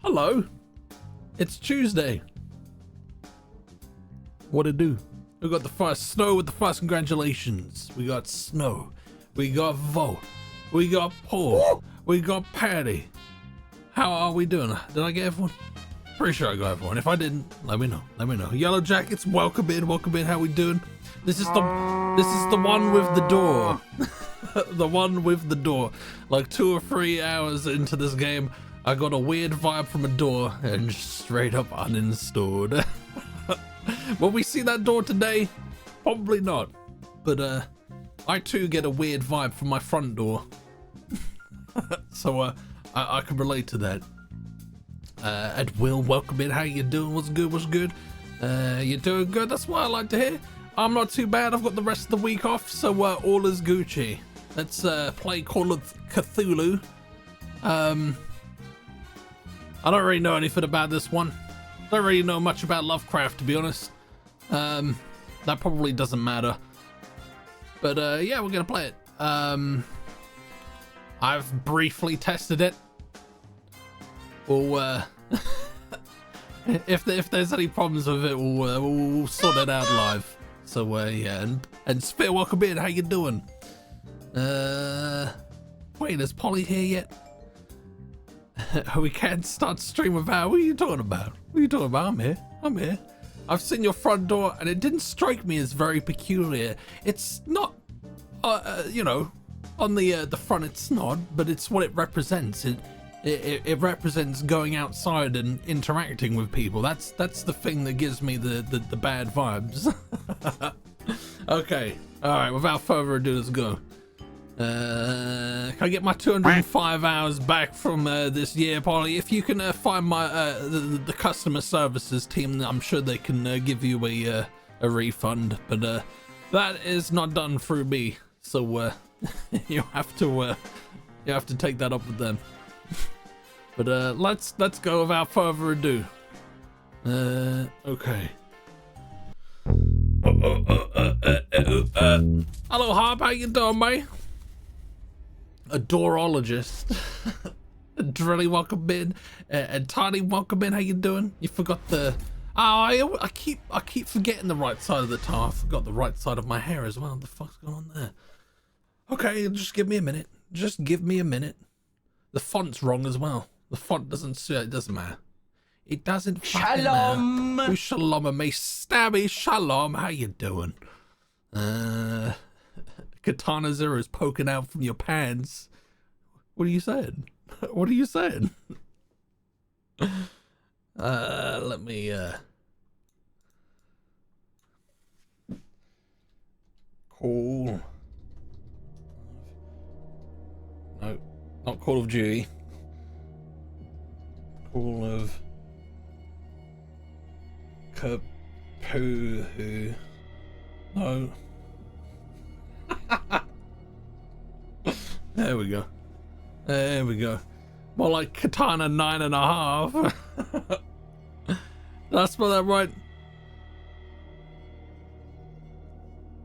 Hello, it's Tuesday. What it do? We got the first Snow with the first congratulations. We got Snow, we got Vote, we got Paul, we got Patty. How are we doing? Did I get everyone? Pretty sure I got everyone. If I didn't, let me know. Let me know. Yellow Jackets, welcome in. Welcome in. How we doing? This is the one with the door. The one with the door. Like 2 or 3 hours into this game, I got a weird vibe from a door and straight up uninstalled. Will we see that door today? Probably not. But I too get a weird vibe from my front door. So I can relate to that. Ed Will, welcome in. How you doing? What's good? What's good? You doing good? That's what I like to hear. I'm not too bad. I've got the rest of the week off, so all is Gucci. Let's play Call of Cthulhu. I don't really know anything about this one. Don't really know much about Lovecraft, to be honest. That probably doesn't matter. But yeah, we're gonna play it. I've briefly tested it. We'll if there's any problems with it, we'll sort it out live. So yeah, and Sphere, welcome in. How you doing? Wait, is Polly here yet? We can't start stream without. What are you talking about? What are you talking about? I'm here. I'm here. I've seen your front door, and it didn't strike me as very peculiar. It's not, you know, on the front. It's not, but it's what it represents. It represents going outside and interacting with people. That's the thing that gives me the bad vibes. Okay. All right. Without further ado, let's go. Can I get my 205 hours back from this year, Polly? If you can find my the customer services team, I'm sure they can give you a refund. But that is not done through me, so you have to take that up with them. But let's go without further ado. Okay. Hello, Harp. How you doing, mate? A doorologist. Drilly, welcome in. And Tiny, welcome in. How you doing? You forgot the... Oh, I keep forgetting the right side of the towel. I forgot the right side of my hair as well. What the fuck's going on there? Okay, just give me a minute. Just give me a minute. The font's wrong as well. The font doesn't suit. It doesn't matter. It doesn't fucking Shalom. matter. Shalom and me. Stabby, shalom. How you doing? Katana Zero is poking out from your pants. What are you saying? What are you saying? Let me Call. No, not Call of Duty. Call of Cthulhu. No. There we go. There we go. More like Katana 9.5. Did I spell that right?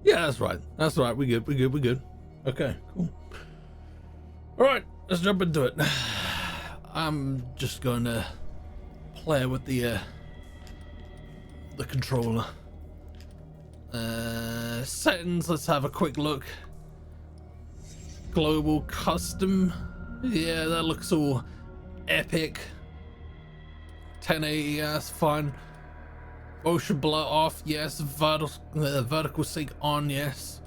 Yeah, that's right. That's right. We good. We good. We good. Okay, cool. All right, let's jump into it. I'm just going to play with the controller. Settings. Let's have a quick look. Global custom. Yeah, that looks all epic. 1080, yeah, that's fine. Motion blur off, yes. Vertical sync on, yes.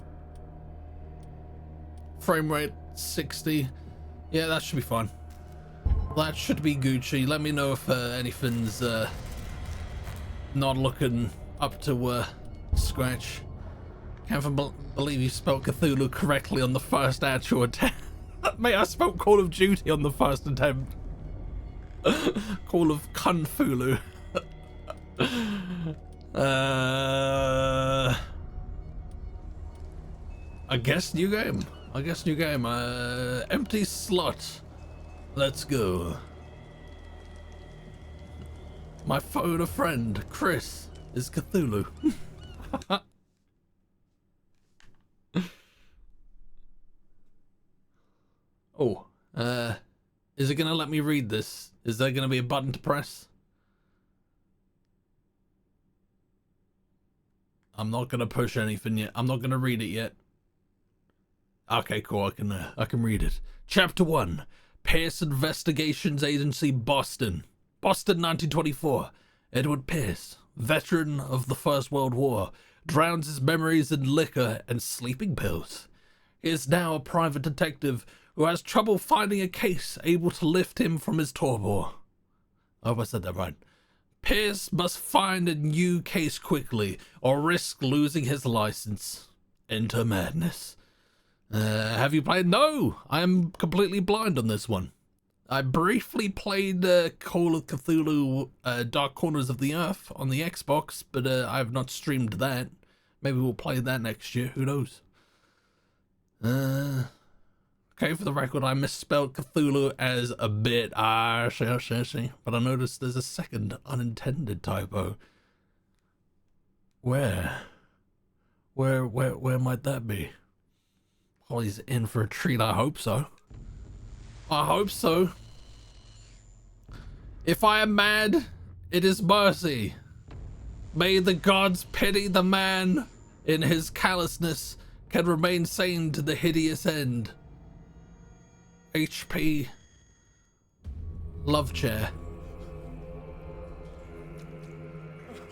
Frame rate 60. Yeah, that should be fine. That should be Gucci. Let me know if anything's not looking up to scratch. Can't believe you spelled Cthulhu correctly on the first actual attempt. Mate, I spelled Call of Duty on the first attempt. Call of Cthulhu. I guess new game. I guess new game. Empty slot. Let's go. My phone a friend, Chris, is Cthulhu. Oh, is it gonna let me read this? Is there gonna be a button to press? I'm not gonna push anything yet. I'm not gonna read it yet. Okay, cool. I can read it. Chapter 1. Pierce Investigations Agency, Boston. Boston, 1924. Edward Pierce, veteran of the First World War, drowns his memories in liquor and sleeping pills. He is now a private detective who has trouble finding a case able to lift him from his torpor. I hope I said that right. Pierce must find a new case quickly or risk losing his license. Enter madness. Have you played? No, I am completely blind on this one. I briefly played Call of Cthulhu Dark Corners of the Earth on the Xbox, but I have not streamed that. Maybe we'll play that next year, who knows? Okay, for the record, I misspelled Cthulhu as a bit, but I noticed there's a second unintended typo. Where might that be? Oh, he's in for a treat, I hope so. I hope so. If I am mad, it is mercy. May the gods pity the man in his callousness can remain sane to the hideous end. HP Love Chair.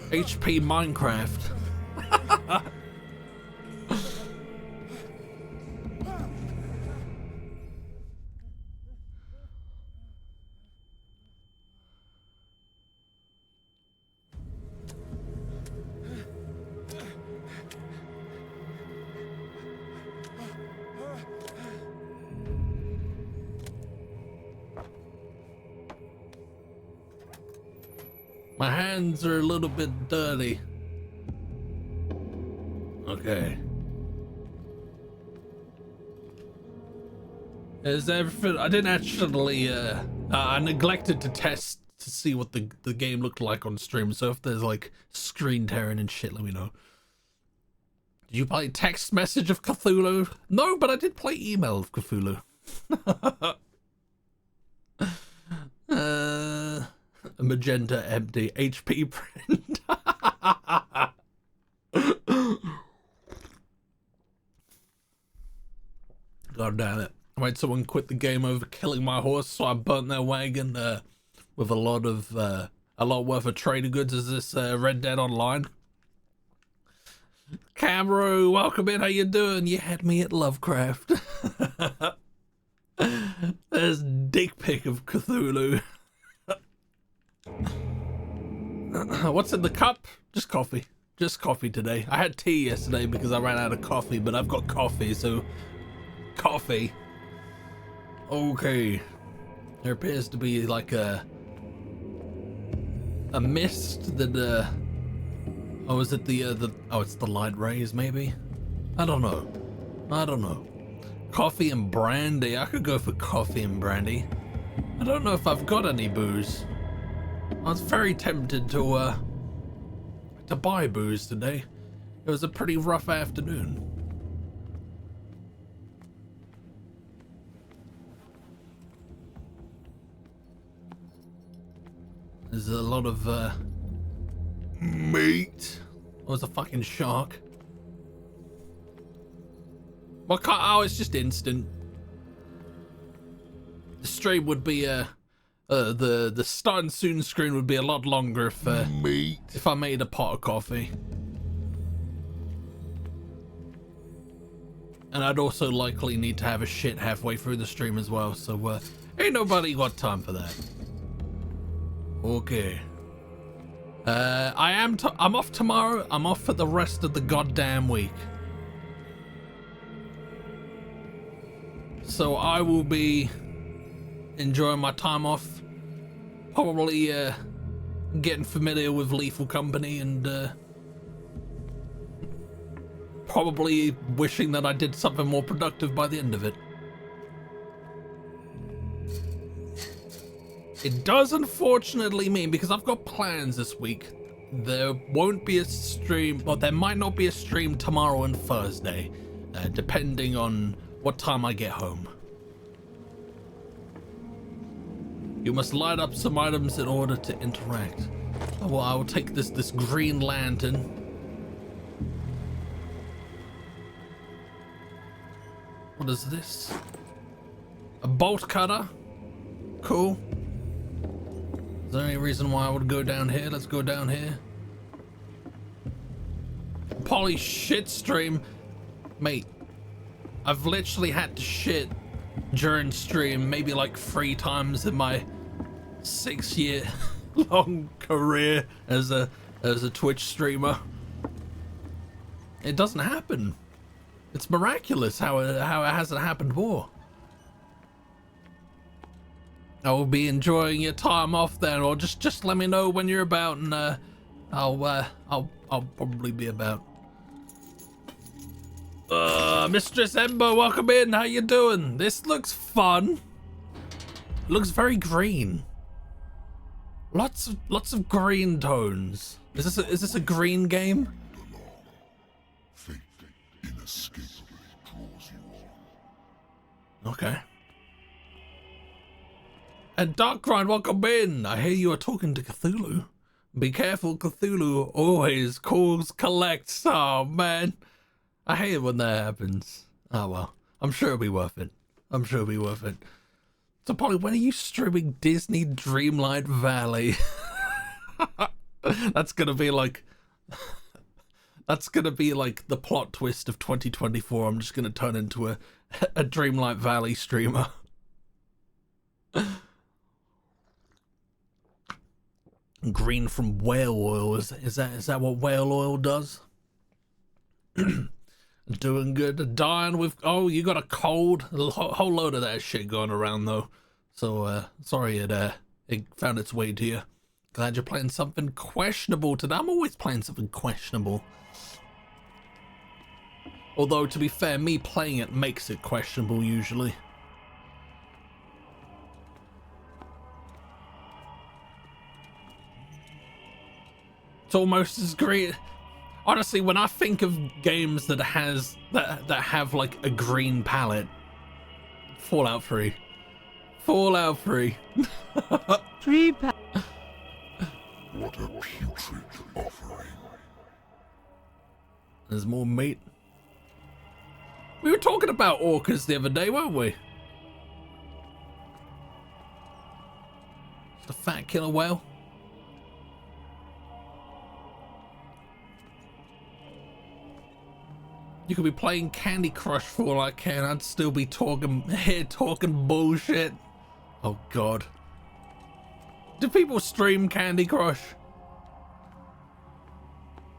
HP Minecraft. My hands are a little bit dirty. Okay. Is everything? I didn't actually, I neglected to test to see what the game looked like on stream, so if there's like screen tearing and shit, let me know. Did you play text message of Cthulhu? No, but I did play email of Cthulhu. Magenta empty HP print. God damn it. I made someone quit the game over killing my horse, so I burnt their wagon with a lot worth of trading goods. Is this Red Dead Online? Camero, welcome in. How you doing? You had me at Lovecraft. There's dick pic of Cthulhu. What's in the cup? Just coffee. Just coffee today. I had tea yesterday because I ran out of coffee, but I've got coffee, so coffee. Okay. There appears to be like a mist that oh, is it oh, it's the light rays maybe? I don't know. Coffee and brandy. I could go for coffee and brandy. I don't know if I've got any booze. I was very tempted to buy booze today. It was a pretty rough afternoon. There's a lot of meat. Oh, it's a fucking shark. What can't? Oh, it's just instant. The stream would be the starting soon screen would be a lot longer if I made a pot of coffee. And I'd also likely need to have a shit halfway through the stream as well, so ain't nobody got time for that. Okay. I'm off tomorrow. I'm off for the rest of the goddamn week. So I will be enjoying my time off. Probably getting familiar with Lethal Company and probably wishing that I did something more productive by the end of it. It does unfortunately mean, because I've got plans this week, there won't be a stream, well, there might not be a stream tomorrow and Thursday, depending on what time I get home. You must light up some items in order to interact. Oh, well, I will take this green lantern. What is this? A bolt cutter? Cool. Is there any reason why I would go down here? Let's go down here. Holy shit stream. Mate, I've literally had to shit during stream maybe like 3 times in my 6-year long career as a Twitch streamer. It doesn't happen. It's miraculous how it hasn't happened more. I will be enjoying your time off then, or just let me know when you're about, and I'll probably be about. Mistress Ember, welcome in. How you doing? This looks fun. It looks very green. Lots of green tones. Is this a green game? Fate inescapably draws you on. Okay. And Darkgrind, welcome in. I hear you are talking to Cthulhu. Be careful, Cthulhu always calls collects. Oh man, I hate it when that happens. Oh well, I'm sure it'll be worth it. I'm sure it'll be worth it. So Polly, when are you streaming Disney Dreamlight Valley? That's gonna be like the plot twist of 2024. I'm just gonna turn into a Dreamlight Valley streamer. Green from whale oil, is that what whale oil does? Doing good. Dying with, oh, you got a cold. A whole load of that shit going around though, so sorry it found its way to you. Glad you're playing something questionable today. I'm always playing something questionable, although to be fair, me playing it makes it questionable usually. It's almost as great. Honestly, when I think of games that have like a green palette, Fallout 3. Fallout 3. What a putrid offering. There's more meat. We were talking about orcas the other day, weren't we? The fat killer whale. You could be playing Candy Crush for all I can. I'd still be talking bullshit. Oh God. Do people stream Candy Crush?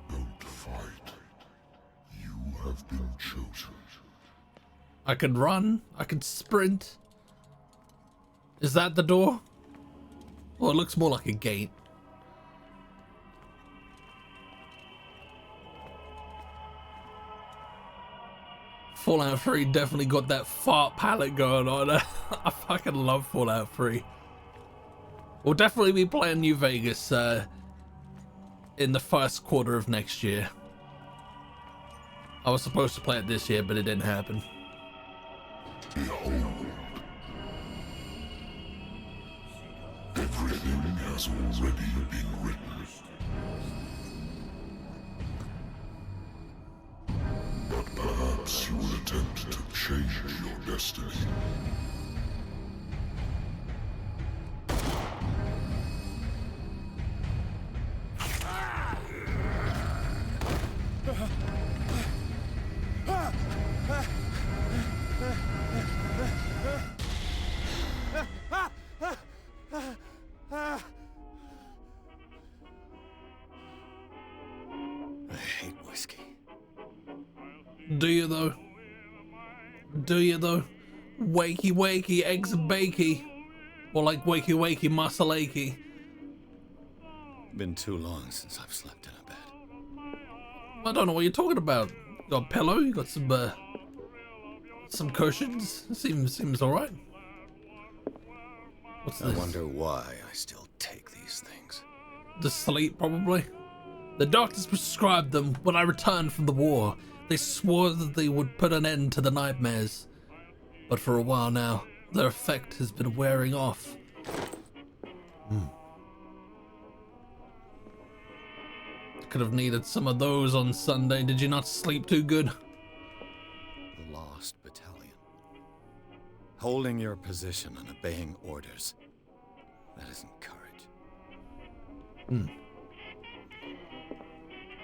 Don't fight. You have been chosen. I can run. I can sprint. Is that the door? Well, it looks more like a gate. Fallout 3 definitely got that fart palette going on. I fucking love Fallout 3. We'll definitely be playing New Vegas in the first quarter of next year. I was supposed to play it this year, but it didn't happen. Behold. Everything has already been written. But perhaps you will attempt to change your destiny. I hate whiskey. Do you though? Do you though? Wakey wakey, eggs bakey. Or like wakey wakey, muscle achy. Been too long since I've slept in a bed. I don't know what you're talking about. Got a pillow, you got some cushions. Seems alright. What's this? I wonder why I still take these things. To sleep, probably. The doctors prescribed them when I returned from the war. They swore that they would put an end to the nightmares. But for a while now, their effect has been wearing off. Could have needed some of those on Sunday. Did you not sleep too good? The Lost Battalion. Holding your position and obeying orders. That isn't courage.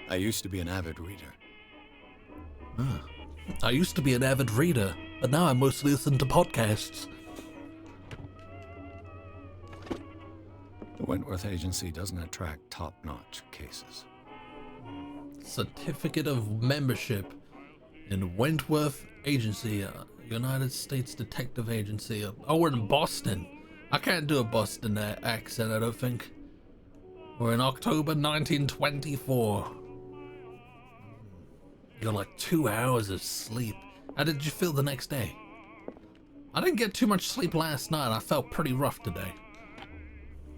I used to be an avid reader. I used to be an avid reader, but now I mostly listen to podcasts. The Wentworth Agency doesn't attract top-notch cases. Certificate of membership in Wentworth Agency, United States Detective Agency. Oh, we're in Boston. I can't do a Boston accent, I don't think. We're in October 1924. You got like 2 hours of sleep. How did you feel the next day? I didn't get too much sleep last night. I felt pretty rough today.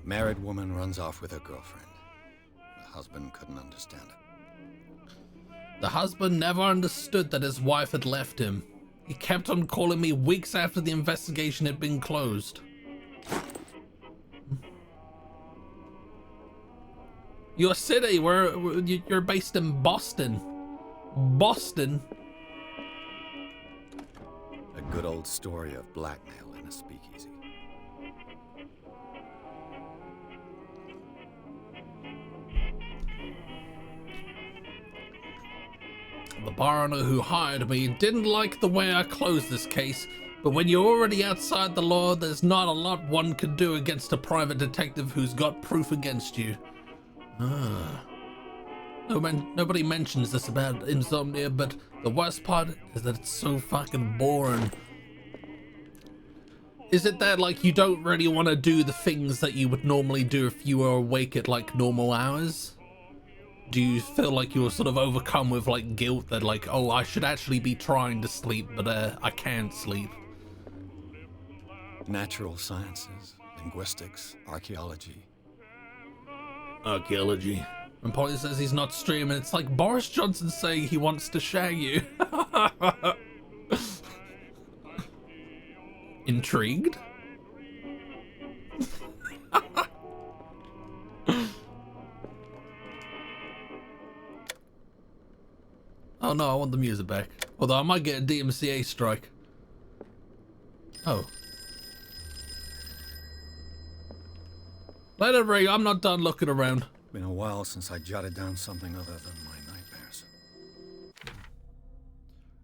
Married woman runs off with her girlfriend. The husband couldn't understand it. The husband never understood that his wife had left him. He kept on calling me weeks after the investigation had been closed. Your city, you're based in Boston. Boston? A good old story of blackmail in a speakeasy. The bar owner who hired me didn't like the way I closed this case, but when you're already outside the law, there's not a lot one could do against a private detective who's got proof against you. Nobody mentions this about insomnia, but the worst part is that it's so fucking boring. Is it that, like, you don't really want to do the things that you would normally do if you were awake at, like, normal hours? Do you feel like you're sort of overcome with, like, guilt that, like, oh, I should actually be trying to sleep, but I can't sleep? Natural sciences, linguistics, archaeology. Archaeology. When Polly says he's not streaming, it's like Boris Johnson saying he wants to shag you. Intrigued? Oh no, I want the music back. Although I might get a DMCA strike. Oh. Let it ring, I'm not done looking around. Been a while since I jotted down something other than my nightmares.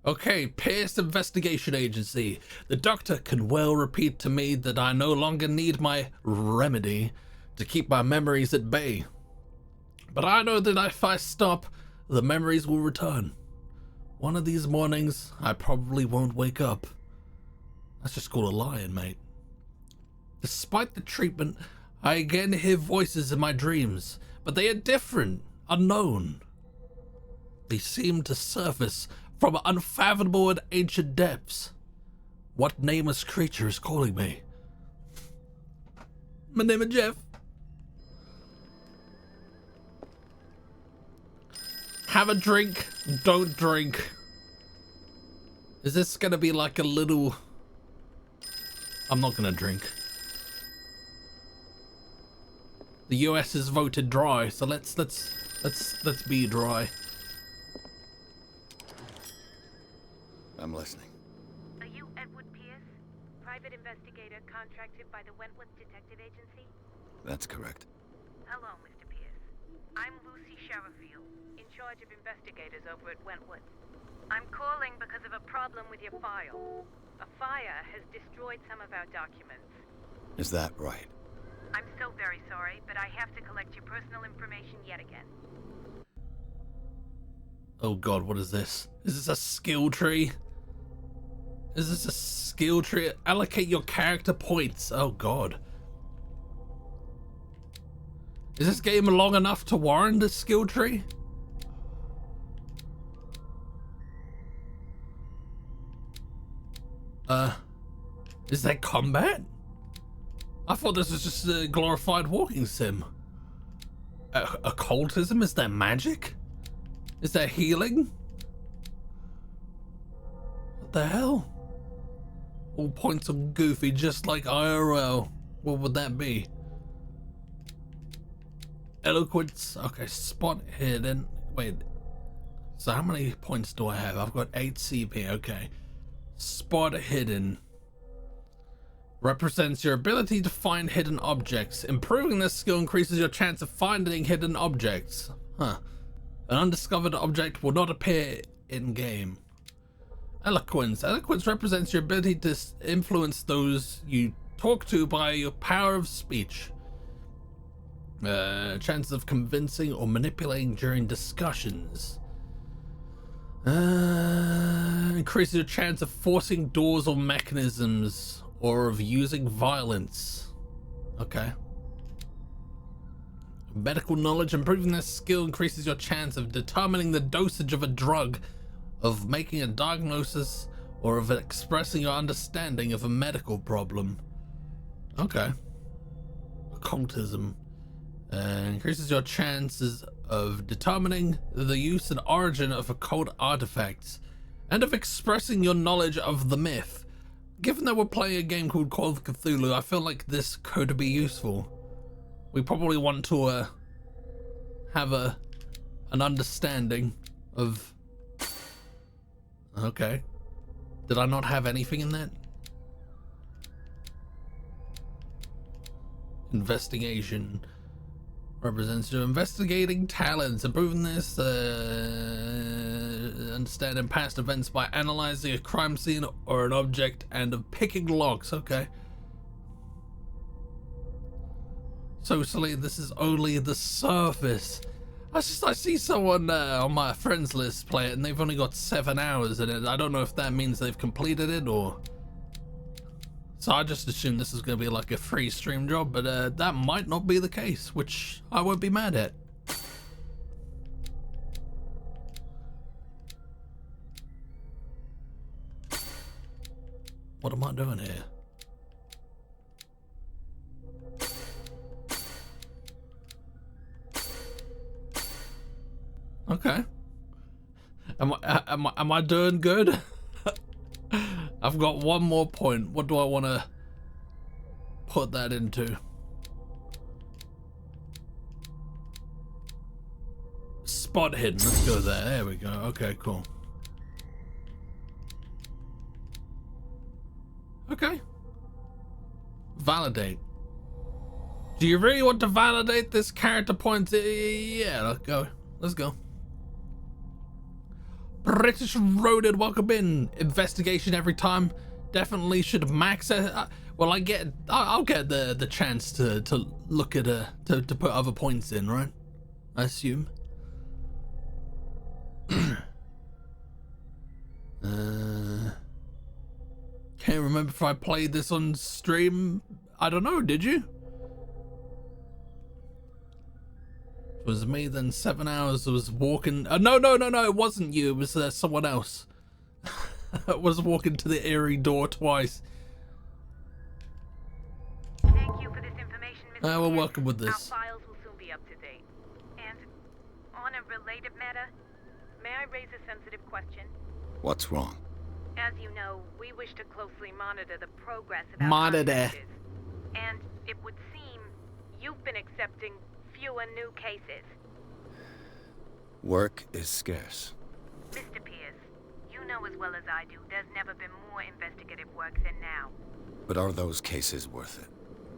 Okay, Pierce Investigation Agency. The doctor can well repeat to me that I no longer need my remedy to keep my memories at bay. But I know that if I stop, the memories will return. One of these mornings, I probably won't wake up. That's just called a lion, mate. Despite the treatment, I again hear voices in my dreams, but they are different, unknown. They seem to surface from unfathomable and ancient depths. What nameless creature is calling me? My name is Jeff. Have a drink, don't drink. Is this gonna be like a little... I'm not gonna drink. The US has voted dry, so let's be dry. I'm listening. Are you Edward Pierce, private investigator contracted by the Wentworth Detective Agency? That's correct. Hello, Mr. Pierce. I'm Lucy Sherifield, in charge of investigators over at Wentworth. I'm calling because of a problem with your file. A fire has destroyed some of our documents. Is that right? I'm so very sorry, but I have to collect your personal information yet again. Oh god, what is this? Is this a skill tree? Is this a skill tree? Allocate your character points. Oh god. Is this game long enough to warrant a skill tree? Is that combat? I thought this was just a glorified walking sim. Occultism? Is that magic? Is that healing? What the hell? All points are goofy, just like IRL. What would that be? Eloquence. Okay, spot hidden. Wait. So how many points do I have? I've got 8 CP. Okay. Spot hidden. Represents your ability to find hidden objects. Improving this skill increases your chance of finding hidden objects. Huh. An undiscovered object will not appear in game. Eloquence. Eloquence represents your ability to influence those you talk to by your power of speech. Chances of convincing or manipulating during discussions. Increases your chance of forcing doors or mechanisms, or of using violence. Okay. Medical knowledge. Improving this skill increases your chance of determining the dosage of a drug, of making a diagnosis, or of expressing your understanding of a medical problem. Okay. Occultism. Increases your chances of determining the use and origin of occult artifacts, and of expressing your knowledge of the myth. Given that we're playing a game called Call of Cthulhu, I feel like this could be useful. We probably want to have an understanding of... Okay. Did I not have anything in that? Investigation. Represents your investigating talents. Improving this, understanding past events by analyzing a crime scene or an object, and of picking locks. Okay. Socially, this is only the surface. I see someone on my friends list play it, and they've only got 7 hours in it. I don't know if that means they've completed it or... So I just assumed this is going to be like a free stream job, but that might not be the case, which I won't be mad at. What am I doing here? Okay. Am I doing good? I've got one more point. What do I want to put that into? Spot hidden. Let's go there. There we go. Okay, cool. Okay. Validate. Do you really want to validate this character point? Yeah, let's go. Let's go. British Roaded, welcome in. Investigation every time. Definitely should max it. Well, I'll get the chance to look at to put other points in, right? I assume. Can't remember if I played this on stream. I don't know. Did you? It was me. Then 7 hours was walking. No, it wasn't you. It was someone else. I was walking to the eerie door twice. Thank you for this information, Mr. We're Pierce. welcome with this. Our files will soon be up to date. And on a related matter, may I raise a sensitive question? What's wrong? As you know, we wish to closely monitor the progress of our Monitor. contractors. And it would seem you've been accepting fewer new cases. Work is scarce. Mr. Pierce, you know as well as I do, there's never been more investigative work than now. But are those cases worth it?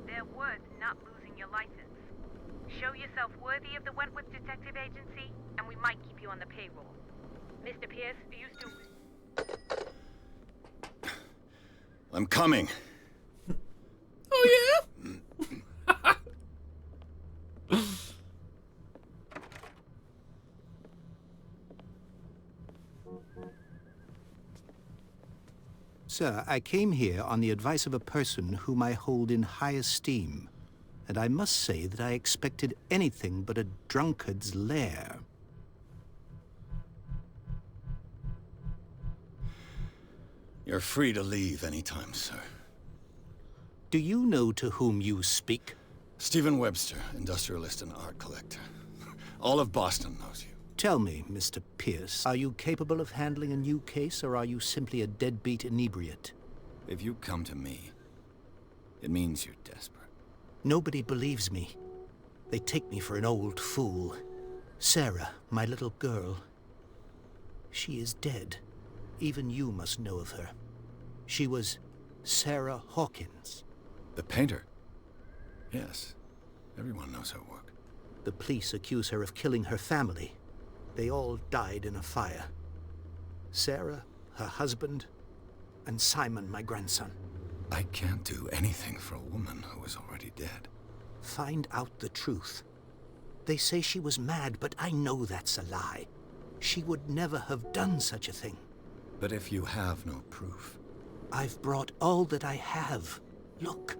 They're worth not losing your license. Show yourself worthy of the Wentworth Detective Agency, and we might keep you on the payroll. Mr. Pierce, are you still... I'm coming. Oh yeah. Sir, I came here on the advice of a person whom I hold in high esteem, and I must say that I expected anything but a drunkard's lair. You're free to leave anytime, sir. Do you know to whom you speak? Stephen Webster, industrialist and art collector. All of Boston knows you. Tell me, Mr. Pierce, are you capable of handling a new case, or are you simply a deadbeat inebriate? If you come to me, it means you're desperate. Nobody believes me. They take me for an old fool. Sarah, my little girl, she is dead. Even you must know of her. She was Sarah Hawkins. The painter? Yes. Everyone knows her work. The police accuse her of killing her family. They all died in a fire. Sarah, her husband, and Simon, my grandson. I can't do anything for a woman who is already dead. Find out the truth. They say she was mad, but I know that's a lie. She would never have done such a thing. But if you have no proof... I've brought all that I have. Look.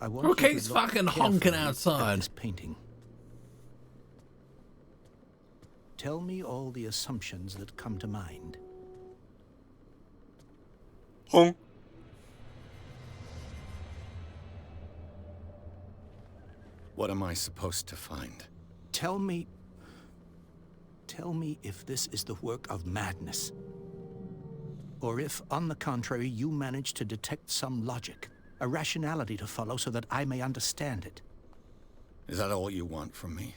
I want Okay, you he's to look fucking carefully honking at outside. this painting. Tell me all the assumptions that come to mind. What am I supposed to find? Tell me if this is the work of madness. Or if, on the contrary, you manage to detect some logic, a rationality to follow so that I may understand it. Is that all you want from me?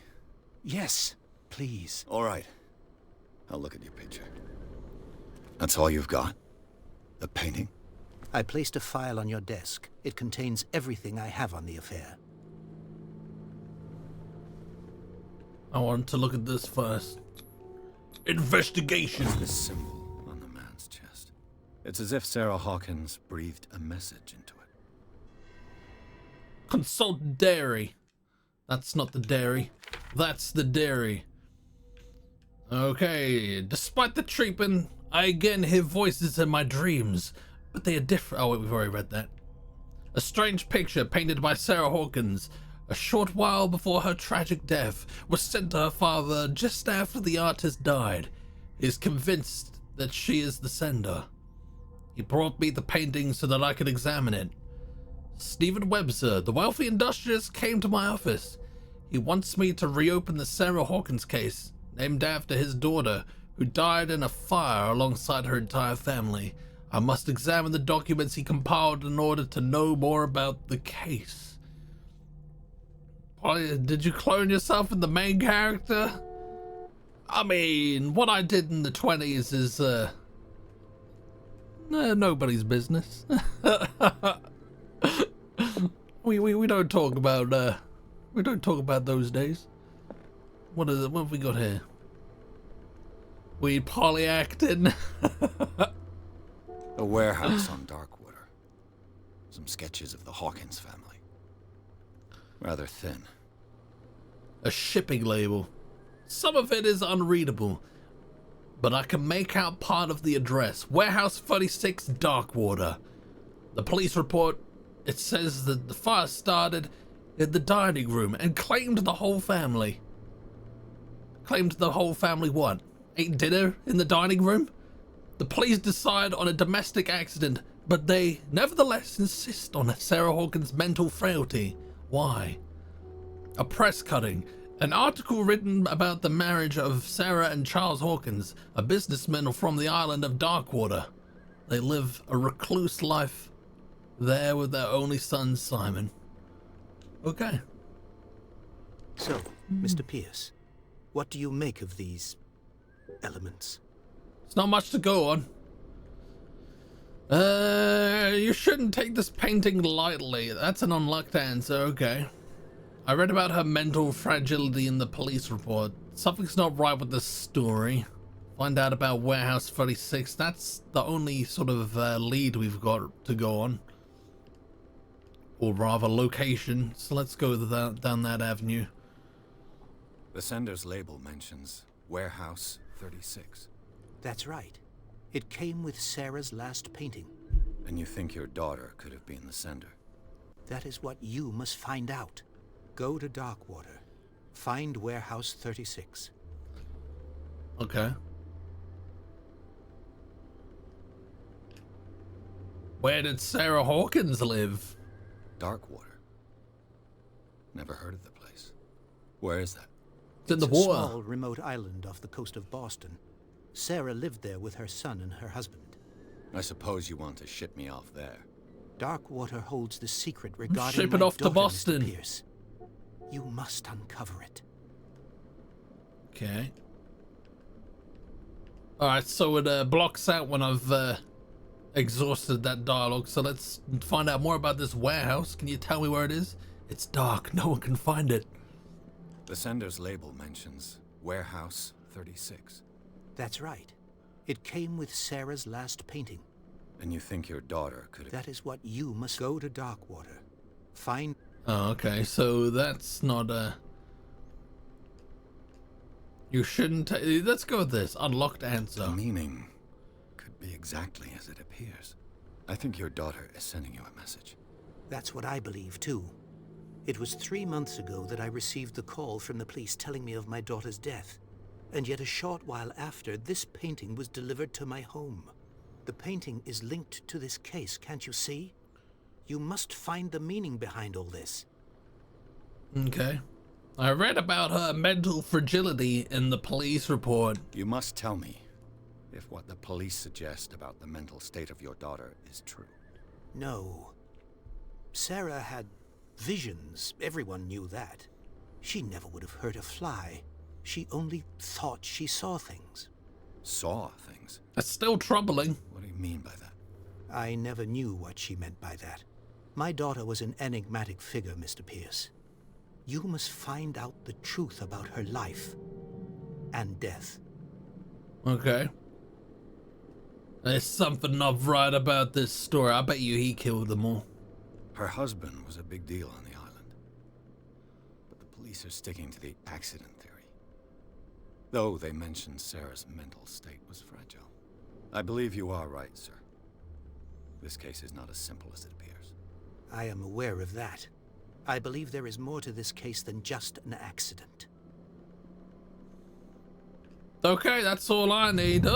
Yes, please. All right. I'll look at your picture. That's all you've got? The painting? I placed a file on your desk. It contains everything I have on the affair. I want to look at this first. Investigation. This symbol on the man's chest. It's as if Sarah Hawkins breathed a message into it. Consult dairy. That's not the dairy. That's the dairy. Okay. Despite the treatment, I again hear voices in my dreams, but they are different. Oh, wait, we've already read that. A strange picture painted by Sarah Hawkins a short while before her tragic death was sent to her father just after the artist died. He is convinced that she is the sender. He brought me the painting so that I could examine it. Stephen Webster, the wealthy industrialist, came to my office. He wants me to reopen the Sarah Hawkins case, named after his daughter, who died in a fire alongside her entire family. I must examine the documents he compiled in order to know more about the case. Did you clone yourself in the main character? I mean, what I did in the 20s is, nobody's business. we don't talk about, we don't talk about those days. What have we got here? We polyacting. A warehouse on Darkwater. Some sketches of the Hawkins family. Rather thin. A shipping label. Some of it is unreadable, but I can make out part of the address. Warehouse 36, Darkwater. The police report, it says that the fire started in the dining room and claimed the whole family. Claimed the whole family what? Ate dinner in the dining room? The police decide on a domestic accident, but they nevertheless insist on Sarah Hawkins' mental frailty. Why? A press cutting. An article written about the marriage of Sarah and Charles Hawkins, a businessman from the island of Darkwater. They live a recluse life there with their only son, Simon. Okay. So, Mr. Pierce, what do you make of these elements? It's not much to go on. You shouldn't take this painting lightly. That's an unlocked answer, okay. I read about her mental fragility in the police report. Something's not right with this story. Find out about Warehouse 36. That's the only sort of lead we've got to go on. Or rather, location. So let's go down that avenue. The sender's label mentions Warehouse 36. That's right. It came with Sarah's last painting. And you think your daughter could have been the sender? That is what you must find out. Go to Darkwater. Find Warehouse 36. Okay. Where did Sarah Hawkins live? Darkwater. Never heard of the place. Where is that? It's in the A water. small, remote island off the coast of Boston. Sarah lived there with her son and her husband. I suppose you want to ship me off there. Darkwater holds the secret regarding Ship it my off to daughter, Boston. Mr. Pierce. You must uncover it. Okay. Alright, so it blocks out when I've exhausted that dialogue. So let's find out more about this warehouse. Can you tell me where it is? It's dark. No one can find it. The sender's label mentions Warehouse 36. That's right. It came with Sarah's last painting. And you think your daughter could have... That is what you must go to Darkwater. Find... Oh, okay. So that's not You shouldn't... Let's go with this. Unlocked answer. The meaning could be exactly as it appears. I think your daughter is sending you a message. That's what I believe, too. It was 3 months ago that I received the call from the police telling me of my daughter's death. And yet a short while after, this painting was delivered to my home. The painting is linked to this case, can't you see? You must find the meaning behind all this. Okay. I read about her mental fragility in the police report. You must tell me if what the police suggest about the mental state of your daughter is true. No. Sarah had visions. Everyone knew that. She never would have hurt a fly. She only thought she saw things. Saw things? That's still troubling. What do you mean by that? I never knew what she meant by that. My daughter was an enigmatic figure, Mr. Pierce. You must find out the truth about her life and death. Okay. There's something not right about this story. I bet you he killed them all. Her husband was a big deal on the island. But the police are sticking to the accident theory. Though they mentioned Sarah's mental state was fragile. I believe you are right, sir. This case is not as simple as it appears. I am aware of that. I believe there is more to this case than just an accident. Okay, that's all I need. Oh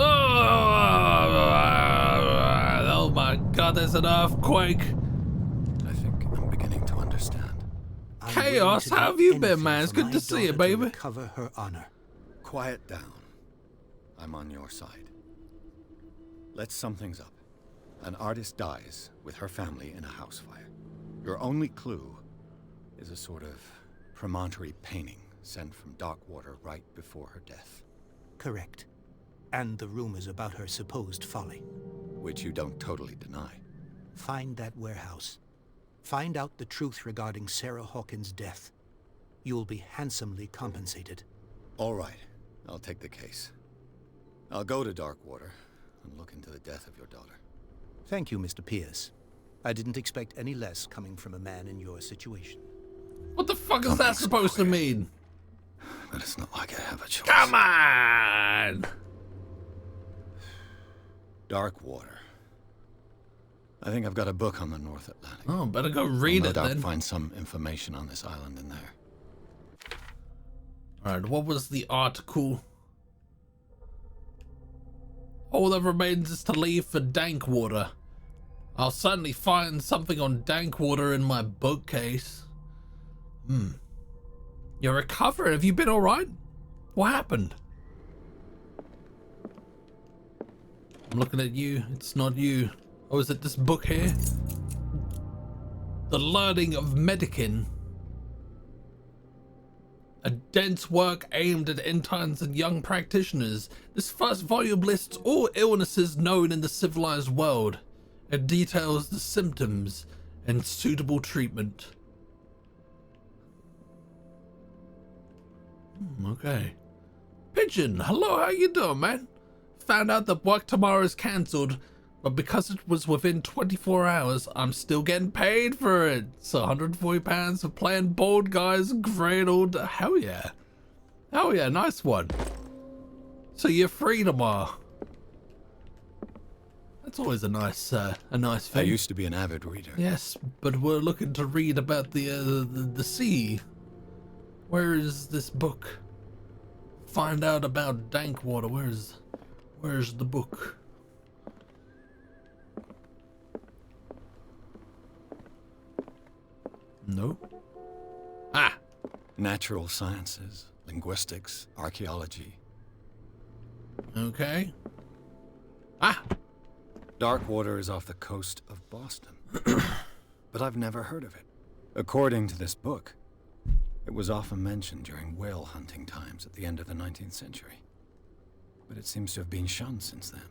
my god, there's an earthquake. I think I'm beginning to understand. I'm Chaos, willing to do how have you been, anything man? It's for good my to see you, daughter baby. Recover her honor. Quiet down. I'm on your side. Let's sum things up. An artist dies with her family in a house fire. Your only clue is a sort of promontory painting sent from Darkwater right before her death. Correct. And the rumors about her supposed folly. Which you don't totally deny. Find that warehouse. Find out the truth regarding Sarah Hawkins' death. You will be handsomely compensated. All right, I'll take the case. I'll go to Darkwater and look into the death of your daughter. Thank you, Mr. Pierce. I didn't expect any less coming from a man in your situation. What the fuck is that supposed to mean? But it's not like I have a choice. Come on! Darkwater. I think I've got a book on the North Atlantic. Oh, better go read I'll it no doubt then. find some information on this island in there. Alright, what was the article? All that remains is to leave for Dankwater. I'll certainly find something on Dankwater in my bookcase. You're recovering. Have you been alright? What happened? I'm looking at you. It's not you. Oh, is it this book here? The Learning of Medikin. A dense work aimed at interns and young practitioners. This first volume lists all illnesses known in the civilized world. It details the symptoms and suitable treatment. Okay. Pigeon, hello, how you doing, man? Found out that work tomorrow is cancelled, but because it was within 24 hours, I'm still getting paid for it. So £140 for playing bold guys, great old, hell yeah. Hell yeah, nice one. So you're free tomorrow. That's always a nice I thing. used to be an avid reader. Yes, but we're looking to read about the sea. Where is this book? Find out about Dankwater. Where's the book? No. Ah. Natural sciences, linguistics, archaeology. Okay. Ah. Darkwater is off the coast of Boston. But I've never heard of it. According to this book, it was often mentioned during whale hunting times at the end of the 19th century. But it seems to have been shunned since then.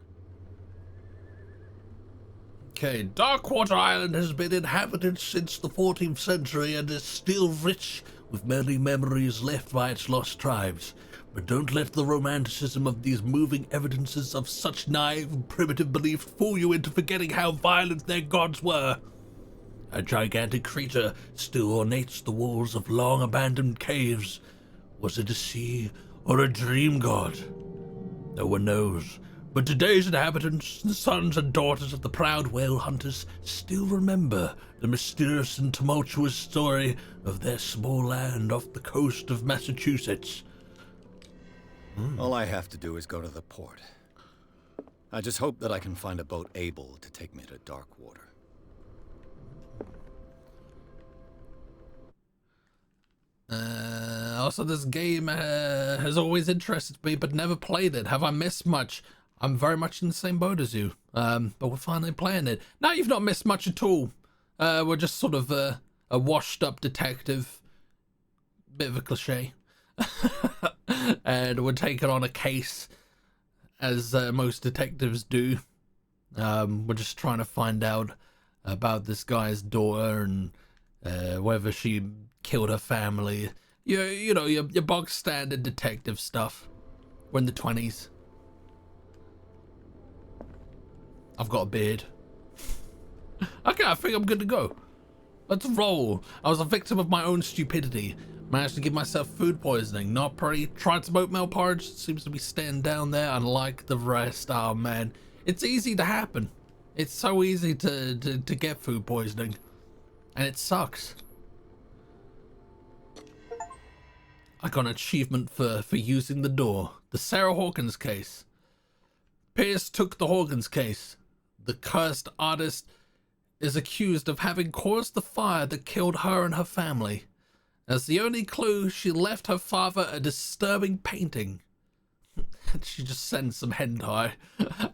Okay, Darkwater Island has been inhabited since the 14th century and is still rich with many memories left by its lost tribes. But don't let the romanticism of these moving evidences of such naive and primitive beliefs fool you into forgetting how violent their gods were. A gigantic creature still ornates the walls of long-abandoned caves. Was it a sea or a dream god? No one knows. But today's inhabitants, the sons and daughters of the proud whale hunters, still remember the mysterious and tumultuous story of their small land off the coast of Massachusetts. All I have to do is go to the port. I just hope that I can find a boat able to take me to Darkwater. Also, this game has always interested me, but never played it. Have I missed much? I'm very much in the same boat as you, but we're finally playing it. No, you've not missed much at all. We're just sort of a washed-up detective. Bit of a cliche. And we're taking on a case, as most detectives do. We're just trying to find out about this guy's daughter and whether she killed her family. You know, your bog standard detective stuff. We're in the 20s. I've got a beard. Okay, I think I'm good to go. Let's roll. I was a victim of my own stupidity. Managed to give myself food poisoning. Not pretty. Tried some oatmeal porridge. Seems to be staying down there, unlike the rest. Oh man, it's easy to happen. It's so easy to get food poisoning, and it sucks. I got an achievement for using the door. The Sarah Hawkins case. Pierce took the Hawkins case. The cursed artist is accused of having caused the fire that killed her and her family. As the only clue, she left her father a disturbing painting. She just sends some hentai.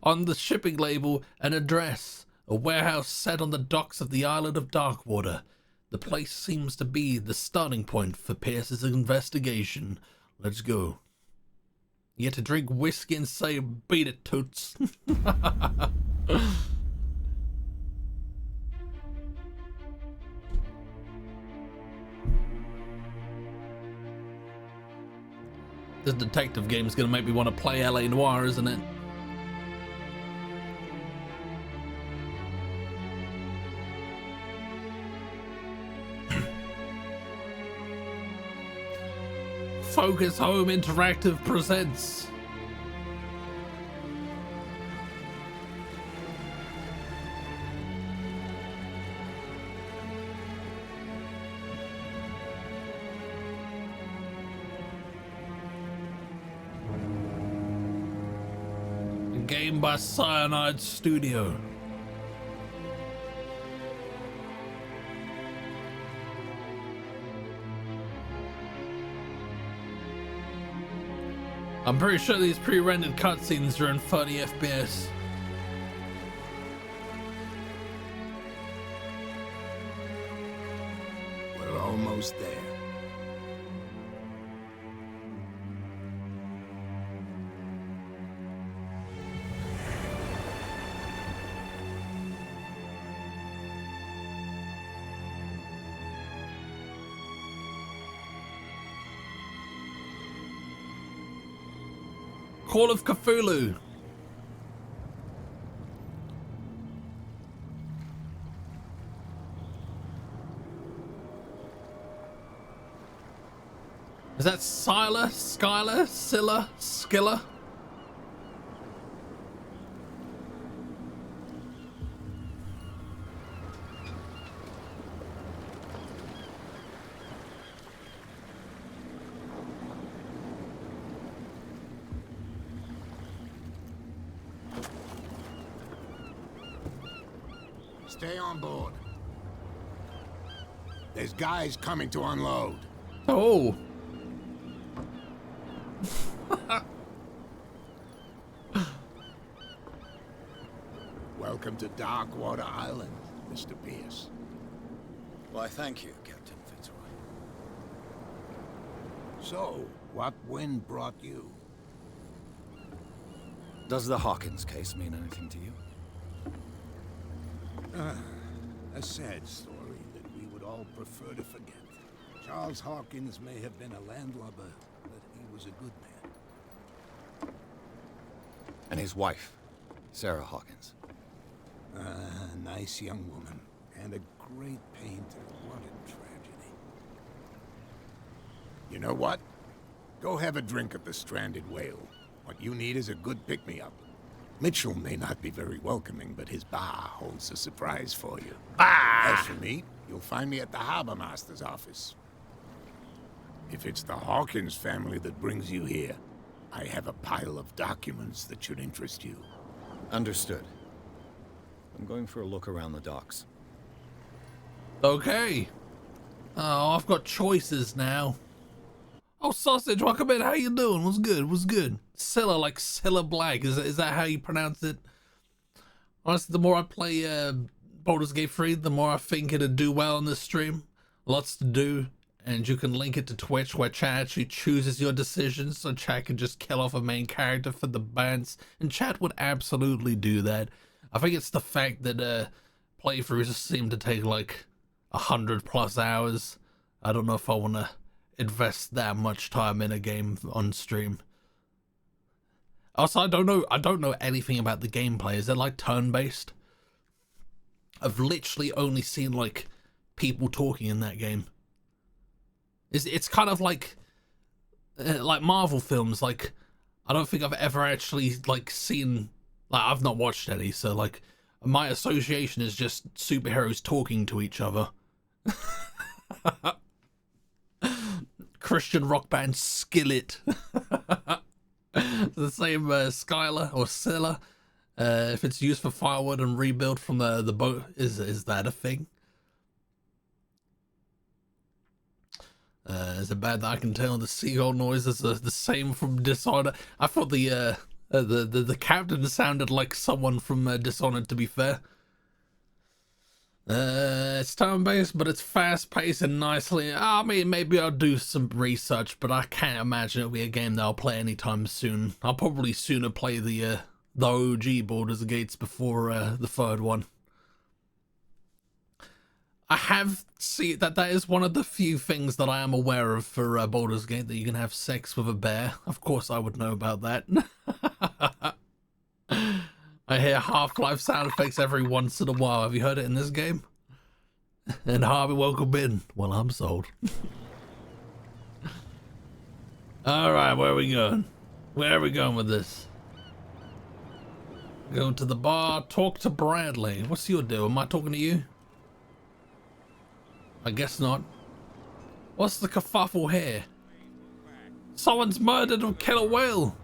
On the shipping label, an address. A warehouse set on the docks of the island of Darkwater. The place seems to be the starting point for Pierce's investigation. Let's go. You get to drink whiskey and say, beat it, toots. This detective game is going to make me want to play LA Noire, isn't it? Focus Home Interactive presents a game by Cyanide Studio. I'm pretty sure these pre-rendered cutscenes are in 30 FPS. We're almost there. Call of Cthulhu. Is that Scylla? Skylar? Scylla? Skilla? Stay on board. There's guys coming to unload. Oh. Welcome to Darkwater Island, Mr. Pierce. Why, thank you, Captain Fitzroy. So, what wind brought you? Does the Hawkins case mean anything to you? A sad story that we would all prefer to forget. Charles Hawkins may have been a landlubber, but he was a good man. And his wife, Sarah Hawkins. A nice young woman, and a great painter. What a tragedy. You know what? Go have a drink at the Stranded Whale. What you need is a good pick-me-up. Mitchell may not be very welcoming, but his bar holds a surprise for you. As for me, you'll find me at the Harbor Master's office. If it's the Hawkins family that brings you here, I have a pile of documents that should interest you. Understood. I'm going for a look around the docks. Okay. Oh, I've got choices now. Oh, Sausage, welcome in. How you doing? What's good? What's good? Scylla, like Scylla Black. Is that how you pronounce it? Honestly, the more I play Baldur's Gate 3, the more I think it'd do well on this stream. Lots to do. And you can link it to Twitch, where chat actually chooses your decisions, so chat can just kill off a main character for the bands. And chat would absolutely do that. I think it's the fact that playthroughs seem to take like 100+ hours. I don't know if I want to invest that much time in a game on stream. Also, I don't know anything about the gameplay. Is it like turn-based? I've literally only seen like people talking in that game. It's kind of like Marvel films. Like, I don't think I've ever actually like seen, like, I've not watched any, so like my association is just superheroes talking to each other. Christian rock band Skillet. The same Skylar or Scylla. If it's used for firewood and rebuild from the boat, is that a thing? Is it bad that I can tell the seagull noise is the same from Dishonored? I thought the captain sounded like someone from Dishonored, to be fair. It's turn-based, but it's fast-paced and nicely. I mean, maybe I'll do some research, but I can't imagine it'll be a game that I'll play anytime soon. I'll probably sooner play the OG Baldur's Gates before the third one. I have seen that is one of the few things that I am aware of for Baldur's Gate, that you can have sex with a bear. Of course I would know about that. I hear Half-Life sound effects every once in a while. Have you heard it in this game? And Harvey, welcome in. Well, I'm sold. Alright, where are we going? Where are we going with this? Go to the bar, talk to Bradley. What's your deal? Am I talking to you? I guess not. What's the kerfuffle here? Someone's murdered or killed a whale.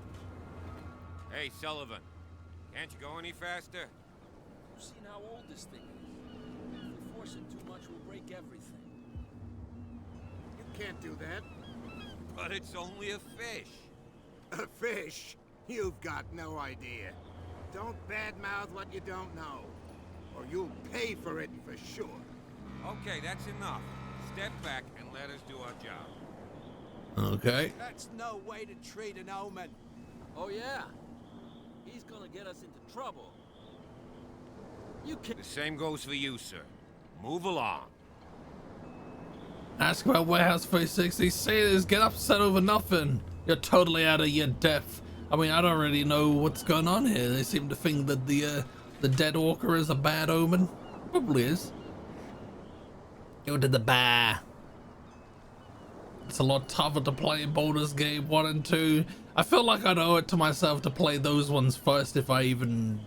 Hey, Sullivan. Can't you go any faster? You've seen how old this thing is. If we force it too much, we'll break everything. You can't do that. But it's only a fish. A fish? You've got no idea. Don't badmouth what you don't know, or you'll pay for it for sure. Okay, that's enough. Step back and let us do our job. Okay. That's no way to treat an omen. Oh yeah? He's gonna get us into trouble. You can't. The same goes for you, sir. Move along. Ask about Warehouse 360. Sailors get upset over nothing. You're totally out of your depth. I mean, I don't really know what's going on here. They seem to think that the dead orca is a bad omen. Probably is. Go to the bar. It's a lot tougher to play Baldur's Gate 1 and 2. I feel like I'd owe it to myself to play those ones first if I even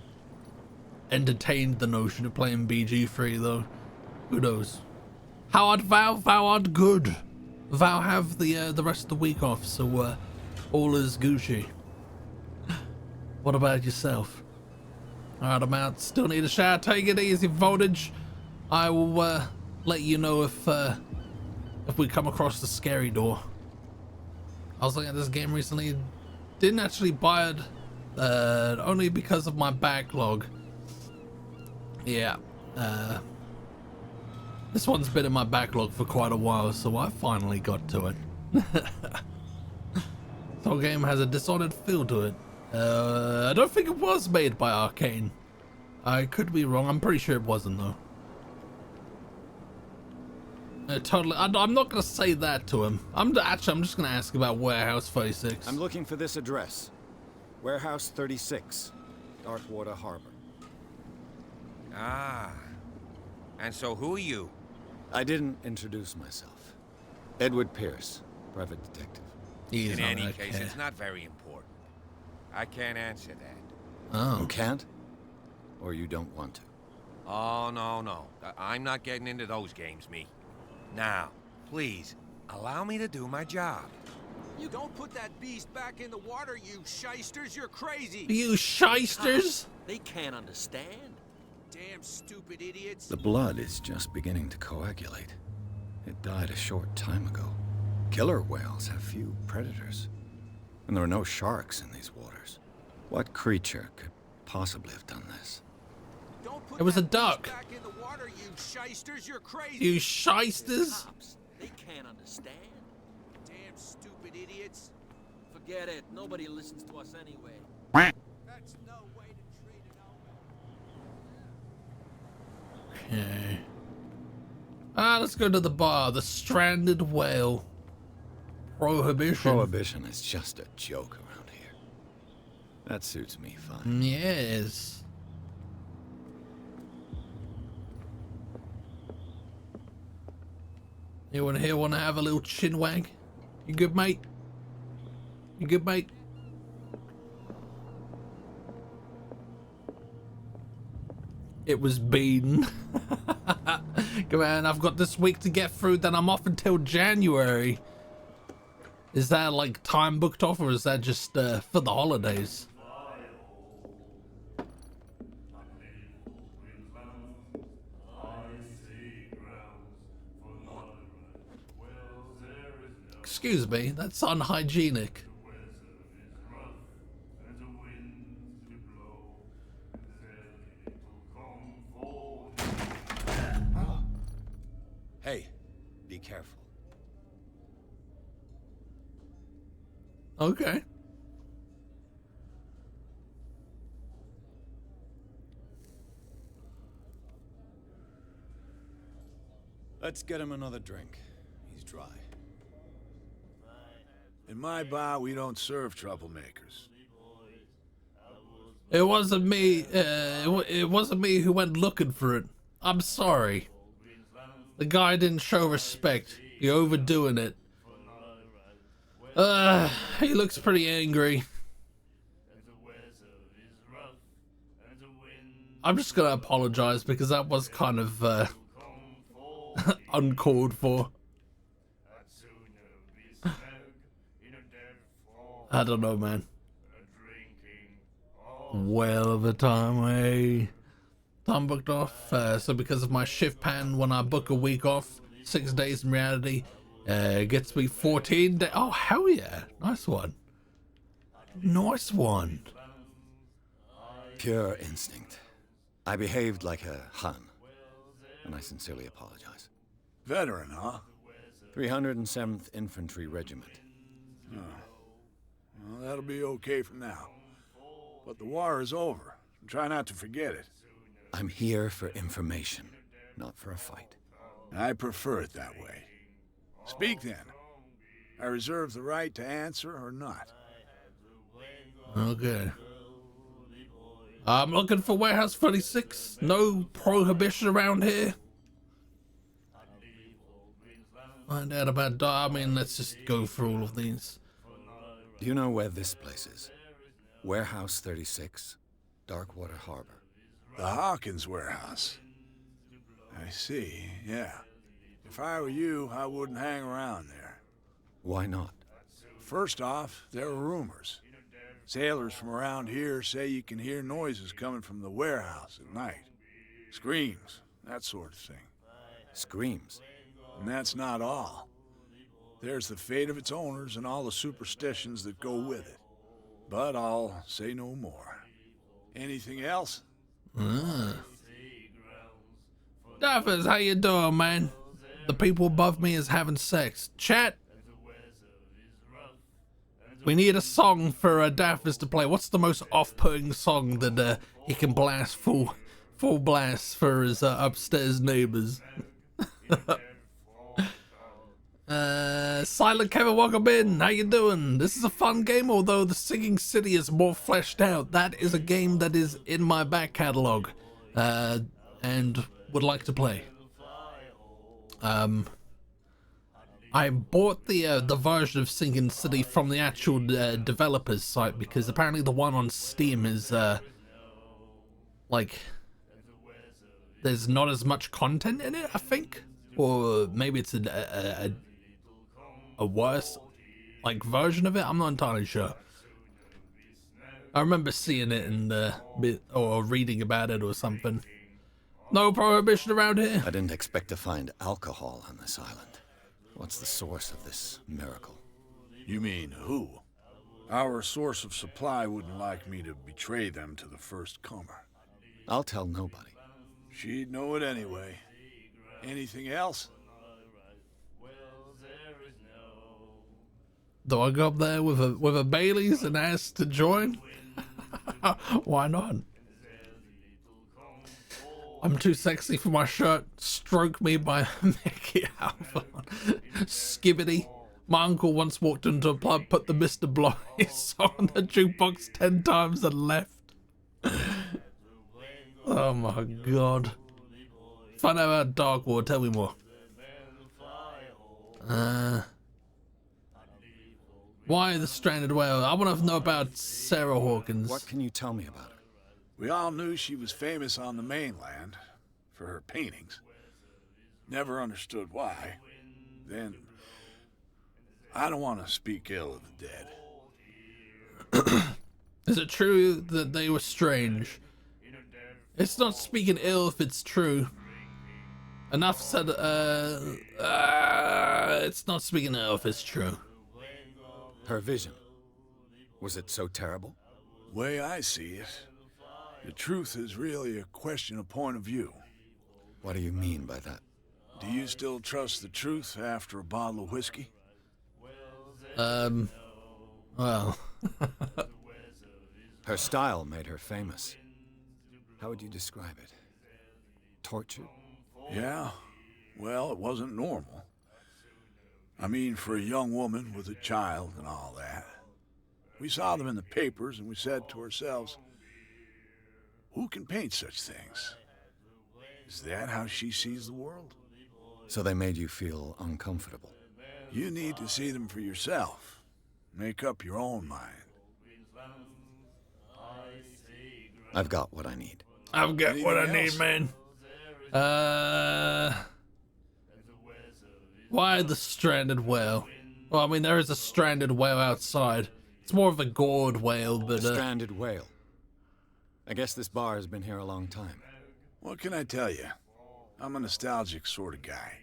entertained the notion of playing BG3, though. Who knows? How art thou? Thou art good. Thou have the rest of the week off, so all is Gucci. What about yourself? Alright, I'm out. Still need a shower. Take it easy, Voltage. I will let you know if if we come across the scary door. I was looking at this game recently. Didn't actually buy it, only because of my backlog. Yeah, this one's been in my backlog for quite a while, so I finally got to it. This whole game has a Dishonored feel to it. I don't think it was made by Arcane. I could be wrong. I'm pretty sure it wasn't though. Totally. I'm not gonna say that to him. I'm just gonna ask about Warehouse 36. I'm looking for this address. Warehouse 36, Darkwater Harbor. Ah. And so who are you? I didn't introduce myself. Edward Pierce, private detective. He's In not any gonna case, care. it's not very important. I can't answer that. Oh. You can't? Or you don't want to? Oh, no. I'm not getting into those games, me. Now, please, allow me to do my job. You don't put that beast back in the water, you shysters. You're crazy. You shysters! They can't understand. Damn stupid idiots. The blood is just beginning to coagulate. It died a short time ago. Killer whales have few predators. And there are no sharks in these waters. What creature could possibly have done this? Don't put It was that a duck. beast back in the water, you shysters. You're crazy. You shysters! Cops, they can't understand. Damn stupid idiots. Forget it. Nobody listens to us anyway. That's no way to treat an old man. Okay. Let's go to the bar. The Stranded Whale. Prohibition. Prohibition is just a joke around here. That suits me fine. Yes. Anyone here want to have a little chin wag? You good, mate? You good, mate? It was Bean. Come on, I've got this week to get through, then I'm off until January. Is that like time booked off, or is that just for the holidays? Excuse me, that's unhygienic. Hey, be careful. Okay. Let's get him another drink. He's dry. In my bar, we don't serve troublemakers. It wasn't me. It wasn't me who went looking for it. I'm sorry. The guy didn't show respect. You're overdoing it. He looks pretty angry. I'm just gonna apologize because that was kind of uncalled for. I don't know, man. Well of a time, eh? Time booked off. So because of my shift pattern, when I book a week off, 6 days in reality, it gets me 14 days. Oh, hell yeah. Nice one. Nice one. Pure instinct. I behaved like a Hun, and I sincerely apologize. Veteran, huh? 307th Infantry Regiment. Well, that'll be okay for now. But the war is over. Try not to forget it. I'm here for information, not for a fight. I prefer it that way. Speak then. I reserve the right to answer or not. Okay. I'm looking for Warehouse 36. No prohibition around here. Find out about I mean, let's just go through all of these. Do you know where this place is? Warehouse 36, Darkwater Harbor. The Hawkins warehouse. I see, yeah. If I were you, I wouldn't hang around there. Why not? First off, there are rumors. Sailors from around here say you can hear noises coming from the warehouse at night. Screams, that sort of thing. Screams. And that's not all. There's the fate of its owners and all the superstitions that go with it. But I'll say no more. Anything else? Duffers, how you doing, man? The people above me is having sex. Chat. We need a song for Daffers to play. What's the most off-putting song that he can blast full blast for his upstairs neighbors? Silent Kevin, welcome in. How you doing? This is a fun game, although the Singing City is more fleshed out. That is a game that is in my back catalog, and would like to play. I bought the version of Singing City from the actual developer's site because apparently the one on Steam is like there's not as much content in it, I think, or maybe it's a worse like version of it. I'm not entirely sure. I remember seeing it in the or reading about it or something. No prohibition around here. I didn't expect to find alcohol on this island. What's the source of this miracle? You mean who? Our source of supply wouldn't like me to betray them to the first comer. I'll tell nobody. She'd know it anyway. Anything else? Do I go up there with a Bailey's and ask to join? Why not? I'm too sexy for my shirt. Stroke me by Mickey Alpha. Skibbity. My uncle once walked into a pub, put the Mr. Blobby song on the jukebox 10 times and left. Oh my god. Find out about Darkwater, tell me more. Why the stranded whale? I want to know about Sarah Hawkins. What can you tell me about her? We all knew she was famous on the mainland for her paintings. Never understood why. Then, I don't want to speak ill of the dead. Is it true that they were strange? It's not speaking ill if it's true. Enough said, it's not speaking ill if it's true. Her vision. Was it so terrible? Way I see it, the truth is really a question of point of view. What do you mean by that? Do you still trust the truth after a bottle of whiskey? Well. Her style made her famous. How would you describe it? Tortured? Yeah. Well, it wasn't normal. I mean, for a young woman with a child and all that. We saw them in the papers and we said to ourselves, who can paint such things? Is that how she sees the world? So they made you feel uncomfortable? You need to see them for yourself. Make up your own mind. I've got what I need. I've got Anything what I else? need, man. Why the stranded whale? Well, I mean, there is a stranded whale outside. It's more of a gourd whale, A but stranded whale. I guess this bar has been here a long time. What can I tell you? I'm a nostalgic sort of guy.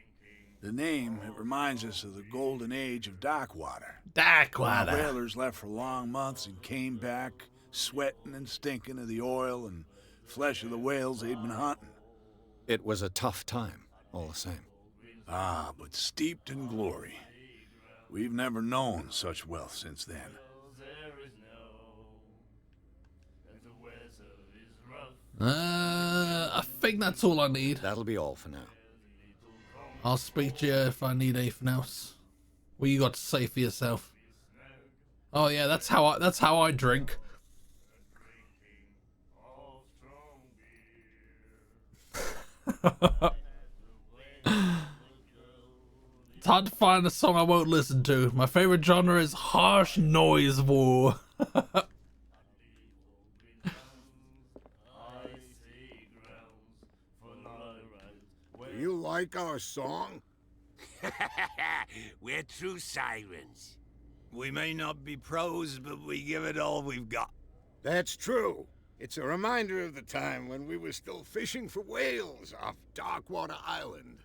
The name, it reminds us of the golden age of Darkwater. Darkwater. Whalers left for long months and came back sweating and stinking of the oil and flesh of the whales they'd been hunting. It was a tough time, all the same. Ah, but steeped in glory. We've never known such wealth since then. I think that's all I need. That'll be all for now. I'll speak to you if I need anything else. What you got to say for yourself? Oh yeah, that's how I drink. It's hard to find a song I won't listen to. My favorite genre is harsh noise war. Do you like our song? We're true sirens. We may not be pros, but we give it all we've got. That's true. It's a reminder of the time when we were still fishing for whales off Darkwater Island.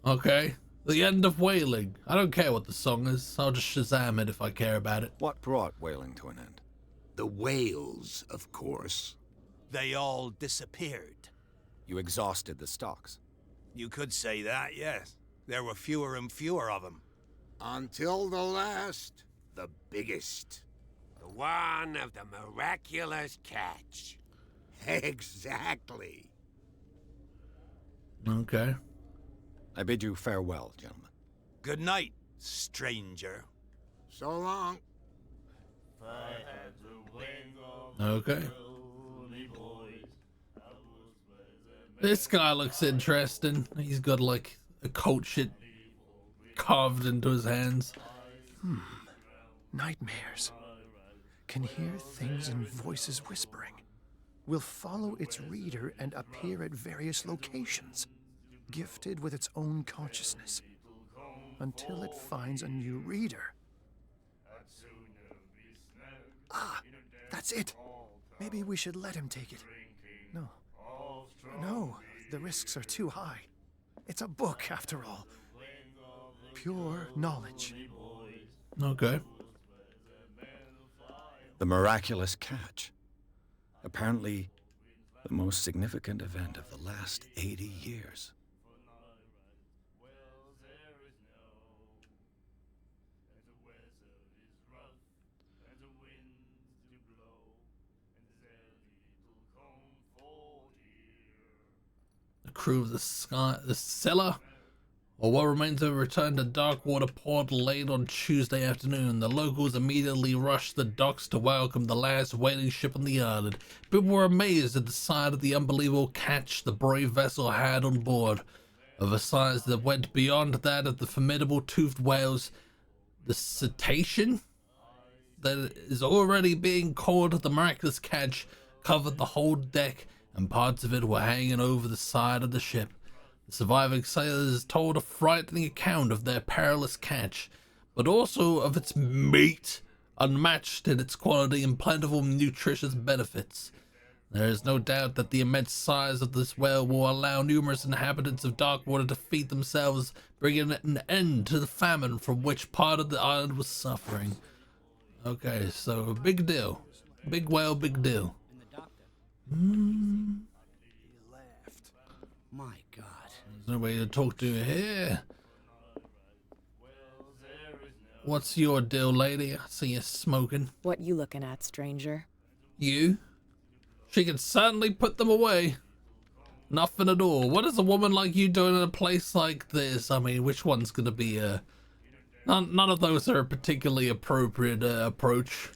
Okay. The end of whaling. I don't care what the song is. I'll just Shazam it if I care about it. What brought whaling to an end? The whales, of course. They all disappeared. You exhausted the stocks. You could say that, yes. There were fewer and fewer of them. Until the last, the biggest. The one of the miraculous catch. Exactly. Okay. I bid you farewell, gentlemen. Good night, stranger. So long. Okay. This guy looks interesting. He's got like a coat shit carved into his hands. Nightmares. Can hear things and voices whispering. Will follow its reader and appear at various locations, gifted with its own consciousness, until it finds a new reader. Ah, that's it. Maybe we should let him take it. No. No, the risks are too high. It's a book, after all. Pure knowledge. Okay. The miraculous catch. Apparently, the most significant event of the last 80 years. The crew of the Scylla, or what remains of it, returned to Darkwater Port late on Tuesday afternoon. The locals immediately rushed the docks to welcome the last whaling ship on the island. People were amazed at the sight of the unbelievable catch the brave vessel had on board, of a size that went beyond that of the formidable toothed whales. The cetacean that is already being called the miraculous catch covered the whole deck, and parts of it were hanging over the side of the ship. The surviving sailors told a frightening account of their perilous catch, but also of its meat, unmatched in its quality and plentiful nutritious benefits. There is no doubt that the immense size of this whale will allow numerous inhabitants of Darkwater to feed themselves, bringing an end to the famine from which part of the island was suffering. Okay, so big deal. Big whale, big deal. My God. There's nobody to talk to here. What's your deal, lady? I see you smoking. What you looking at, stranger? You? She can certainly put them away. Nothing at all. What is a woman like you doing in a place like this? I mean, which one's gonna be none of those are a particularly appropriate approach.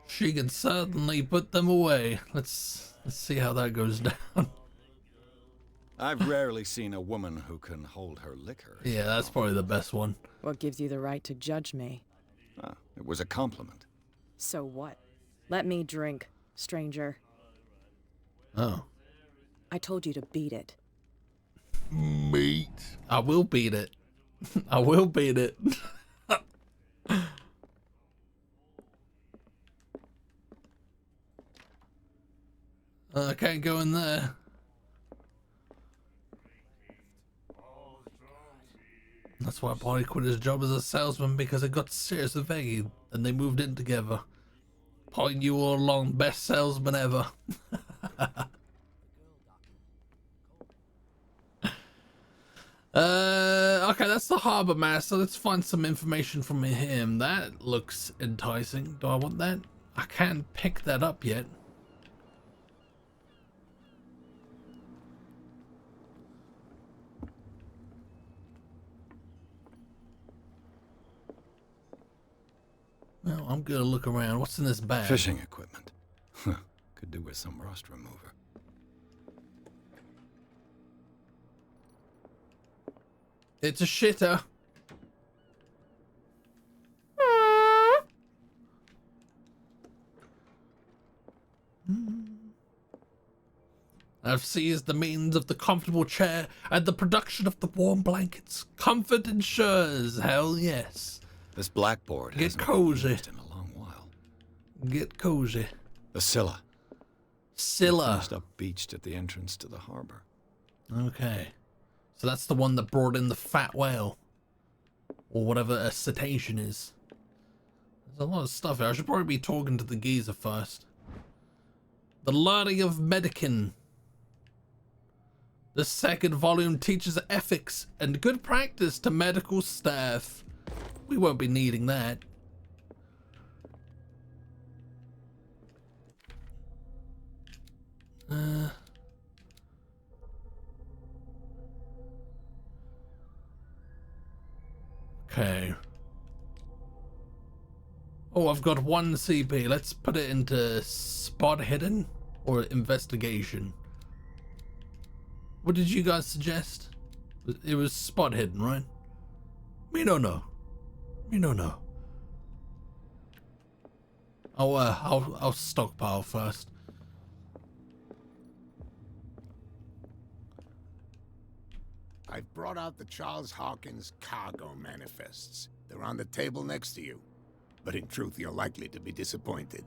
She can certainly put them away. Let's see how that goes down. I've rarely seen a woman who can hold her liquor. Yeah, that's probably the best one. What gives you the right to judge me? Ah, it was a compliment. So what? Let me drink, stranger. Oh. I told you to beat it. Meat. I will beat it. I will beat it. I can't go in there. That's why Barney quit his job as a salesman, because it got serious with Veggie, and they moved in together. Polly knew all along, best salesman ever. Okay, that's the harbor master. Let's find some information from him. That looks enticing. Do I want that? I can't pick that up yet. Well, I'm gonna look around. What's in this bag? Fishing equipment. Could do with some rust remover. It's a shitter. I've seized the means of the comfortable chair and the production of the warm blankets. Comfort ensures. Hell yes. This blackboard Get hasn't cozy. been used in a long while. Get cozy. The Scylla. Scylla. Finished up beached at the entrance to the harbor. Okay. So that's the one that brought in the fat whale. Or whatever a cetacean is. There's a lot of stuff here. I should probably be talking to the geezer first. The Learning of Medican. The second volume teaches ethics and good practice to medical staff. We won't be needing that. Okay. Oh, I've got 1 CP. Let's put it into spot hidden or investigation. What did you guys suggest? It was spot hidden, right? Me no know. Me no know. I'll stockpile first. I've brought out the Charles Hawkins cargo manifests. They're on the table next to you. But in truth, you're likely to be disappointed.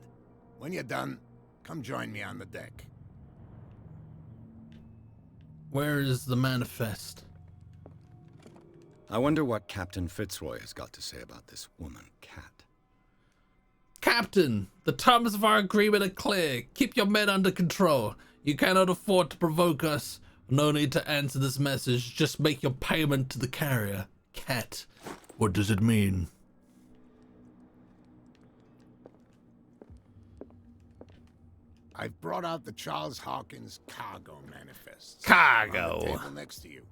When you're done, come join me on the deck. Where is the manifest? I wonder what Captain Fitzroy has got to say about this woman, Cat. Captain, the terms of our agreement are clear. Keep your men under control. You cannot afford to provoke us. No need to answer this message. Just make your payment to the carrier. Cat, what does it mean? I've brought out the Charles Hawkins cargo manifests. Cargo. On the table next to you.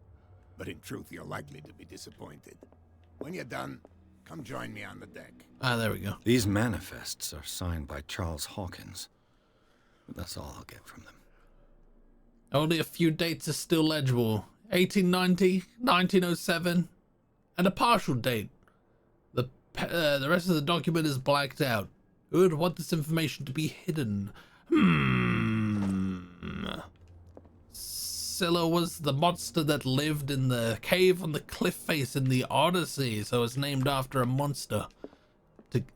But in truth, you're likely to be disappointed. When you're done, come join me on the deck. Ah, there we go. These manifests are signed by Charles Hawkins. But that's all I'll get from them. Only a few dates are still legible. 1890, 1907, and a partial date. The rest of the document is blacked out. Who would want this information to be hidden? Scylla was the monster that lived in the cave on the cliff face in the Odyssey, so it's named after a monster.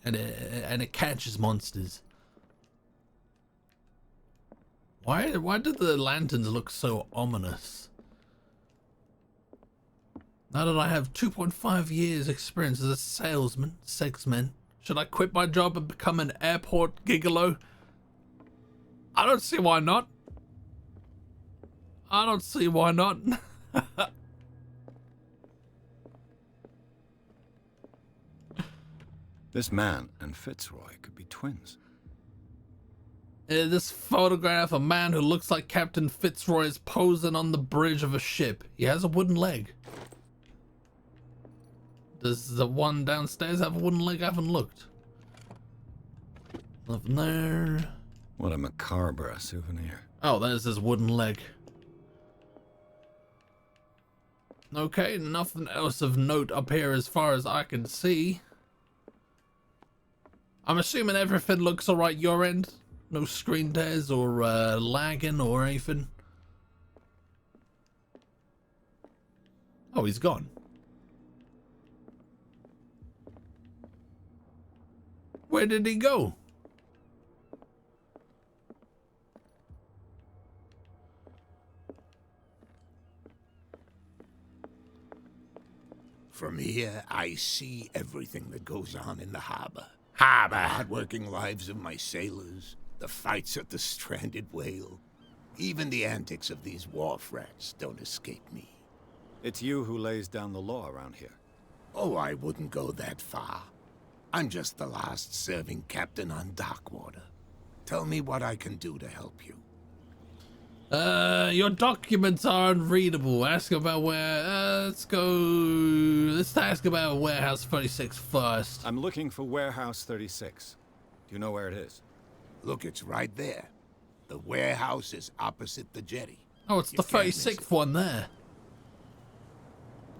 And it catches monsters. Why did the lanterns look so ominous? Now that I have 2.5 years experience as a salesman, sexman, should I quit my job and become an airport gigolo? I don't see why not. I don't see why not. This man and Fitzroy could be twins. This photograph, a man who looks like Captain Fitzroy is posing on the bridge of a ship. He has a wooden leg. Does the one downstairs have a wooden leg? I haven't looked. Nothing there. What a macabre souvenir. Oh, there's his wooden leg. Okay, nothing else of note up here as far as I can see. I'm assuming everything looks alright your end? No screen tears or lagging or anything? Oh, he's gone. Where did he go? From here, I see everything that goes on in the harbor. Harbor. The hard-working lives of my sailors, the fights at the stranded whale. Even the antics of these wharf rats don't escape me. It's you who lays down the law around here. Oh, I wouldn't go that far. I'm just the last serving captain on Darkwater. Tell me what I can do to help you. Your documents are unreadable. Ask about where, let's ask about Warehouse 36 first. I'm looking for Warehouse 36. Do you know where it is? Look, it's right there. The warehouse is opposite the jetty. Oh, it's the 36th one there.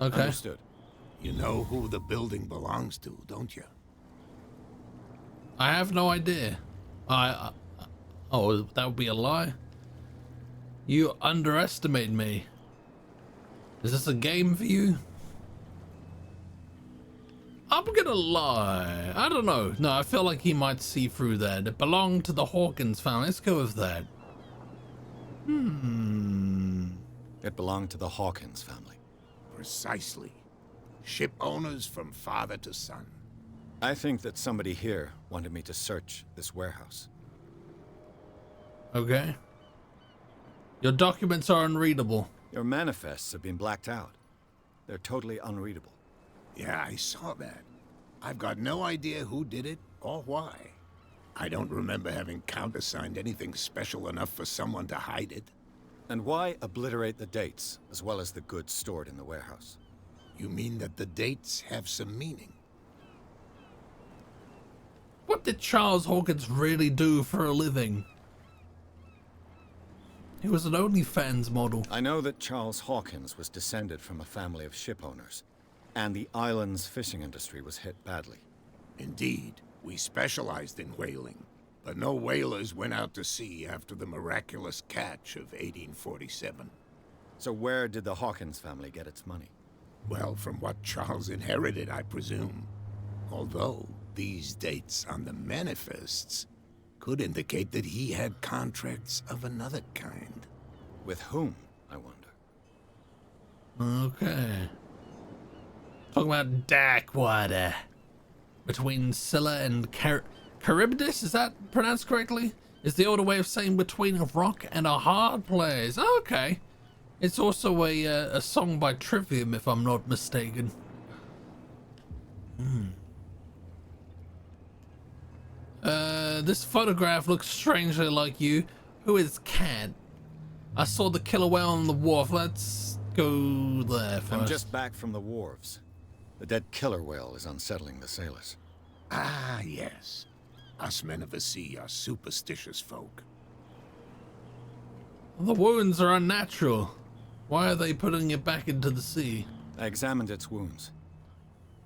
Okay. Understood. You know who the building belongs to, don't you? I have no idea. Oh, that would be a lie. You underestimate me. Is this a game for you? I'm gonna lie. I don't know. No, I feel like he might see through that. It belonged to the Hawkins family. Let's go with that. It belonged to the Hawkins family. Precisely. Ship owners from father to son. I think that somebody here wanted me to search this warehouse. Okay. Your documents are unreadable. Your manifests have been blacked out. They're totally unreadable. Yeah, I saw that. I've got no idea who did it or why. I don't remember having countersigned anything special enough for someone to hide it. And why obliterate the dates, as well as the goods stored in the warehouse? You mean that the dates have some meaning? What did Charles Hawkins really do for a living? He was an OnlyFans model. I know that Charles Hawkins was descended from a family of ship owners, and the island's fishing industry was hit badly. Indeed, we specialized in whaling, but no whalers went out to sea after the miraculous catch of 1847. So where did the Hawkins family get its money? Well, from what Charles inherited, I presume. Although, these dates on the manifests could indicate that he had contracts of another kind. With whom, I wonder? Okay. Talking about dark water. Between Scylla and Charybdis, is that pronounced correctly? Is the older way of saying between a rock and a hard place. Okay. It's also a song by Trivium, if I'm not mistaken. This photograph looks strangely like you. Who is Cat? I saw the killer whale on the wharf. Let's go there first. I'm just back from the wharves. The dead killer whale is unsettling the sailors. Ah, yes. Us men of the sea are superstitious folk. The wounds are unnatural. Why are they putting it back into the sea? I examined its wounds.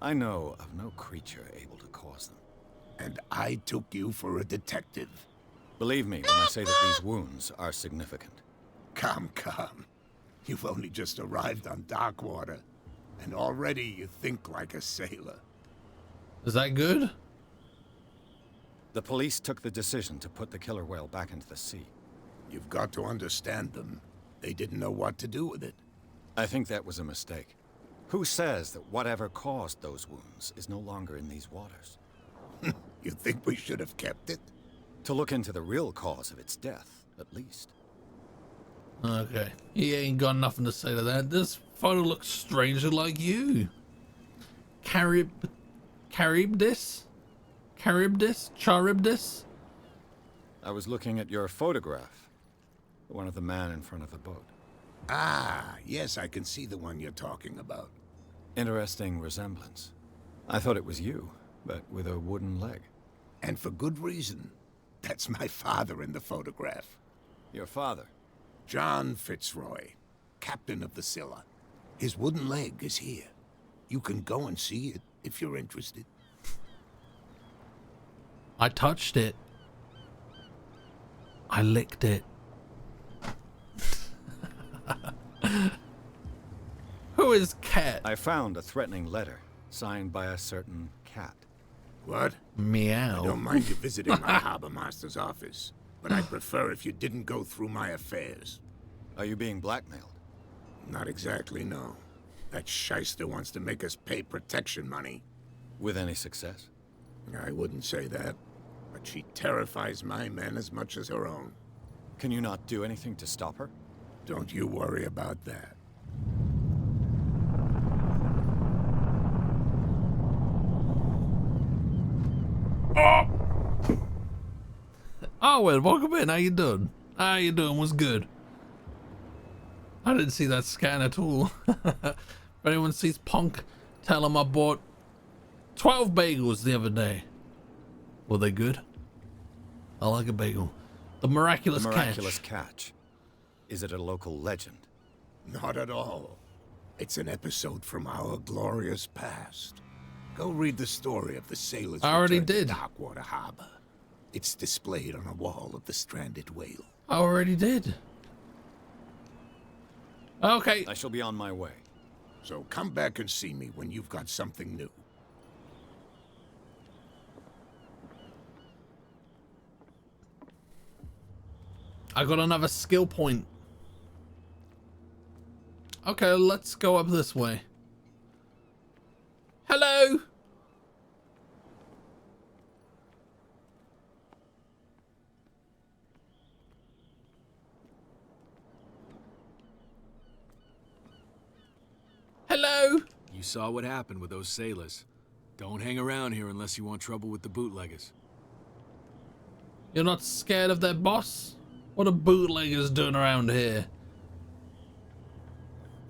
I know of no creature able to cause them. And I took you for a detective. Believe me when I say that these wounds are significant. Come. You've only just arrived on Darkwater, and already you think like a sailor. Is that good? The police took the decision to put the killer whale back into the sea. You've got to understand them. They didn't know what to do with it. I think that was a mistake. Who says that whatever caused those wounds is no longer in these waters? You think we should have kept it? To look into the real cause of its death, at least. Okay. He ain't got nothing to say to that. This photo looks strangely like you. Charybdis? Charybdis? I was looking at your photograph. The one of the man in front of the boat. Ah, yes, I can see the one you're talking about. Interesting resemblance. I thought it was you, but with a wooden leg. And for good reason. That's my father in the photograph. Your father? John Fitzroy, captain of the Scylla. His wooden leg is here. You can go and see it if you're interested. I touched it. I licked it. Who is Cat? I found a threatening letter signed by a certain cat. What? Meow. I don't mind you visiting my harbor master's office, but I'd prefer if you didn't go through my affairs. Are you being blackmailed? Not exactly, no. That shyster wants to make us pay protection money. With any success? I wouldn't say that, but she terrifies my men as much as her own. Can you not do anything to stop her? Don't you worry about that. Well, welcome in. How you doing? How you doing? What's good? I didn't see that scan at all. If anyone sees Punk, tell him I bought 12 bagels the other day. Were they good? I like a bagel. The miraculous catch. Is it a local legend? Not at all. It's an episode from our glorious past. Go read the story of the sailors. I already return to did. Darkwater Harbor. It's displayed on a wall of the stranded whale. I already did. Okay. I shall be on my way. So come back and see me when you've got something new. I got another skill point. Okay, let's go up this way. Hello? Hello? You saw what happened with those sailors. Don't hang around here unless you want trouble with the bootleggers. You're not scared of that boss? What are bootleggers doing around here?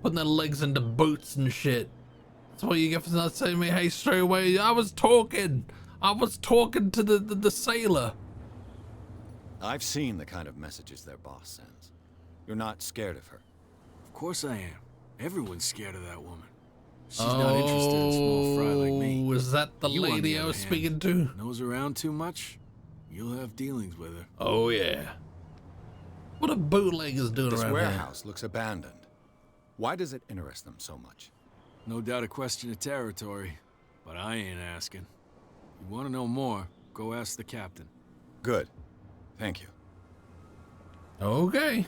Putting their legs into boots and shit. That's what you get for not saying me hey straight away. I was talking to the sailor. I've seen the kind of messages their boss sends. You're not scared of her. Of course I am. Everyone's scared of that woman. She's not interested in a small fry like me. Is that the You, on lady the I other was hand, speaking to? Knows around too much? You'll have dealings with her. Oh yeah. What are bootleggers doing This around warehouse looks abandoned. Why does it interest them so much? No doubt a question of territory, but I ain't asking. You want to know more, go ask the captain. Good. Thank you. here? Okay.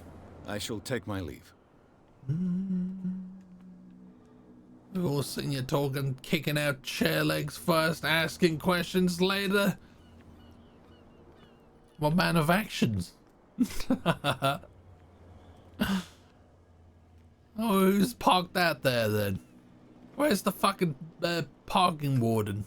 I shall take my leave. We've all seen you talking, kicking out chair legs first, asking questions later. What man of actions? Oh, who's parked out there then? Where's the fucking parking warden?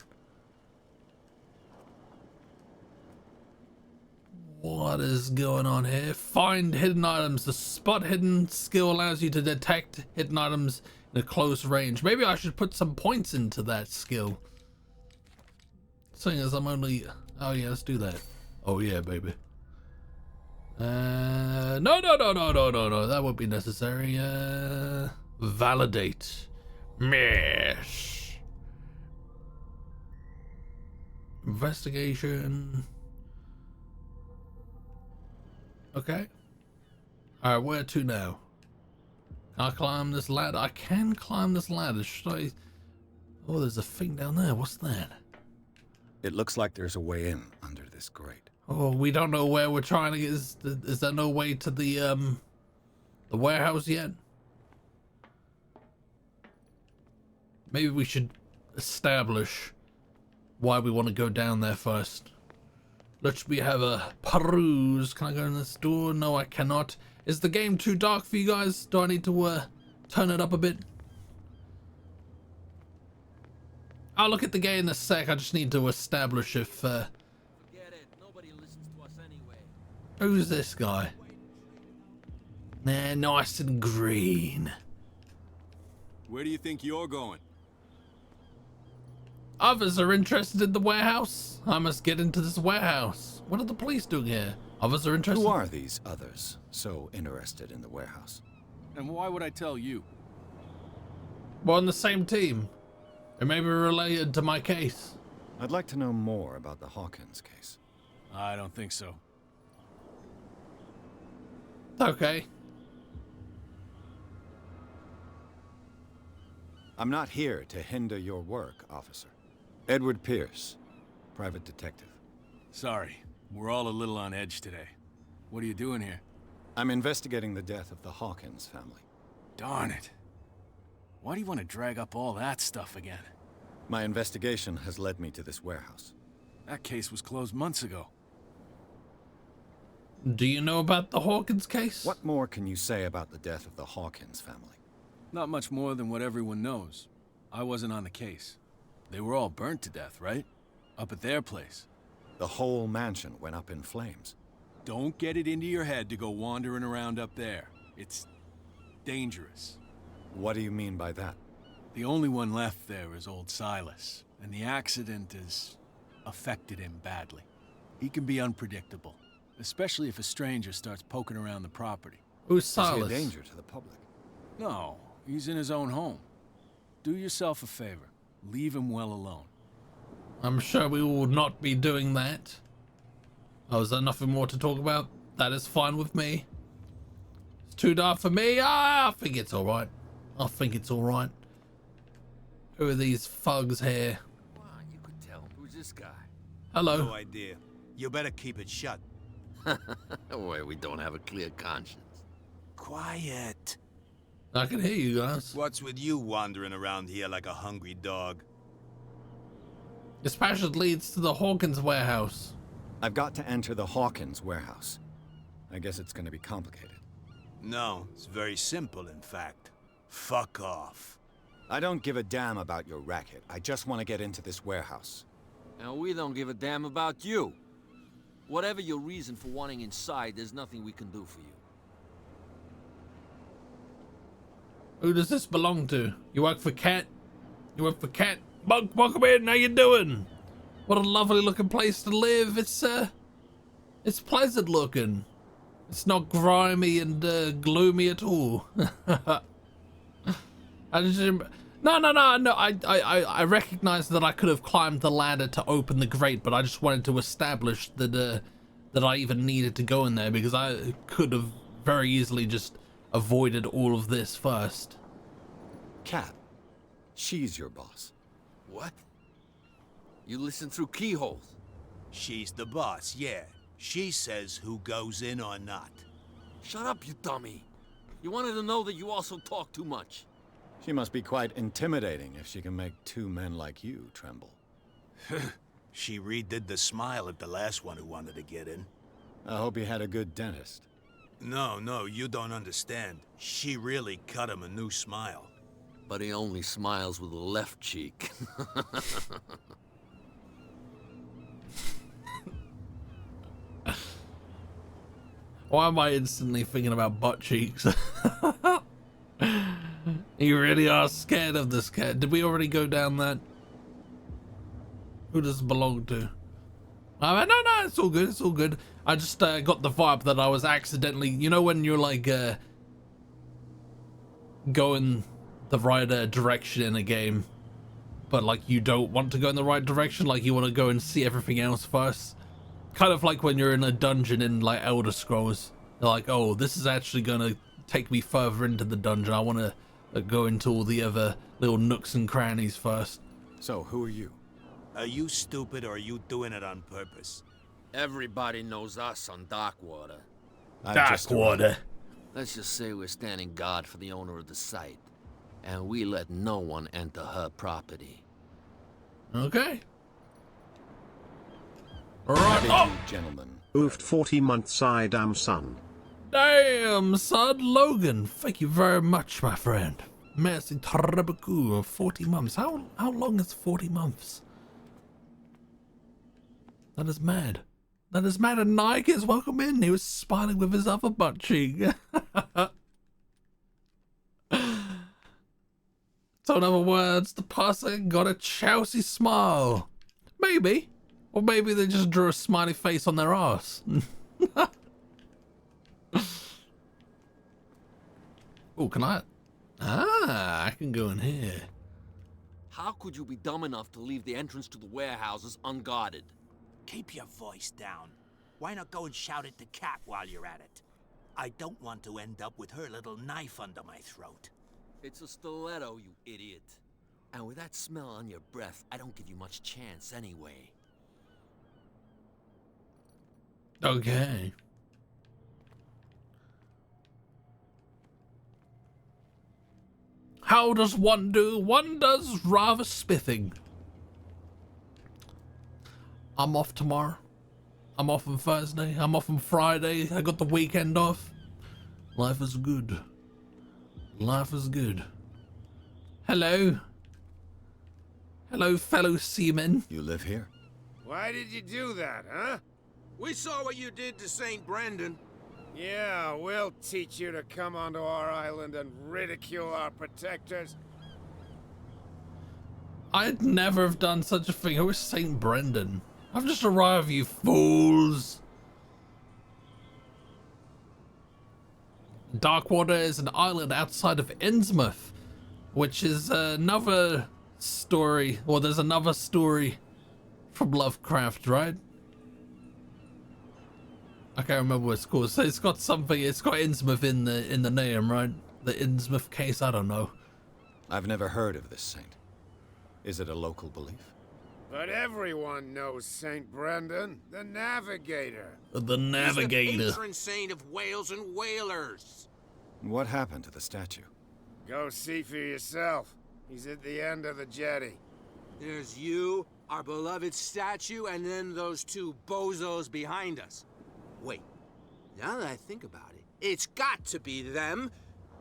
What is going on here? Find hidden items. The spot hidden skill allows you to detect hidden items in a close range. Maybe I should put some points into that skill. Seeing as I'm only... Oh yeah, let's do that. Oh yeah, baby. No. That would be necessary. Validate. Mesh. Investigation. Okay. Alright, where to now? Can I climb this ladder? I can climb this ladder. Should I... Oh, there's a thing down there. What's that? It looks like there's a way in under this grate. Oh, we don't know where we're trying to get. Is there no way to the warehouse yet? Maybe we should establish why we want to go down there first. Let me have a peruse. Can I go in this door? No, I cannot. Is the game too dark for you guys? Do I need to turn it up a bit? I'll look at the game in a sec. I just need to establish if... Forget it. Nobody listens to us anyway. Who's this guy? Nah, nice and green. Where do you think you're going? Others are interested in the warehouse. I must get into this warehouse. What are the police doing here? Others are interested. Who are these others so interested in the warehouse? And why would I tell you? We're on the same team. It may be related to my case. I'd like to know more about the Hawkins case. I don't think so. Okay. I'm not here to hinder your work, officer. Edward Pierce, private detective. Sorry, we're all a little on edge today. What are you doing here? I'm investigating the death of the Hawkins family. Darn it. Why do you want to drag up all that stuff again? My investigation has led me to this warehouse. That case was closed months ago. Do you know about the Hawkins case? What more can you say about the death of the Hawkins family? Not much more than what everyone knows. I wasn't on the case. They were all burnt to death, right? Up at their place. The whole mansion went up in flames. Don't get it into your head to go wandering around up there. It's dangerous. What do you mean by that? The only one left there is old Silas, and the accident has affected him badly. He can be unpredictable, especially if a stranger starts poking around the property. Who's Is he Silas? a danger to the public? No, he's in his own home. Do yourself a favor. Leave him well alone. I'm sure we will not be doing that. Oh, is there nothing more to talk about? That is fine with me. It's too dark for me. I think it's alright. I think it's alright. Who are these thugs here? Wow, you could tell. Who's this guy? Hello. No idea. You better keep it shut. Where we don't have a clear conscience. Quiet. I can hear you guys. What's with you wandering around here like a hungry dog? This passage leads to the Hawkins warehouse. I've got to enter the Hawkins warehouse. I guess it's gonna be complicated. No, it's very simple, in fact. Fuck off. I don't give a damn about your racket. I just want to get into this warehouse. And we don't give a damn about you. Whatever your reason for wanting inside, there's nothing we can do for you. Who does this belong to? You work for Cat? You work for Cat? Welcome in, how you doing? What a lovely looking place to live. It's pleasant looking. It's not grimy and gloomy at all. I recognize that I could have climbed the ladder to open the grate, but I just wanted to establish that I even needed to go in there, because I could have very easily just avoided all of this first. Cat, she's your boss. What? You listen through keyholes? She's the boss, yeah. She says who goes in or not. Shut up, you dummy. You wanted to know that you also talk too much. She must be quite intimidating if she can make two men like you tremble. She redid the smile at the last one who wanted to get in. I hope he had a good dentist. No, you don't understand. She really cut him a new smile. But he only smiles with the left cheek. Why am I instantly thinking about butt cheeks? You really are scared of this cat. Did we already go down that? Who does it belong to? No, it's all good. It's all good. I just got the vibe that I was accidentally, you know, when you're like going the right direction in a game, but like you don't want to go in the right direction, like you want to go and see everything else first. Kind of like when you're in a dungeon in like Elder Scrolls. They're like, oh, this is actually gonna take me further into the dungeon. I want to go into all the other little nooks and crannies first. So, who are you? Are you stupid or are you doing it on purpose? Everybody knows us on Darkwater. Darkwater. Let's just say we're standing guard for the owner of the site, and we let no one enter her property. Okay. Right. Oh! Gentlemen. Oofed 40 months I damn son. Damn, son. Logan, thank you very much, my friend. Merci très beaucoup. 40 months. How long is 40 months? That is mad. That is mad. And Nike is welcome in. He was smiling with his other butt cheek. So in other words, the person got a Chelsea smile. Maybe. Or maybe they just drew a smiley face on their ass. Oh, can I? Ah, I can go in here. How could you be dumb enough to leave the entrance to the warehouses unguarded? Keep your voice down. Why not go and shout at the cat while you're at it? I don't want to end up with her little knife under my throat. It's a stiletto, you idiot. And with that smell on your breath, I don't give you much chance anyway. Okay. How does one do? One does rather spiffing. I'm off tomorrow. I'm off on Thursday. I'm off on Friday. I got the weekend off. Life is good. Life is good. Hello. Hello, fellow seamen. You live here? Why did you do that, huh? We saw what you did to St. Brendan. Yeah, we'll teach you to come onto our island and ridicule our protectors. I'd never have done such a thing. Who is St. Brendan? I've just arrived, you fools. Darkwater is an island outside of Innsmouth, which is another story. Well, there's another story from Lovecraft, right? I can't remember what it's called. So it's got something. It's got Innsmouth in the name, right? The Innsmouth case. I don't know. I've never heard of this saint. Is it a local belief? But everyone knows St. Brendan, the Navigator. The Navigator. He's the patron saint of whales and whalers. What happened to the statue? Go see for yourself. He's at the end of the jetty. There's you, our beloved statue, and then those two bozos behind us. Wait, now that I think about it, it's got to be them.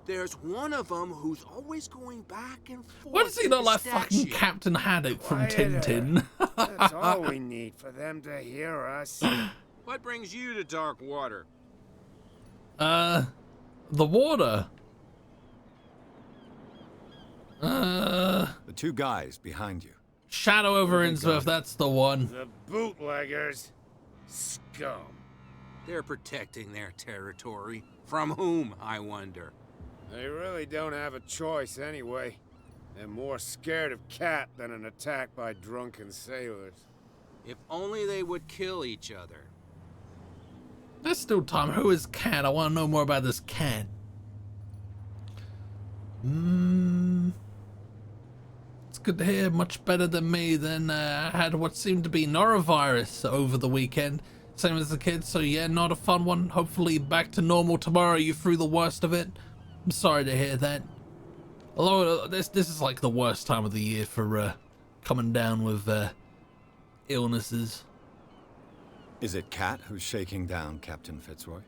There's one of them who's always going back and forth. Why does he look like fucking Captain Haddock from Tintin? That's all we need for them to hear us. What brings you to dark water? The water. The two guys behind you. Shadow over Innsmouth, that's the one. The bootleggers. Scum. They're protecting their territory. From whom, I wonder? They really don't have a choice anyway. They're more scared of Cat than an attack by drunken sailors. If only they would kill each other. There's still time. Who is Cat? I want to know more about this Cat. It's good to hear. Much better than me. Then I had what seemed to be norovirus over the weekend. Same as the kids. So yeah, not a fun one. Hopefully back to normal tomorrow. You through the worst of it? I'm sorry to hear that. Although this is like the worst time of the year for coming down with illnesses. Is it Cat who's shaking down Captain Fitzroy?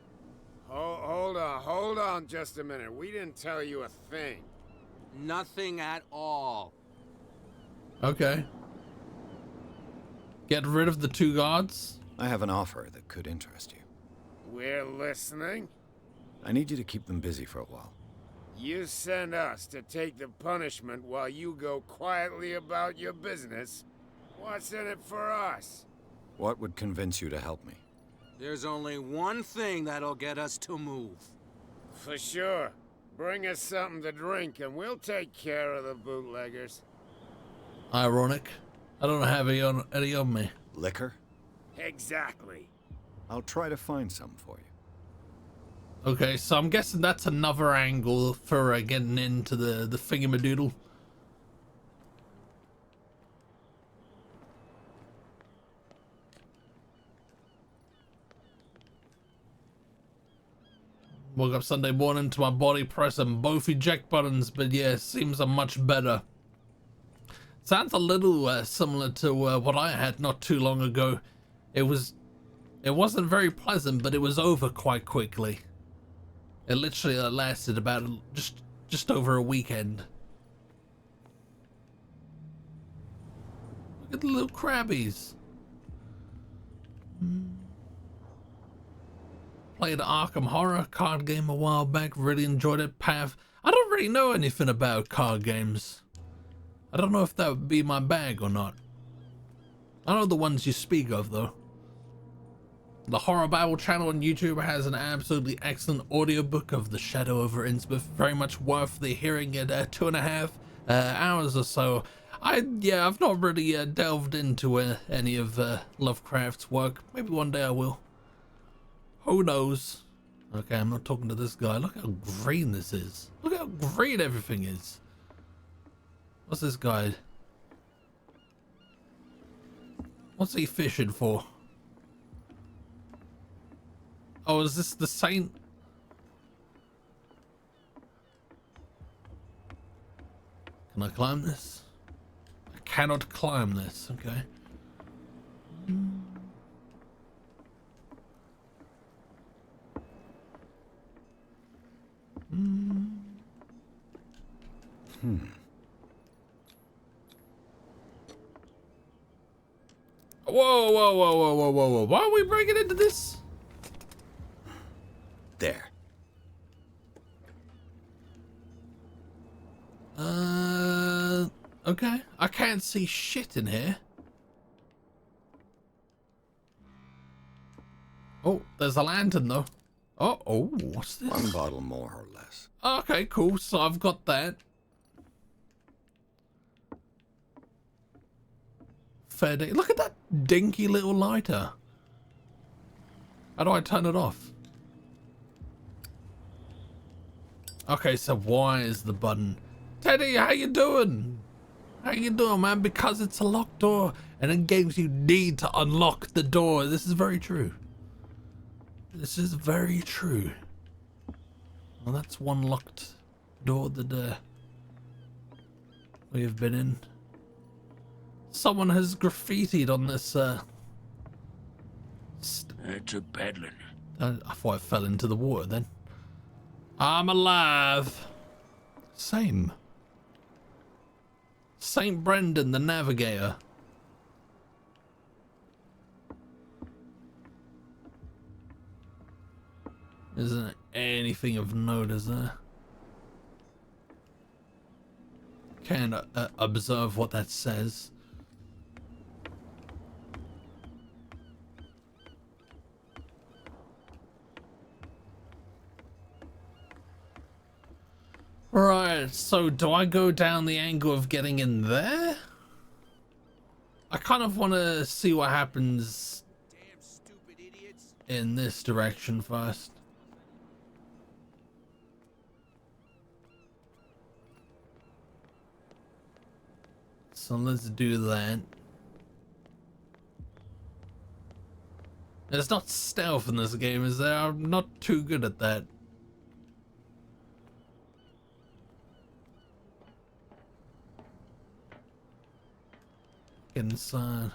Hold on just a minute. We didn't tell you a thing. Nothing at all. Okay. Get rid of the two guards? I have an offer that could interest you. We're listening. I need you to keep them busy for a while. You send us to take the punishment while you go quietly about your business. What's in it for us? What would convince you to help me? There's only one thing that'll get us to move. For sure. Bring us something to drink and we'll take care of the bootleggers. Ironic. I don't have any on me. Liquor? Exactly. I'll try to find some for you. Okay, so I'm guessing that's another angle for getting into the thingamadoodle. Woke up Sunday morning to my body pressing both eject buttons, but yeah, seems I'm much better. Sounds a little similar to what I had not too long ago. It wasn't very pleasant, but it was over quite quickly. It literally lasted about just over a weekend. Look at the little crabbies. Played Arkham Horror card game a while back. Really enjoyed it. Path. I don't really know anything about card games. I don't know if that would be my bag or not. I know the ones you speak of though. The Horror Bible channel on YouTube has an absolutely excellent audiobook of The Shadow over Innsmouth. Very much worth the hearing at 2.5 hours or so. I've not really delved into any of Lovecraft's work. Maybe one day I will. Who knows? Okay, I'm not talking to this guy. Look how green this is. Look how green everything is. What's this guy? What's he fishing for? Oh, is this the saint? Can I climb this? I cannot climb this, okay. Whoa. Why are we breaking into this? There. Okay. I can't see shit in here. Oh, there's a lantern though. Oh, what's this? One bottle more or less. Okay, cool. So I've got that. Fair day. Look at that dinky little lighter. How do I turn it off? Okay, so why is the button? Teddy, how you doing? How you doing, man? Because it's a locked door, and in games you need to unlock the door. This is very true. This is very true. Well, that's one locked door that we have been in. Someone has graffitied on this, It's a peddling. I thought I fell into the water then. I'm alive. Same. St. Brendan, the Navigator. Isn't anything of note, is there? Can't observe what that says. Right, so do I go down the angle of getting in there? I kind of want to see what happens in this direction first. So let's do that. There's not stealth in this game, is there? I'm not too good at that. Get inside.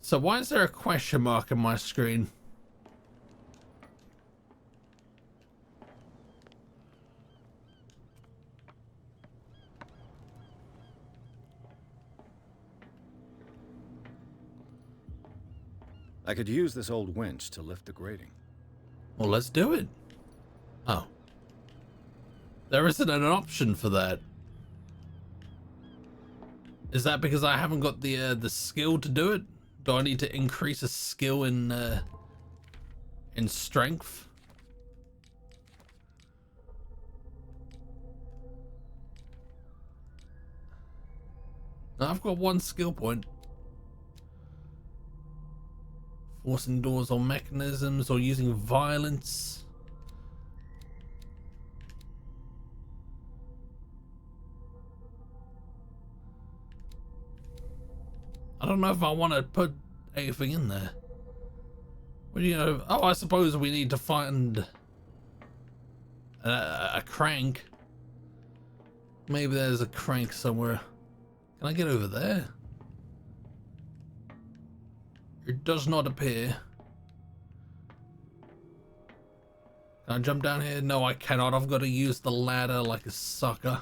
So why is there a question mark on my screen? I could use this old winch to lift the grating. Well, let's do it. Oh. There isn't an option for that. Is that because I haven't got the skill to do it? Do I need to increase a skill in strength? No, I've got one skill point. Forcing doors or mechanisms or using violence. I don't know if I want to put anything in there. What do you know? Oh, I suppose we need to find a crank. Maybe there's a crank somewhere. Can I get over there? It does not appear. Can I jump down here? No, I cannot. I've got to use the ladder like a sucker.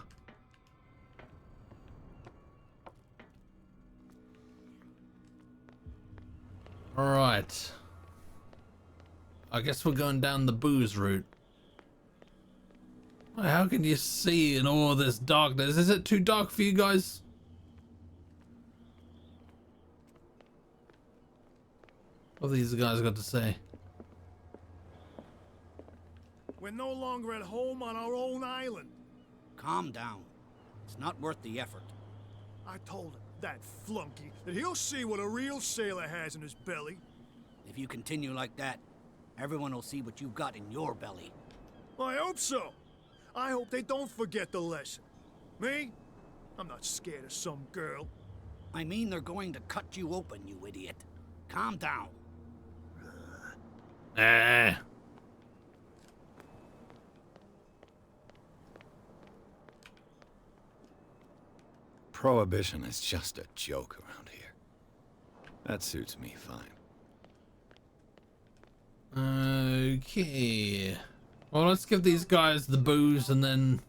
Alright. I guess we're going down the booze route. How can you see in all this darkness? Is it too dark for you guys? What have these guys got to say? We're no longer at home on our own island. Calm down. It's not worth the effort. I told him, that flunky, that he'll see what a real sailor has in his belly. If you continue like that, everyone will see what you've got in your belly. I hope so. I hope they don't forget the lesson. Me? I'm not scared of some girl. I mean, they're going to cut you open, you idiot. Calm down. Prohibition is just a joke around here. That suits me fine. Okay. Well, let's give these guys the booze and then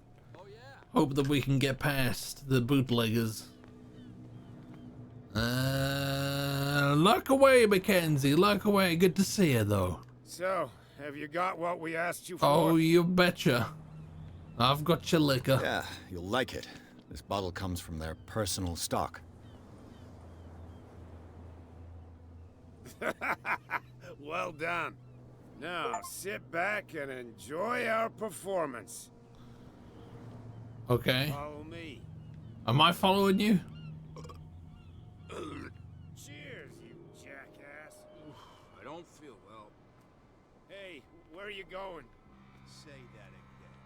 hope that we can get past the bootleggers. Luck away, Mackenzie. Luck away. Good to see you, though. So, have you got what we asked you for? Oh, you betcha. I've got your liquor. Yeah, you'll like it. This bottle comes from their personal stock. Well done. Now, sit back and enjoy our performance. Okay. Follow me. Am I following you? Cheers, you jackass. I don't feel well. Hey, where are you going? Say that again.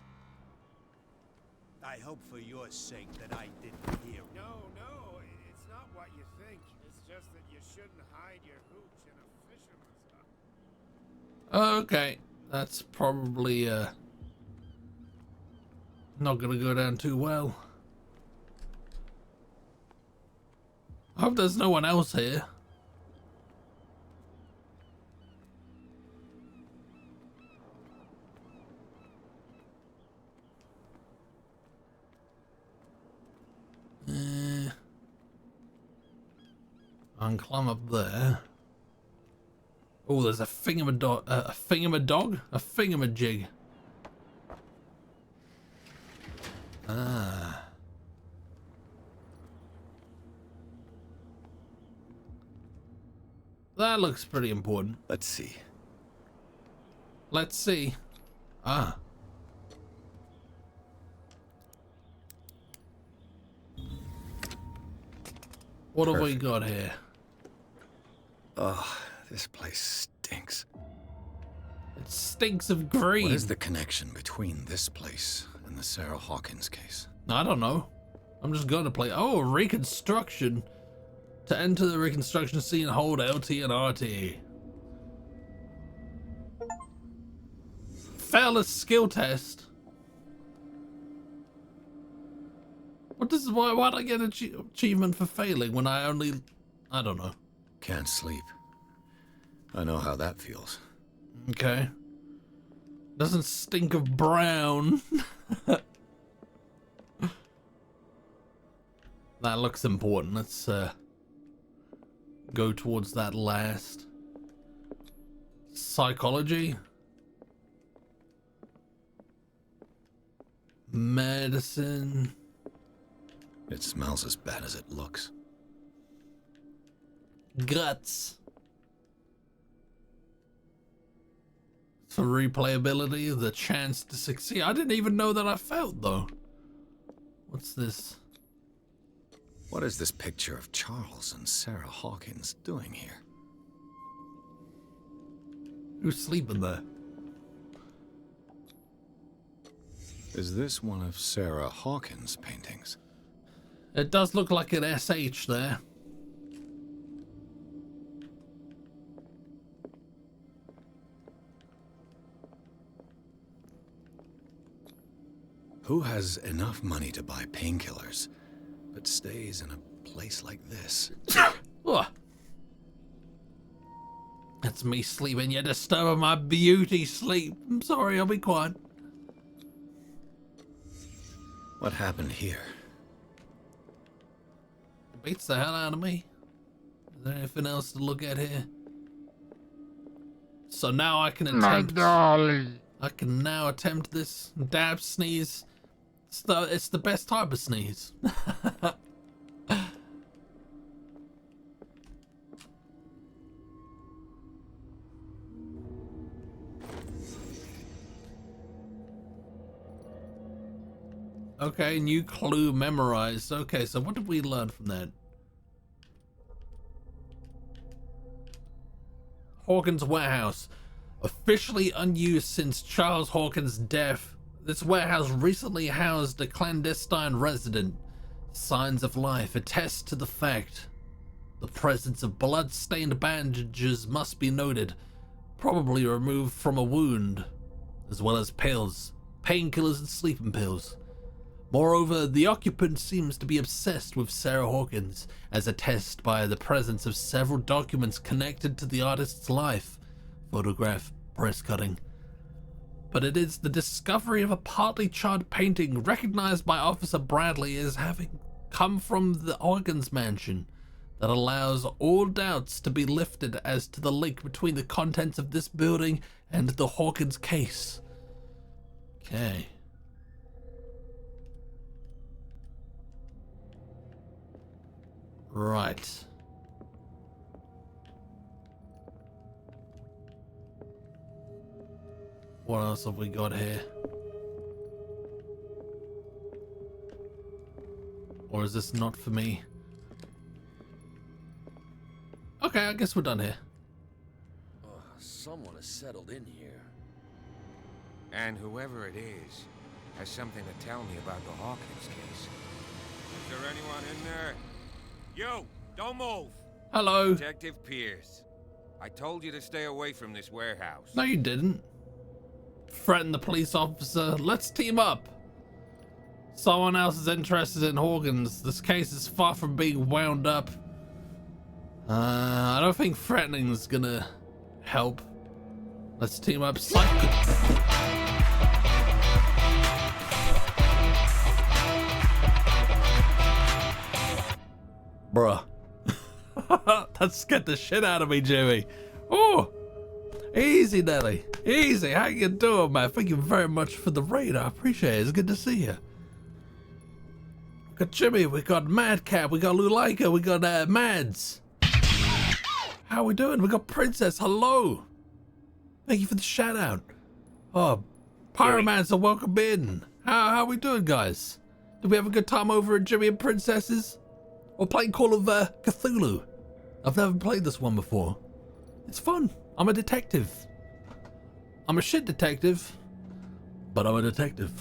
I hope for your sake that I didn't hear. No, it's not what you think. It's just that you shouldn't hide your hooch in a fisherman's hut. Okay. That's probably, not gonna go down too well. I hope there's no one else here. I can climb up there. Oh, there's a thingamadog, a thingamajig. Ah. That looks pretty important. Let's see. Let's see. Ah. What have we got here? Oh, this place stinks. It stinks of green. What is the connection between this place and the Sarah Hawkins case? I don't know. I'm just going to play. Oh, reconstruction. To enter the reconstruction scene, hold LT and RT. Fail a skill test. What does why'd I get an achievement for failing when I only... I don't know. Can't sleep. I know how that feels. Okay. Doesn't stink of brown. That looks important. Let's go towards that last. Psychology. Medicine. It smells as bad as it looks. Guts. For replayability, the chance to succeed. I didn't even know that I failed though. What's this? What is this picture of Charles and Sarah Hawkins doing here? Who's sleeping there? Is this one of Sarah Hawkins' paintings? It does look like an SH there. Who has enough money to buy painkillers, but stays in a place like this? That's me sleeping. You're disturbing my beauty sleep. I'm sorry, I'll be quiet. What happened here? Beats the hell out of me. Is there anything else to look at here? So now I can attempt... I can now attempt this dab sneeze. It's the best type of sneeze. Okay, new clue memorized. Okay, so what did we learn from that? Hawkins Warehouse. Officially unused since Charles Hawkins' death, this warehouse recently housed a clandestine resident. Signs of life attest to the fact. The presence of blood-stained bandages must be noted, probably removed from a wound, as well as pills, painkillers and sleeping pills. Moreover, the occupant seems to be obsessed with Sarah Hawkins, as attested by the presence of several documents connected to the artist's life. Photograph, press cutting. But it is the discovery of a partly charred painting recognized by Officer Bradley as having come from the Hawkins mansion that allows all doubts to be lifted as to the link between the contents of this building and the Hawkins case. Okay. Right. What else have we got here? Or is this not for me? Okay, I guess we're done here. Oh, someone has settled in here. And whoever it is has something to tell me about the Hawkins case. Is there anyone in there? You! Don't move! Hello. Detective Pierce. I told you to stay away from this warehouse. No, you didn't. Threaten the police officer. Let's team up. Someone else is interested in Hawkins. This case is far from being wound up. I don't think threatening is gonna help. Let's team up. Bruh. That scared the shit out of me, Jimmy. Oh, easy, Nelly. Easy. How you doing, man? Thank you very much for the raid. I appreciate it. It's good to see you. We got Jimmy. We got Madcap. We got Lulaika. We got Mads. How we doing? We got Princess. Hello. Thank you for the shout out. Oh, Pyromancer, welcome in. How we doing, guys? Did we have a good time over at Jimmy and Princess's? We're playing Call of Cthulhu. I've never played this one before. It's fun. I'm a detective. I'm a shit detective, but I'm a detective.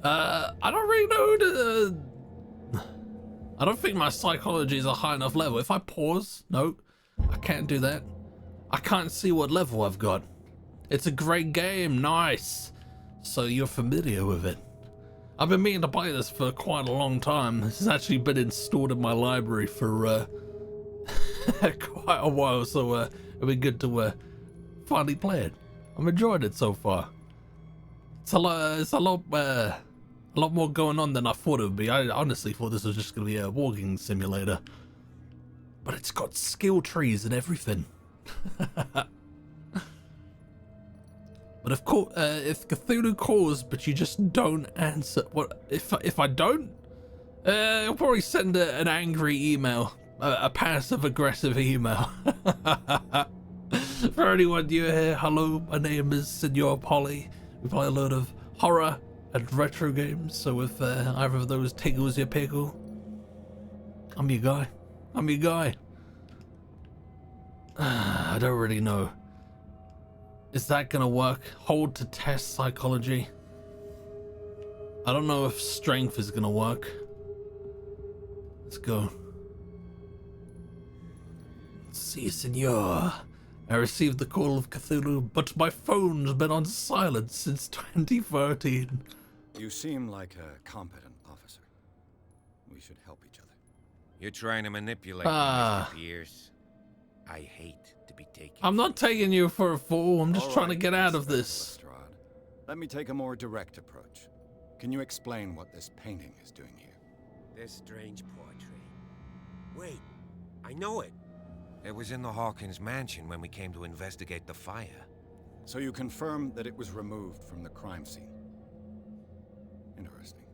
I don't really know I don't think my psychology is a high enough level. If I pause, no, I can't do that. I can't see what level I've got. It's a great game, nice. So you're familiar with it. I've been meaning to play this for quite a long time. This has actually been installed in my library for quite a while, so it'll be good to finally play it. I'm enjoying it so far. It's a lot more going on than I thought it would be. I honestly thought this was just going to be a walking simulator, but it's got skill trees and everything. But if Cthulhu calls, but you just don't answer, what if I don't? I'll probably send an angry email, a passive aggressive email. For anyone new here, hello, my name is Senor Polly. We play a load of horror and retro games, so if either of those tickles your pickle, I'm your guy. I'm your guy. I don't really know. Is that gonna work? Hold to test psychology. I don't know if strength is gonna work. Let's go. Let's see, senor. I received the call of Cthulhu, but my phone's been on silent since 2013. You seem like a competent officer. We should help each other. You're trying to manipulate me, Mr. Pierce. I hate to be taken. I'm not taking you for a fool. I'm just trying to get out of this. Let me take a more direct approach. Can you explain what this painting is doing here? This strange portrait. Wait, I know it. It was in the Hawkins mansion when we came to investigate the fire. So you confirm that it was removed from the crime scene? Interesting.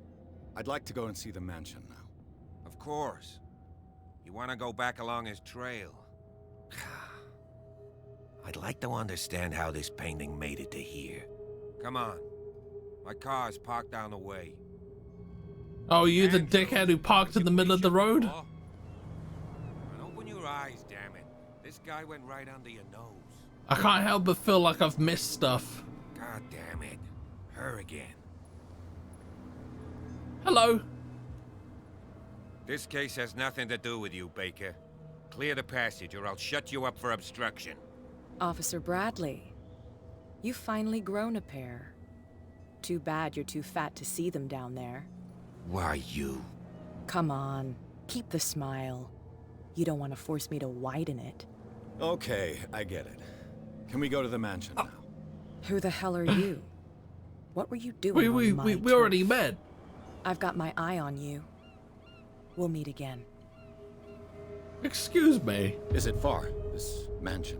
I'd like to go and see the mansion now. Of course. You want to go back along his trail? I'd like to understand how this painting made it to here. Come on. My car's parked down the way. Oh, you the dickhead who parked in the middle of the road? Open your eyes, damn it. This guy went right under your nose. I can't help but feel like I've missed stuff. God damn it. Her again. Hello. This case has nothing to do with you, Baker. Clear the passage or I'll shut you up for obstruction. Officer Bradley, you've finally grown a pair. Too bad you're too fat to see them down there. Why you? Come on, keep the smile. You don't want to force me to widen it. Okay, I get it. Can we go to the mansion now? Who the hell are you? What were you doing We already met. I've got my eye on you. We'll meet again. Excuse me. Is it far, this mansion?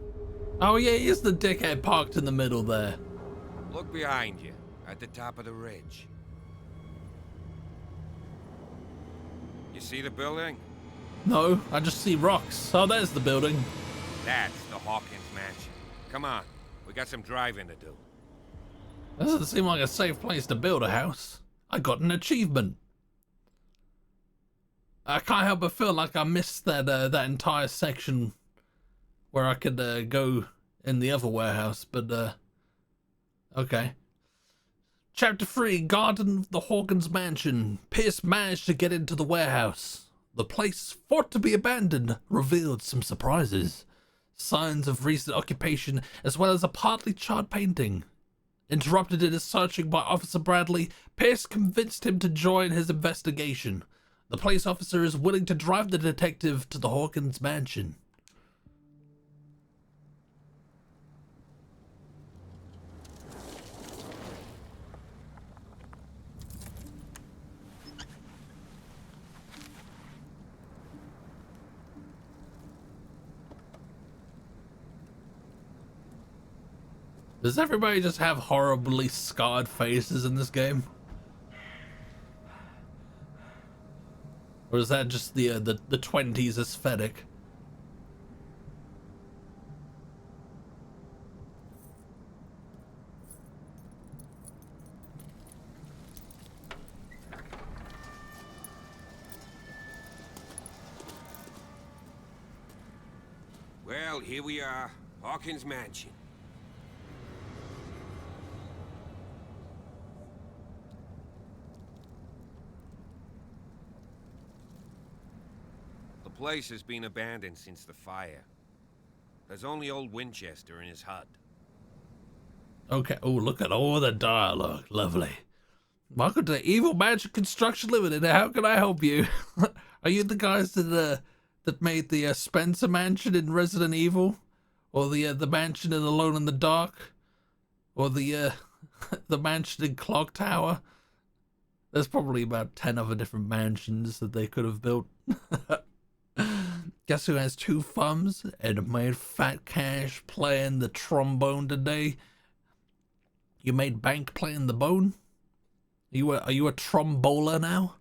Oh yeah, he's the dickhead parked in the middle there. Look behind you, at the top of the ridge. You see the building? No, I just see rocks. Oh, there's the building. That's the Hawkins mansion. Come on, we got some driving to do. That doesn't seem like a safe place to build a house. I got an achievement. I can't help but feel like I missed that that entire section where I could go in the other warehouse, but okay. Chapter 3, Garden of the Hawkins Mansion. Pierce managed to get into the warehouse. The place, thought to be abandoned, revealed some surprises. Signs of recent occupation, as well as a partly charred painting. Interrupted in his searching by Officer Bradley, Pierce convinced him to join his investigation. The police officer is willing to drive the detective to the Hawkins mansion. Does everybody just have horribly scarred faces in this game? Or is that just the 20s aesthetic? Well, here we are, Hawkins Mansion. The place has been abandoned since the fire. There's only old Winchester in his hut. Okay. Oh, look at all the dialogue. Lovely. Welcome to Evil Magic Construction Limited. How can I help you? Are you the guys that made the Spencer Mansion in Resident Evil, or the mansion in Alone in the Dark, or the the mansion in Clock Tower? There's probably about 10 other different mansions that they could have built. Guess who has 2 thumbs and made fat cash playing the trombone today? You made bank playing the bone? Are you a trombola now?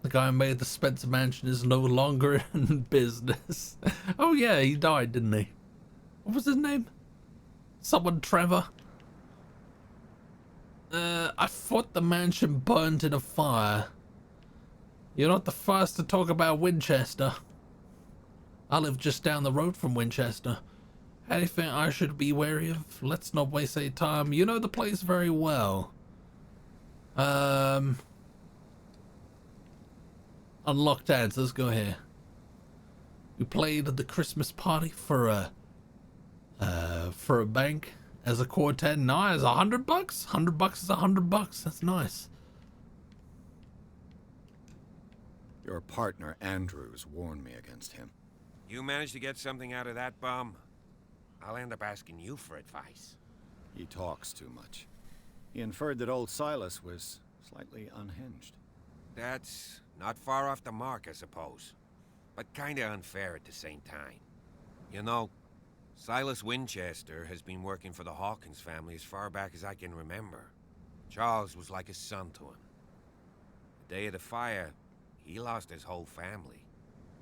The guy who made the Spencer Mansion is no longer in business. Oh yeah, he died, didn't he? What was his name? Someone Trevor? I thought the mansion burned in a fire. You're not the first to talk about Winchester. I live just down the road from Winchester. Anything I should be wary of? Let's not waste any time. You know the place very well. Unlocked ads. Let's go here. We played at the Christmas party for a bank as a quartet. Nice. $100? $100 is $100. That's nice. Your partner, Andrews, warned me against him. You managed to get something out of that bum? I'll end up asking you for advice. He talks too much. He inferred that old Silas was slightly unhinged. That's not far off the mark, I suppose. But kinda unfair at the same time. You know, Silas Winchester has been working for the Hawkins family as far back as I can remember. Charles was like a son to him. The day of the fire, he lost his whole family,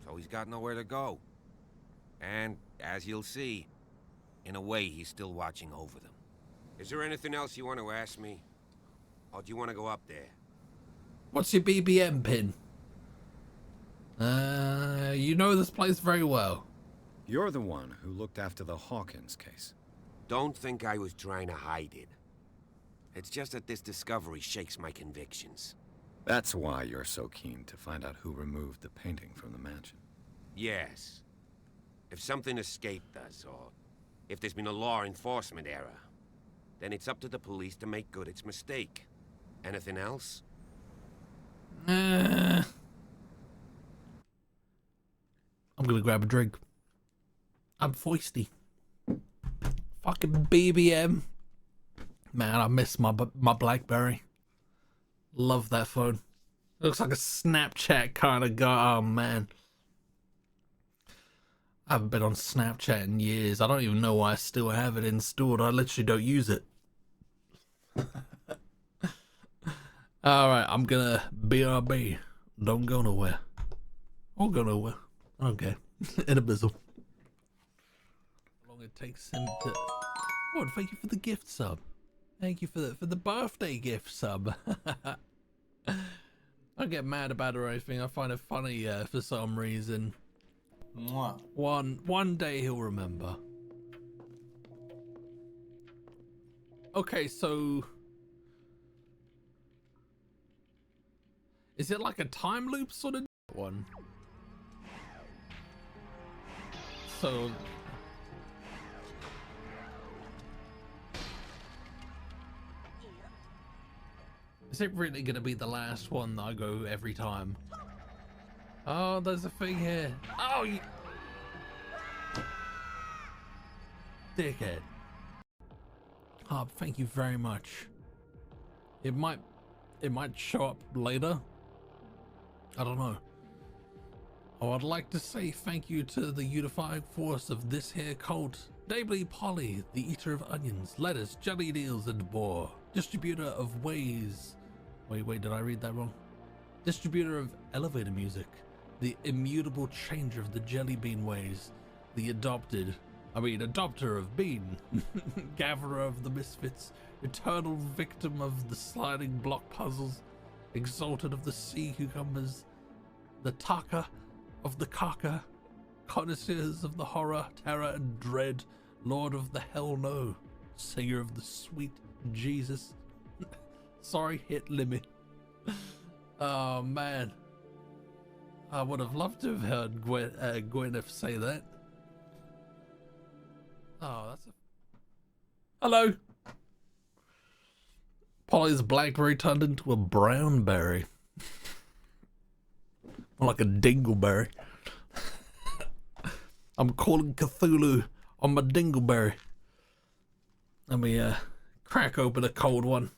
so he's got nowhere to go. And, as you'll see, in a way, he's still watching over them. Is there anything else you want to ask me? Or do you want to go up there? What's your BBM pin? You know this place very well. You're the one who looked after the Hawkins case. Don't think I was trying to hide it. It's just that this discovery shakes my convictions. That's why you're so keen to find out who removed the painting from the mansion. Yes. If something escaped us, or if there's been a law enforcement error, then it's up to the police to make good its mistake. Anything else? I'm gonna grab a drink. I'm feisty. Fucking BBM. Man, I miss my BlackBerry. Love that phone. Looks like a Snapchat kind of guy. Oh man. I haven't been on Snapchat in years. I don't even know why I still have it installed. I literally don't use it. Alright, I'm gonna BRB. Don't go nowhere. Won't go nowhere. Okay. In a bizzle. How long it takes him to... Oh, thank you for the gift sub. Thank you for the birthday gift sub. I don't get mad about it or anything. I find it funny for some reason. Mwah. One day he'll remember. Okay, so is it like a time loop sort of one? So Is it really gonna be the last one that I go every time? Oh, there's a thing here. Oh, you... dickhead. Oh, thank you very much. It might show up later. I don't know. Oh, I'd like to say thank you to the unifying force of this here cult. Namely Polly, the eater of onions, lettuce, jelly deals, and more. Distributor of ways. Wait, did I read that wrong? Distributor of elevator music. The immutable changer of the jelly bean ways. The adopter of bean. Gatherer of the misfits. Eternal victim of the sliding block puzzles. Exalted of the sea cucumbers. The taka of the kaka. Connoisseurs of the horror, terror, and dread. Lord of the hell no. Singer of the sweet Jesus. Sorry, hit limit. Oh man. I would have loved to have heard Gwyneth say that. Oh, that's a... Hello! Polly's blackberry turned into a brown berry. More like a dingleberry. I'm calling Cthulhu on my dingleberry. Let me crack open a cold one.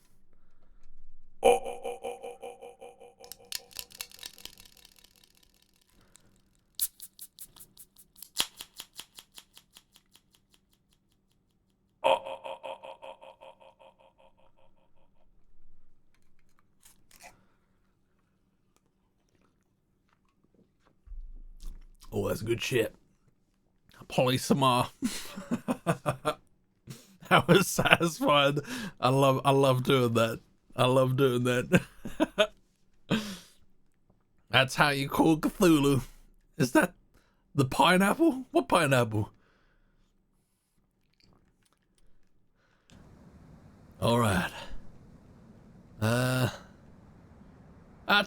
Oh, that's good shit. Polly Samar. That was satisfying. I love doing that. I love doing that. That's how you call Cthulhu. Is that the pineapple? What pineapple? All right.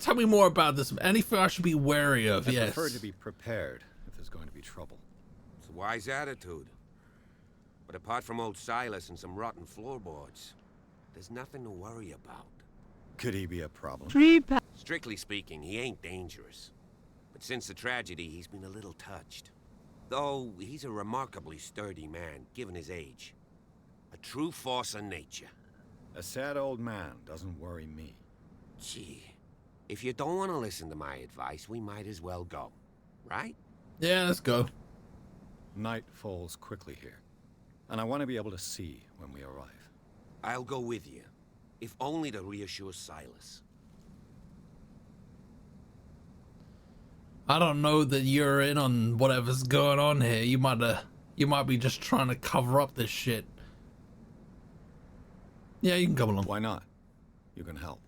Tell me more about this. Anything I should be wary of? I Yes. prefer to be prepared if there's going to be trouble. It's a wise attitude. But apart from old Silas and some rotten floorboards, there's nothing to worry about. Could he be a problem? Strictly speaking, he ain't dangerous. But since the tragedy, he's been a little touched. Though he's a remarkably sturdy man, given his age. A true force of nature. A sad old man doesn't worry me. Gee, if you don't want to listen to my advice, we might as well go. Right? Yeah, let's go. Night falls quickly here, and I want to be able to see when we arrive. I'll go with you, if only to reassure Silas. I don't know that you're in on whatever's going on here. You might be just trying to cover up this shit. Yeah, you can come along. Why not? You can help.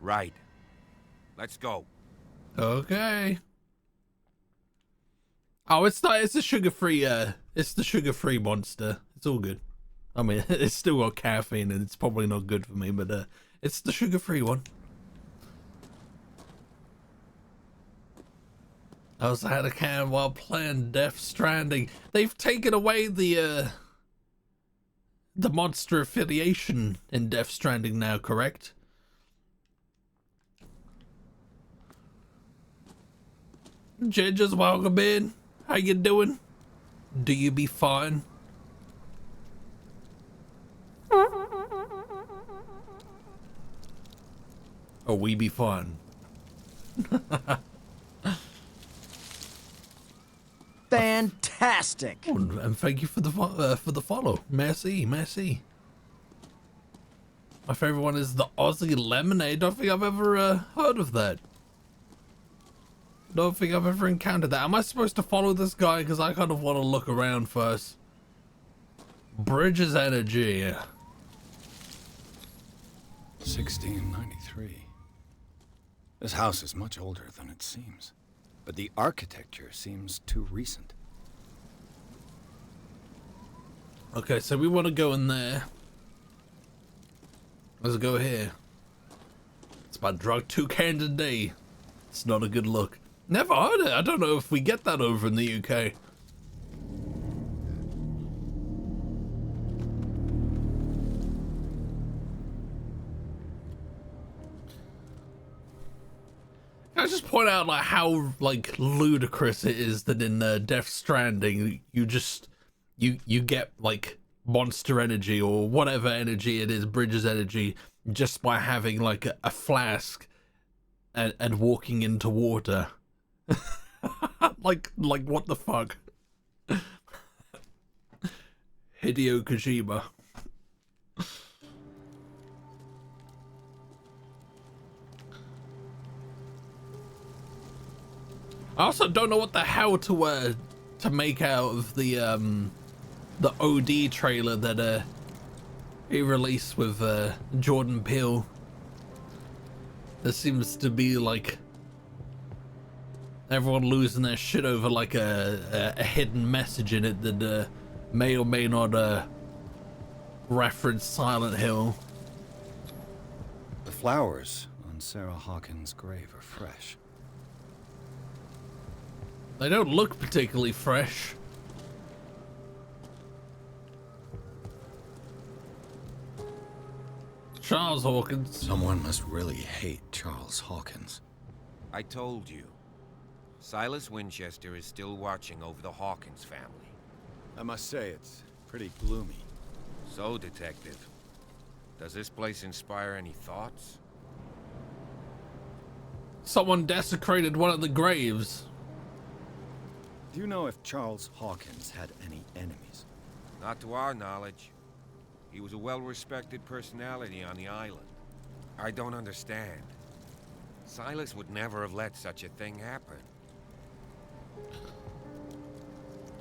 Right. Let's go. Okay. Oh, it's the sugar-free, it's the sugar-free monster. It's all good. I mean, it's still got caffeine and it's probably not good for me, but, it's the sugar-free one. I also had a can while playing Death Stranding. They've taken away the monster affiliation in Death Stranding now, correct? Gingers, welcome in. How you doing? Do you be fine? Or we be fine? Fantastic. Oh, and thank you for the follow. Merci, merci. My favorite one is the Aussie lemonade. Don't think I've ever heard of that. Don't think I've ever encountered that. Am I supposed to follow this guy? Because I kind of want to look around first. Bridges Energy. 1693. This house is much older than it seems, but the architecture seems too recent. Okay, so we want to go in there. Let's go here. It's about drug 2 cans a day. It's not a good look. Never heard it. I don't know if we get that over in the UK. point out like how like ludicrous it is that in Death Stranding you get like monster energy or whatever energy it is, Bridges energy, just by having like a flask and walking into water. like what the fuck? Hideo Kojima. I also don't know what the hell to make out of the OD trailer that he released with Jordan Peele. There seems to be like everyone losing their shit over like a hidden message in it that may or may not reference Silent Hill. The flowers on Sarah Hawkins' grave are fresh. They don't look particularly fresh. Charles Hawkins. Someone must really hate Charles Hawkins. I told you. Silas Winchester is still watching over the Hawkins family. I must say, it's pretty gloomy. So, Detective, does this place inspire any thoughts? Someone desecrated one of the graves. Do you know if Charles Hawkins had any enemies? Not to our knowledge. He was a well-respected personality on the island. I don't understand. Silas would never have let such a thing happen.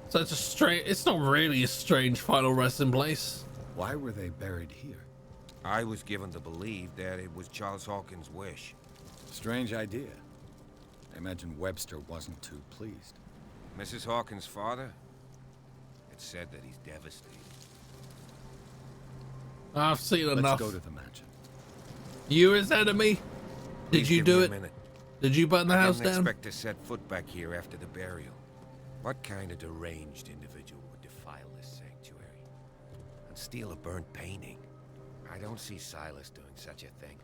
So it's a strange, it's not really a strange final resting place. Why were they buried here? I was given to believe that it was Charles Hawkins' wish. Strange idea. I imagine Webster wasn't too pleased. Mrs. Hawkins' father? It's said that he's devastated. I've seen enough. Let's go to the mansion. You his enemy? Did you do it? Did you burn the house down? I didn't expect to set foot back here after the burial. What kind of deranged individual would defile this sanctuary and steal a burnt painting? I don't see Silas doing such a thing,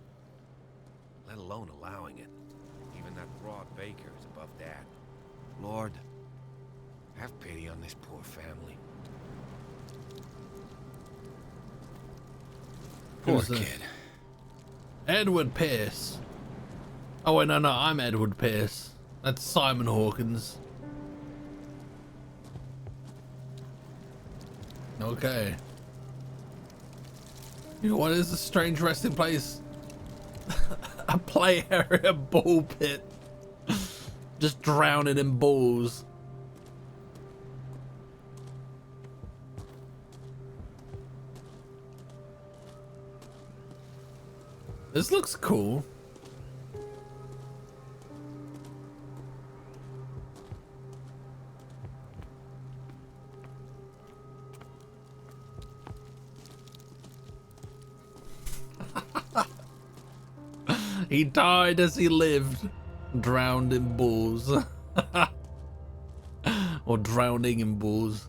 let alone allowing it. Even that broad baker is above that. Lord, have pity on this poor family. Poor kid. Edward Pierce. Oh wait, no, I'm Edward Pierce. That's Simon Hawkins. Okay. You know what is a strange resting place? A play area ball pit. Just drowning in balls. This looks cool. He died as he lived, drowned in balls. Or drowning in balls.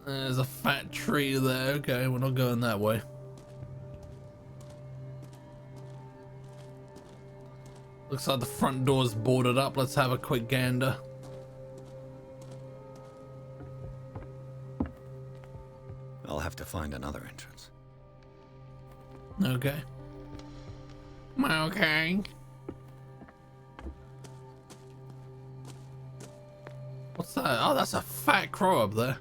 There's a fat tree there. Okay, we're not going that way. Looks like the front door's boarded up. Let's have a quick gander. I'll have to find another entrance. Okay. Okay. What's that? Oh, that's a fat crow up there.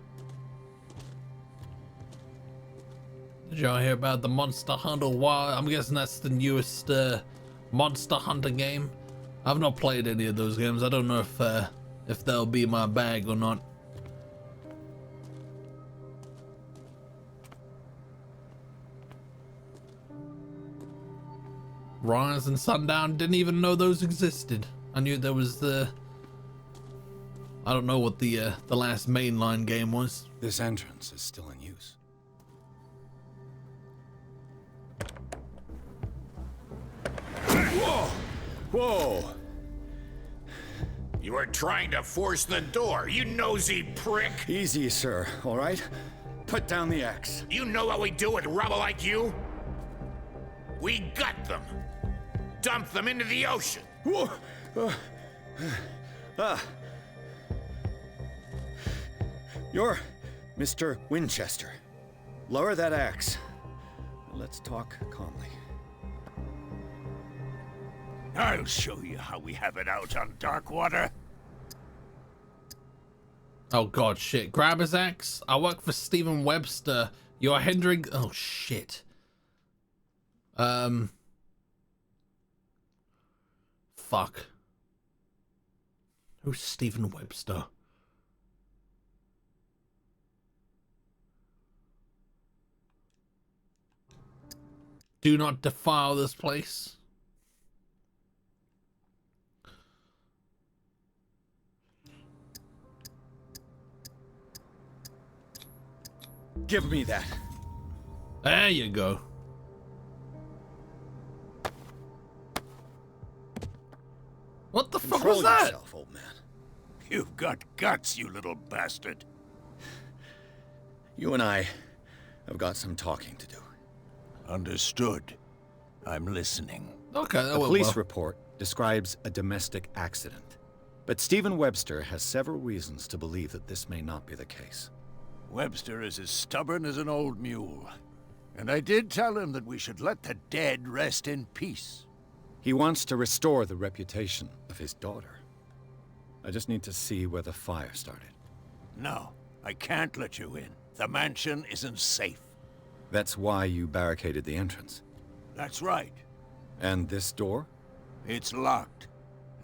Did y'all hear about the Monster Hunter Wild? I'm guessing that's the newest Monster Hunter game. I've not played any of those games. I don't know if they'll be my bag or not. Rise and Sundown, didn't even know those existed. I knew there was the... I don't know what the last mainline game was. This entrance is still in use. Whoa! Whoa! You were trying to force the door, you nosy prick! Easy, sir, all right? Put down the axe. You know what we do with rubble like you? We gut them. Dump them into the ocean. You're Mr. Winchester. Lower that axe. Let's talk calmly. I'll show you how we have it out on Darkwater. Oh god, shit. Grab his axe. I work for Stephen Webster. You are hindering... Oh shit. Fuck. Who's Stephen Webster? Do not defile this place. Give me that. There you go. What the fuck was that? Yourself, old man. You've got guts, you little bastard. You and I have got some talking to do. Understood. I'm listening. Okay, that A went police well. report describes a domestic accident, but Stephen Webster has several reasons to believe that this may not be the case. Webster is as stubborn as an old mule. And I did tell him that we should let the dead rest in peace. He wants to restore the reputation of his daughter. I just need to see where the fire started. No, I can't let you in. The mansion isn't safe. That's why you barricaded the entrance. That's right. And this door? It's locked,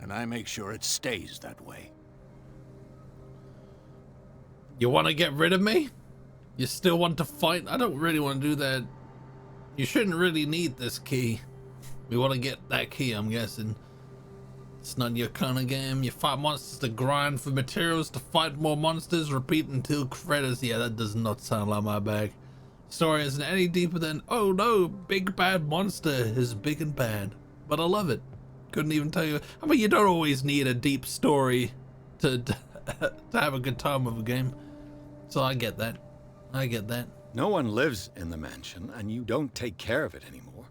and I make sure it stays that way. You want to get rid of me? You still want to fight? I don't really want to do that. You shouldn't really need this key. We want to get that key, I'm guessing. It's not your kind of game. You fight monsters to grind for materials, to fight more monsters, repeat until credits. Yeah, that does not sound like my bag. Story isn't any deeper than, oh no, big bad monster is big and bad. But I love it. Couldn't even tell you. I mean, you don't always need a deep story to have a good time with a game. So I get that. I get that. No one lives in the mansion, and you don't take care of it anymore.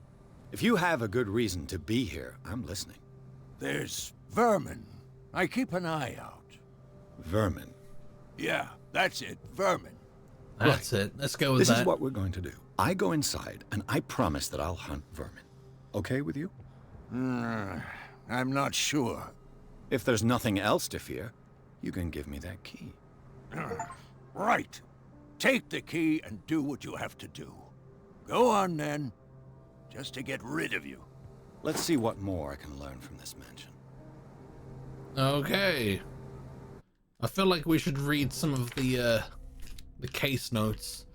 If you have a good reason to be here, I'm listening. There's vermin. I keep an eye out. Vermin? Yeah, that's it, vermin. That's it. Let's go with this that. This is what we're going to do. I go inside, and I promise that I'll hunt vermin. Okay with you? I'm not sure. If there's nothing else to fear, you can give me that key. Right. Take the key and do what you have to do. Go on, then. Just to get rid of you. Let's see what more I can learn from this mansion. Okay. I feel like we should read some of the case notes.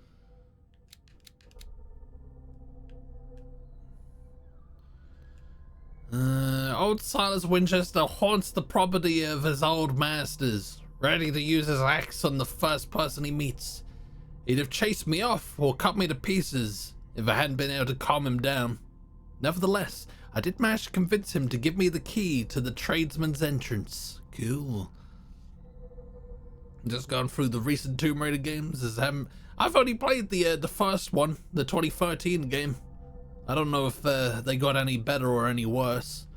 Old Silas Winchester haunts the property of his old masters, ready to use his axe on the first person he meets. He'd have chased me off or cut me to pieces if I hadn't been able to calm him down. Nevertheless, I did manage to convince him to give me the key to the tradesman's entrance. Cool. Just gone through the recent Tomb Raider games. I've only played the first one, the 2013 game. I don't know if they got any better or any worse.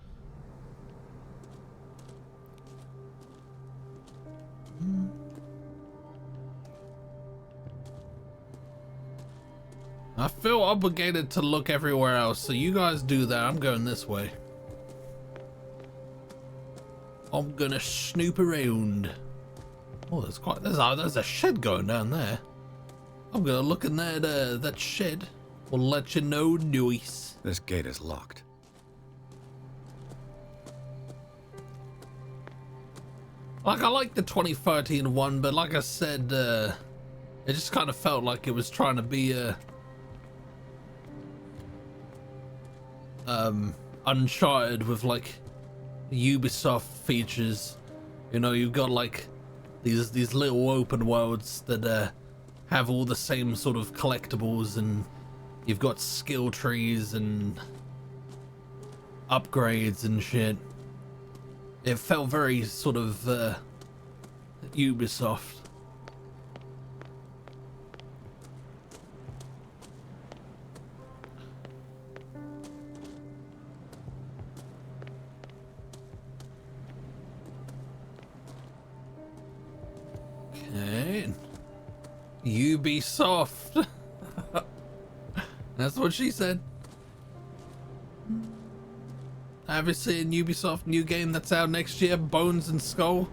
I feel obligated to look everywhere else, so you guys do that. I'm going this way. I'm gonna snoop around. Oh, there's a shed going down there. I'm gonna look in that shed. We'll let you know, noise. This gate is locked. Like, I like the 2013 one, but like I said, it just kind of felt like it was trying to be Uncharted with like Ubisoft features. You know, you've got like these little open worlds that have all the same sort of collectibles, and you've got skill trees and upgrades and shit. It felt very sort of Ubisoft. Ubisoft. That's what she said. Have you seen Ubisoft new game that's out next year, Bones and Skull?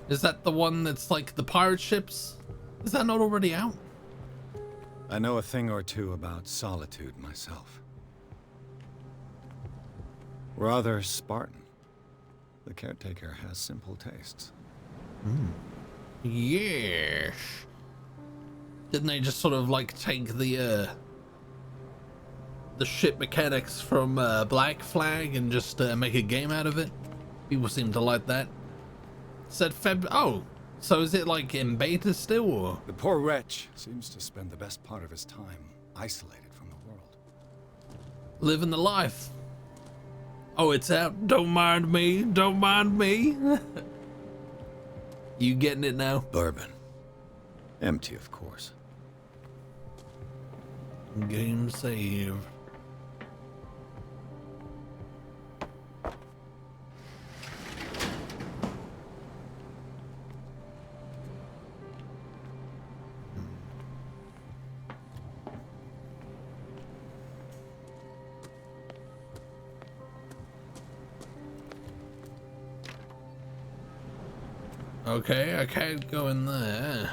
Is that the one that's like the pirate ships? Is that not already out? I know a thing or two about solitude myself. Rather Spartan. The caretaker has simple tastes. Yes. Didn't they just sort of like take the ship mechanics from Black Flag and just make a game out of it? People seem to like that. Said Feb. Oh, so is it like in beta still, or? The poor wretch seems to spend the best part of his time isolated from the world. Living the life. Oh, it's out. Don't mind me. Don't mind me. You getting it now? Bourbon. Empty, of course. Game save. Okay, I can't go in there.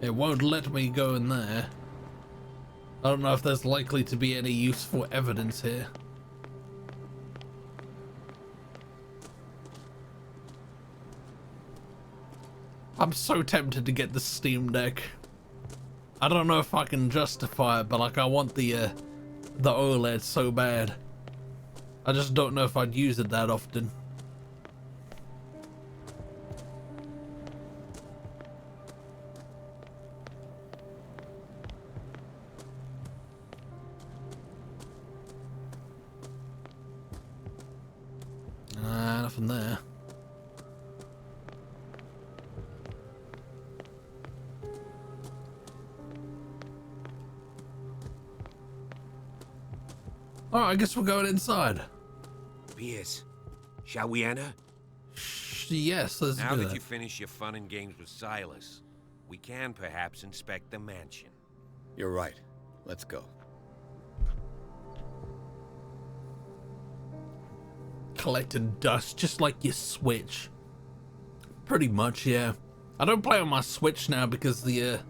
It won't let me go in there. I don't know if there's likely to be any useful evidence here. I'm so tempted to get the Steam Deck. I don't know if I can justify it, but like I want the OLED so bad. I just don't know if I'd use it that often. Nothing there. Alright, I guess we're going inside. Pierce, shall we enter? Yes, let's now do that that. you finish your fun and games with Silas, we can perhaps inspect the mansion. You're right. Let's go. Collecting dust just like your Switch. Pretty much, yeah. I don't play on my Switch now because the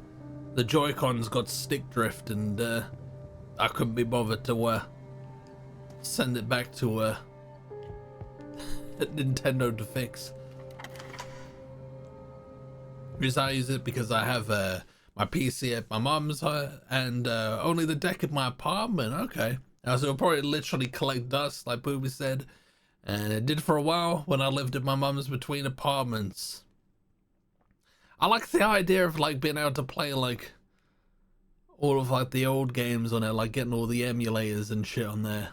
Joy-Cons got stick drift, and I couldn't be bothered to send it back to Nintendo to fix. Because I use it because I have my PC at my mum's and only the deck at my apartment. Okay, so it'll probably literally collect dust, like Booby said. And it did for a while when I lived at my mum's between apartments. I like the idea of like being able to play like all of like the old games on it, like getting all the emulators and shit on there.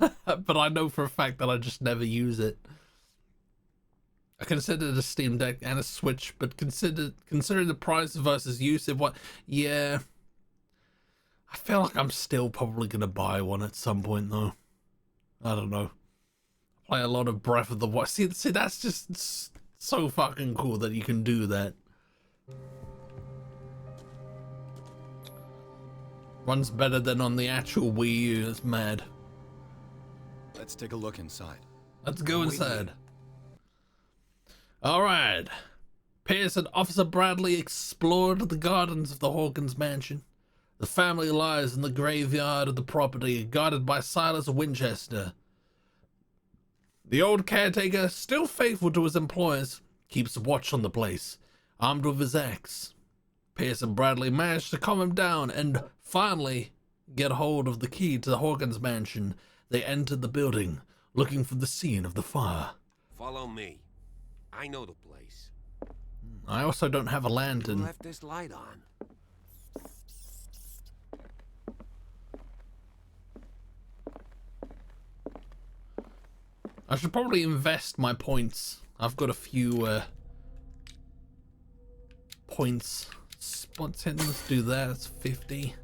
But I know for a fact that I just never use it. I considered a Steam Deck and a Switch, but considering the price versus use of what, yeah, I feel like I'm still probably gonna buy one at some point though. I don't know. Play a lot of Breath of the Wild. See, that's just so fucking cool that you can do that. Runs better than on the actual Wii U. It's mad. Let's take a look inside. Let's go inside. All right. Pierce and Officer Bradley explored the gardens of the Hawkins mansion. The family lies in the graveyard of the property, guarded by Silas Winchester. The old caretaker, still faithful to his employers, keeps watch on the place, armed with his axe. Pierce and Bradley manage to calm him down and finally get hold of the key to the Hawkins mansion. They entered the building, looking for the scene of the fire. Follow me. I know the place. I also don't have a lantern. Who left this light on? I should probably invest my points. I've got a few points spots in. Let's do that. That's 50.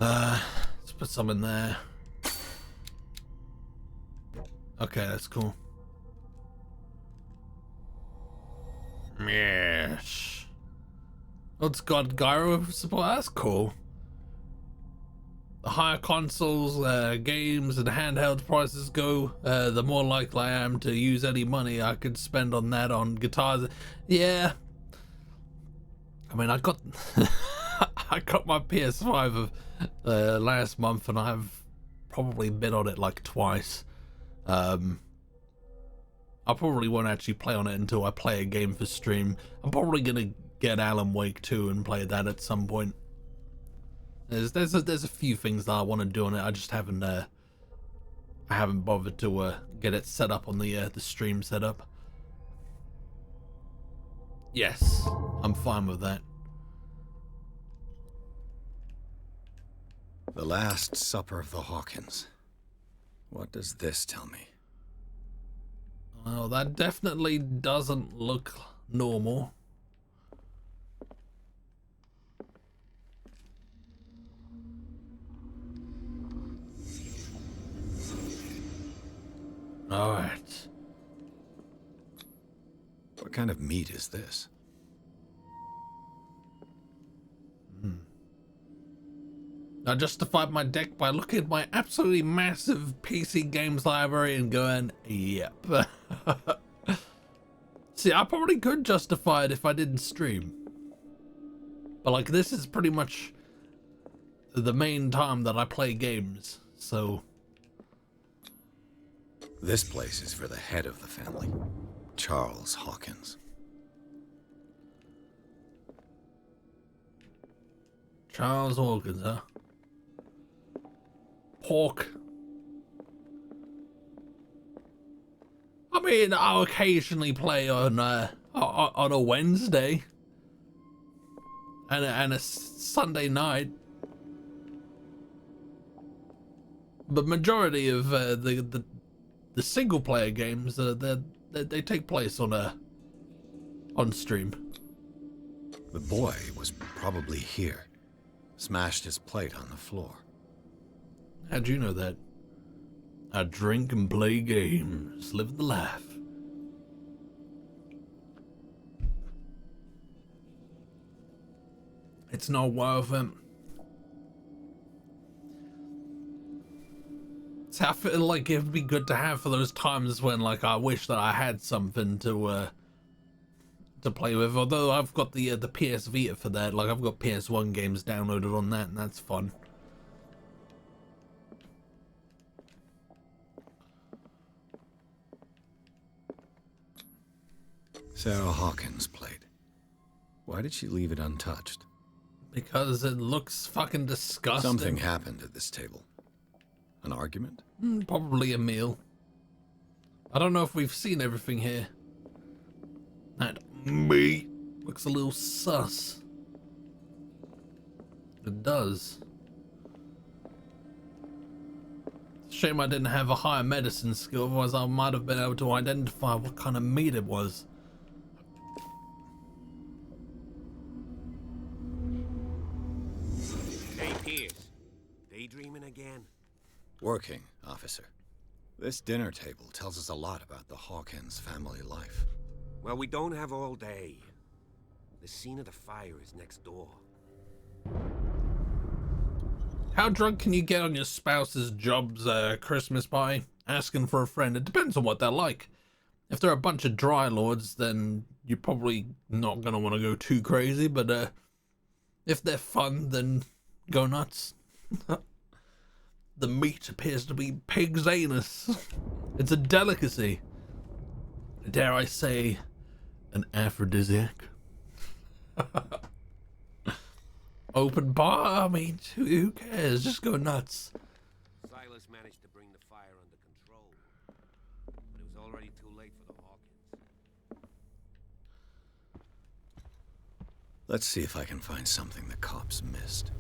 Let's put some in there. Okay, that's cool. Yes. Oh, it's got gyro support. That's cool. The higher consoles, games, and handheld prices go, the more likely I am to use any money I could spend on that on guitars. Yeah. I mean, I got I got my PS5 last month, and I've probably been on it like twice. I probably won't actually play on it until I play a game for stream. I'm probably gonna get Alan Wake 2 and play that at some point. There's a few things that I want to do on it. I just haven't I haven't bothered to get it set up on the stream setup. Yes, I'm fine with that. The Last Supper of the Hawkins. What does this tell me? Well, that definitely doesn't look normal. All right. What kind of meat is this? I justified my deck by looking at my absolutely massive PC games library and going, yep. See, I probably could justify it if I didn't stream. But like, this is pretty much the main time that I play games, so... This place is for the head of the family, Charles Hawkins. Charles Hawkins, huh? Pork. I mean, I'll occasionally play on a Wednesday and a Sunday night, but majority of the single player games they take place on stream. The boy was probably here, smashed his plate on the floor. How'd you know that? I drink and play games, live the life. It's not worth it. So I feel like it'd be good to have for those times when, like, I wish that I had something to play with. Although I've got the PS Vita for that. Like, I've got PS1 games downloaded on that, and that's fun. Sarah Hawkins' plate. Why did she leave it untouched? Because it looks fucking disgusting. Something happened at this table. An argument? Probably a meal. I don't know if we've seen everything here. That meat looks a little sus. It does. Shame I didn't have a higher medicine skill, otherwise I might have been able to identify what kind of meat it was. Hey, Pierce. Daydreaming again? Working, officer. This dinner table tells us a lot about the Hawkins family life. Well, we don't have all day. The scene of the fire is next door. How drunk can you get on your spouse's job's Christmas party? Asking for a friend. It depends on what they're like. If they're a bunch of dry lords, then you're probably not going to want to go too crazy, but if they're fun, then go nuts. The meat appears to be pig's anus. It's a delicacy. Dare I say, an aphrodisiac? Open bar, I mean, who cares? Just go nuts. Silas managed to bring the fire under control, but it was already too late for the Hawkins. Let's see if I can find something the cops missed.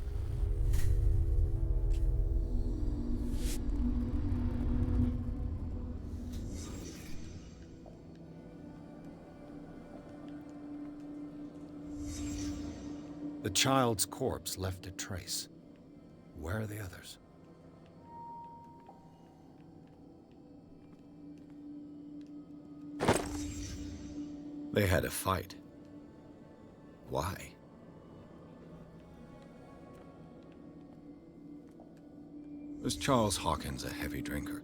The child's corpse left a trace. where are the others? They had a fight. Why? Was Charles Hawkins a heavy drinker?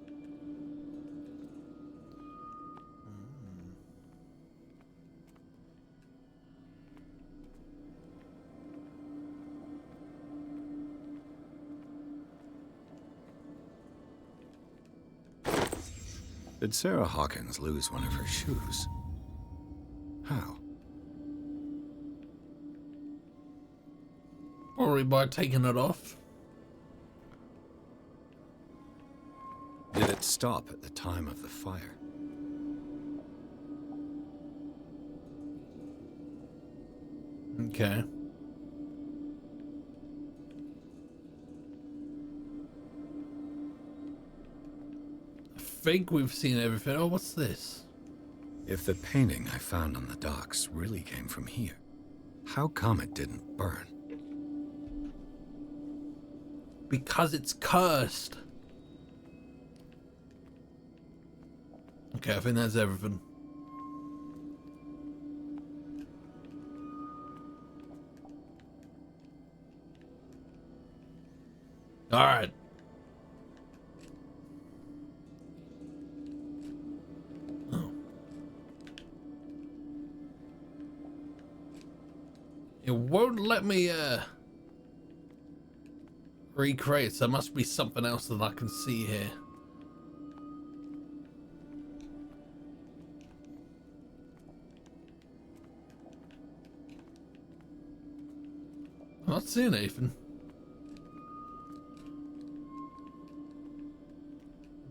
Did Sarah Hawkins lose one of her shoes? How? Probably by taking it off. Did it stop at the time of the fire? Okay. I think we've seen everything. Oh, what's this? If the painting I found on the docks really came from here, how come it didn't burn? Because it's cursed. Okay, I think that's everything. All right. Oh. It won't let me recreate, so there must be something else that I can see here. I'm not seeing anything.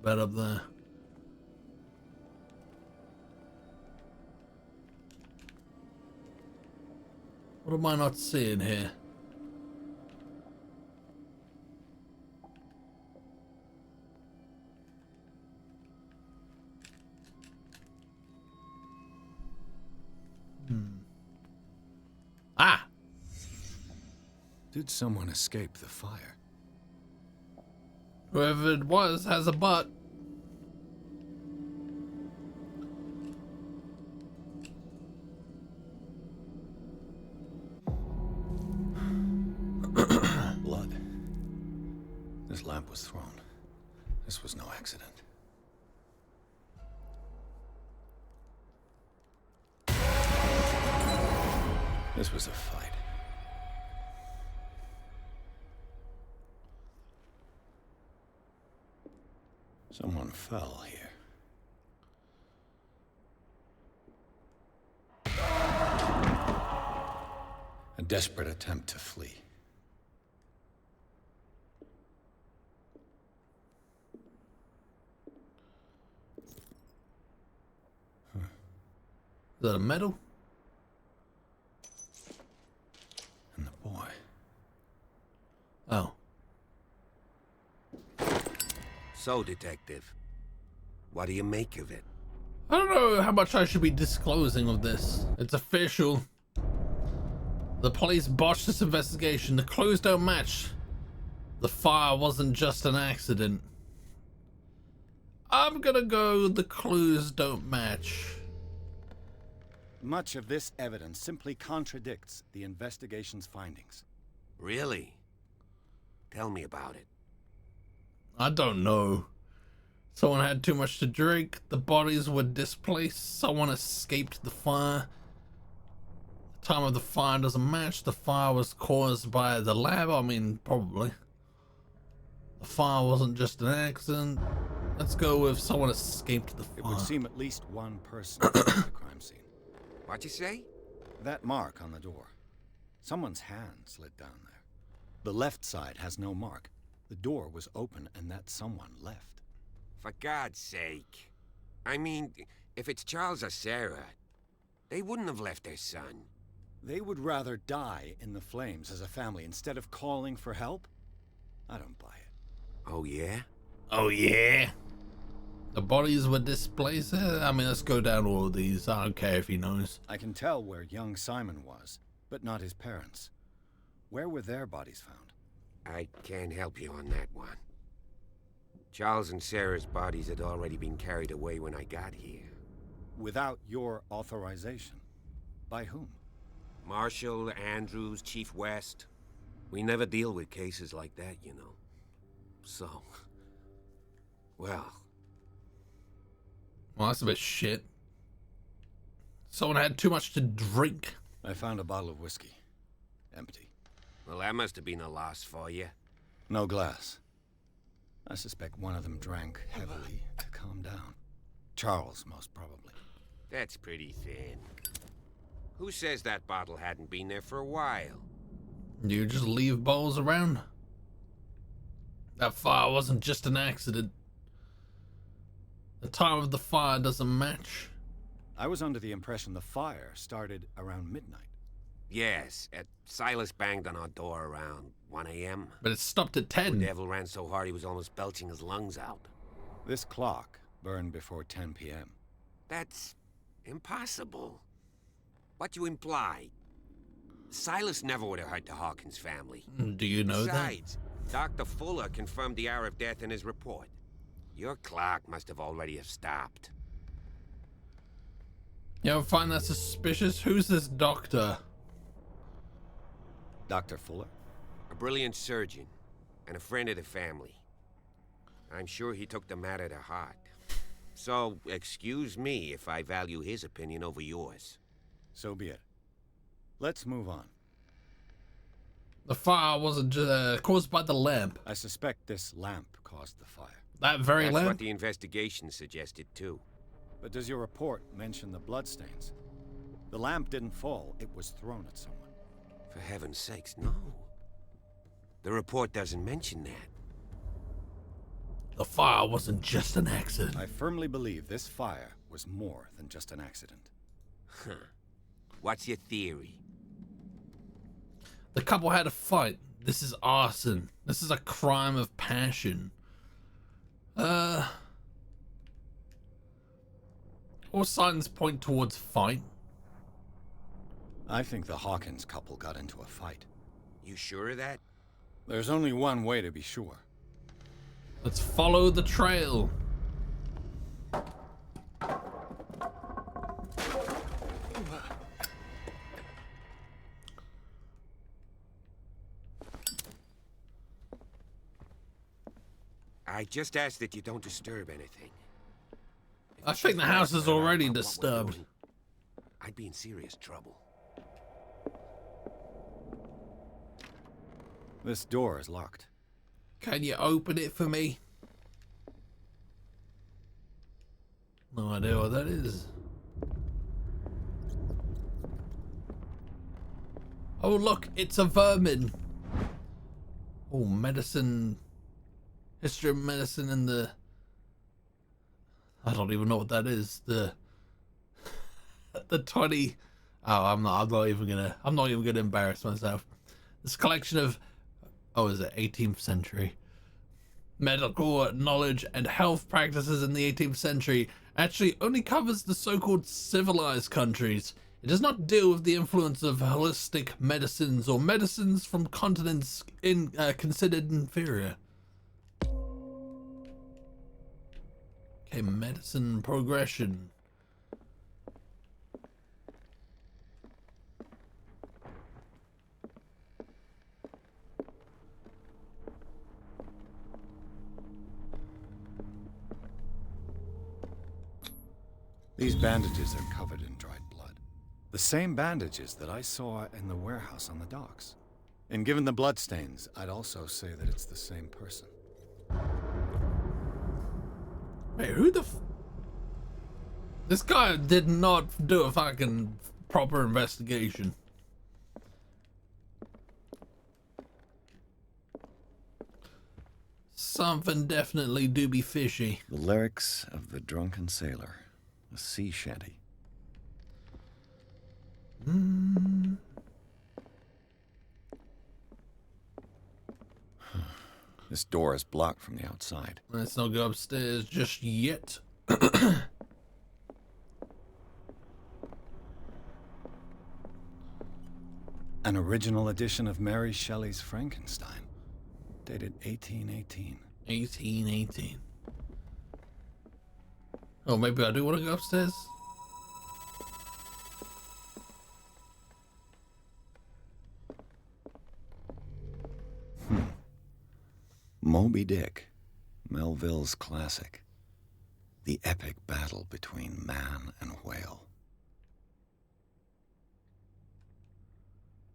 Bed up there. What am I not seeing here? Ah! Did someone escape the fire? Whoever it was has a butt. Blood. This lamp was thrown. This was no accident. This was a fight. Someone fell here. A desperate attempt to flee. Is that a medal? And the boy. Oh. So, Detective, what do you make of it? I don't know how much I should be disclosing of this. It's official. The police botched this investigation. The clues don't match. The fire wasn't just an accident. I'm gonna go the clues don't match. Much of this evidence simply contradicts the investigation's findings. Really? Tell me about it. I don't know. Someone had too much to drink. The bodies were displaced. Someone escaped the fire. The time of the fire doesn't match. The fire was caused by the lab. I mean, probably. The fire wasn't just an accident. Let's go with someone escaped the fire. It would seem at least one person at the crime scene. What'd you say? That mark on the door. Someone's hand slid down there. The left side has no mark. The door was open and that someone left. For God's sake. I mean, if it's Charles or Sarah, they wouldn't have left their son. They would rather die in the flames as a family instead of calling for help? I don't buy it. Oh, yeah? Oh, yeah? The bodies were displaced? I mean, let's go down all of these. I don't care if he knows. I can tell where young Simon was, but not his parents. Where were their bodies found? I can't help you on that one. Charles and Sarah's bodies had already been carried away when I got here. Without your authorization? By whom? Marshall, Andrews, Chief West. We never deal with cases like that, you know. So... well... Well, that's a bit shit. Someone had too much to drink. I found a bottle of whiskey. Empty. Well, that must have been a loss for you. No glass. I suspect one of them drank heavily to calm down. Charles, most probably. That's pretty thin. Who says that bottle hadn't been there for a while? Do you just leave bottles around? That fire wasn't just an accident. The time of the fire doesn't match. I was under the impression the fire started around midnight. Yes, Silas banged on our door around 1 a.m. But it stopped at 10. The devil ran so hard he was almost belching his lungs out. This clock burned before 10 p.m. That's impossible. What you imply? Silas never would have hurt the Hawkins family. Do you know Besides, Dr. Fuller confirmed the hour of death in his report. Your clock must have already have stopped. You ever find that suspicious? Who's this doctor? Dr. Fuller? A brilliant surgeon and a friend of the family. I'm sure he took the matter to heart. So, excuse me if I value his opinion over yours. So be it. Let's move on. The fire wasn't caused by the lamp. I suspect this lamp caused the fire. That very That's lamp? what the investigation suggested, too. But does your report mention the bloodstains? The lamp didn't fall, it was thrown at someone. For heaven's sakes, no. The report doesn't mention that. The fire wasn't just an accident. I firmly believe this fire was more than just an accident. Huh. What's your theory? The couple had a fight. This is arson. This is a crime of passion. All signs point towards fight. I think the Hawkins couple got into a fight. You sure of that? There's only one way to be sure. Let's follow the trail. I just ask that you don't disturb anything. I think the house is already disturbed. I'd be in serious trouble. This door is locked. Can you open it for me? No idea what that is. Oh look, it's a vermin. Oh, medicine. History of medicine in the... I don't even know what that is. The 20... Oh, I'm not even gonna embarrass myself. This collection of... Oh, is it 18th century? Medical knowledge and health practices in the 18th century actually only covers the so-called civilized countries. It does not deal with the influence of holistic medicines or medicines from continents considered inferior. Okay, medicine progression. These bandages are covered in dried blood. The same bandages that I saw in the warehouse on the docks. And given the bloodstains, I'd also say that it's the same person. Wait, who the This guy did not do a fucking proper investigation. Something definitely do be fishy. The lyrics of the drunken sailor. A sea shanty. This door is blocked from the outside. Let's not go upstairs just yet. An original edition of Mary Shelley's Frankenstein. dated 1818. 1818. Oh, maybe I do want to go upstairs. Moby Dick, Melville's classic. The epic battle between man and whale.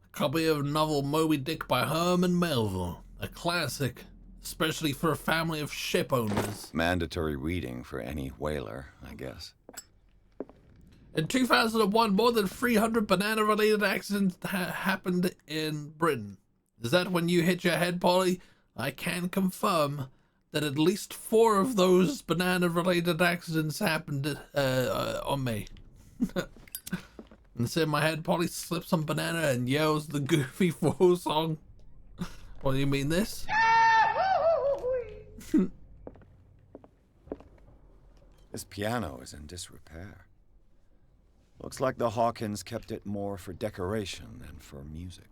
A copy of novel Moby Dick by Herman Melville. A classic, especially for a family of ship owners. Mandatory reading for any whaler, I guess. In 2001, more than 300 banana-related accidents happened in Britain. Is that when you hit your head, Polly? I can confirm that at least 4 of those banana-related accidents happened on me. And so in my head, Polly slips on banana and yells the Goofy Fool song. What do you mean this? This piano is in disrepair. Looks like the Hawkins kept it more for decoration than for music.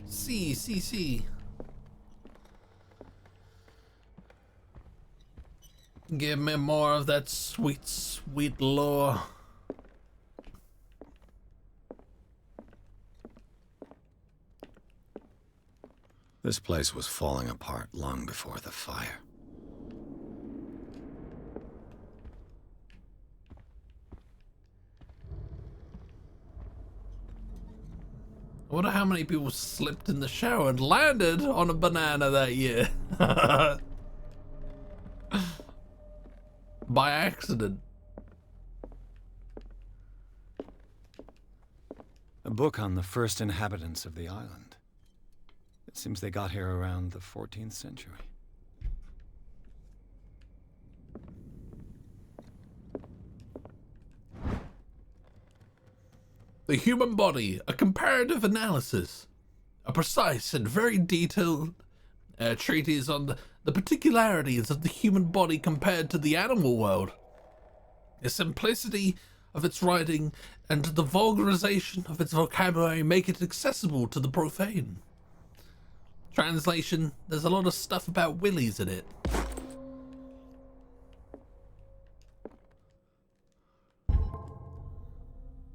See. Give me more of that sweet, sweet lore. This place was falling apart long before the fire. I wonder how many people slipped in the shower and landed on a banana that year. By accident. A book on the first inhabitants of the island. It seems they got here around the 14th century. The human body, a comparative analysis. A precise and very detailed treatise on the particularities of the human body compared to the animal world. The simplicity of its writing and the vulgarization of its vocabulary make it accessible to the profane. Translation, there's a lot of stuff about willies in it.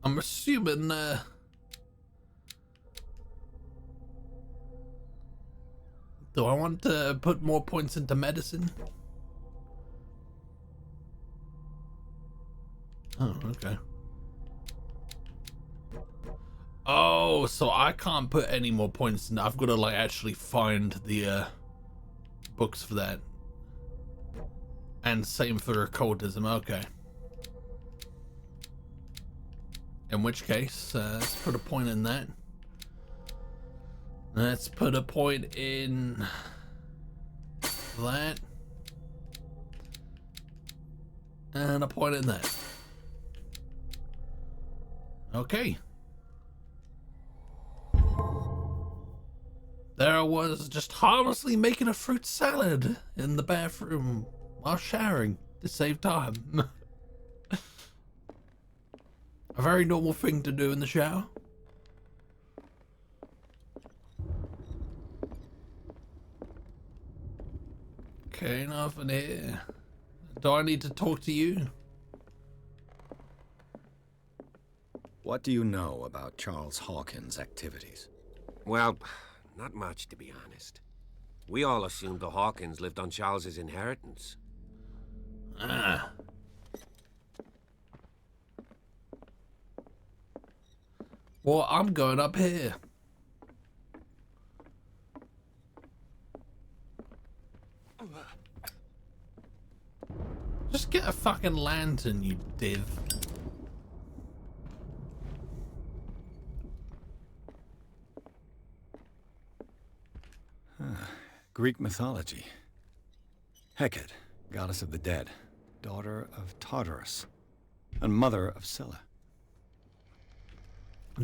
I'm assuming, do I want to put more points into medicine? Oh, okay. Oh, so I can't put any more points in. I've got to, like, actually find the, books for that. And same for occultism, okay. In which case, let's put a point in that. Let's put a point in that. And a point in that. Okay. There I was, just harmlessly making a fruit salad in the bathroom while showering to save time. A very normal thing to do in the shower. Okay, nothing here. Do I need to talk to you? What do you know about Charles Hawkins' activities? Well, not much, to be honest. We all assumed the Hawkins lived on Charles's inheritance. Ah. Well, I'm going up here. Just get a fucking lantern, you div. Greek mythology. Hecate, goddess of the dead, daughter of Tartarus, and mother of Scylla.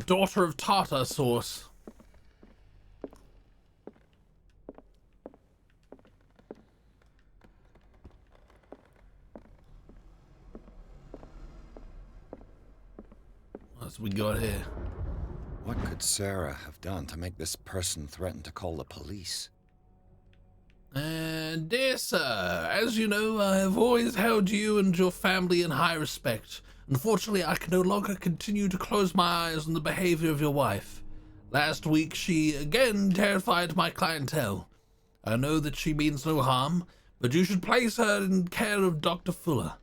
Daughter of tartar sauce. What else we got here? What could Sarah have done to make this person threaten to call the police? Dear sir, as you know, I have always held you and your family in high respect. Unfortunately, I can no longer continue to close my eyes on the behavior of your wife. Last week, she again terrified my clientele. I know that she means no harm, but you should place her in care of Dr. Fuller.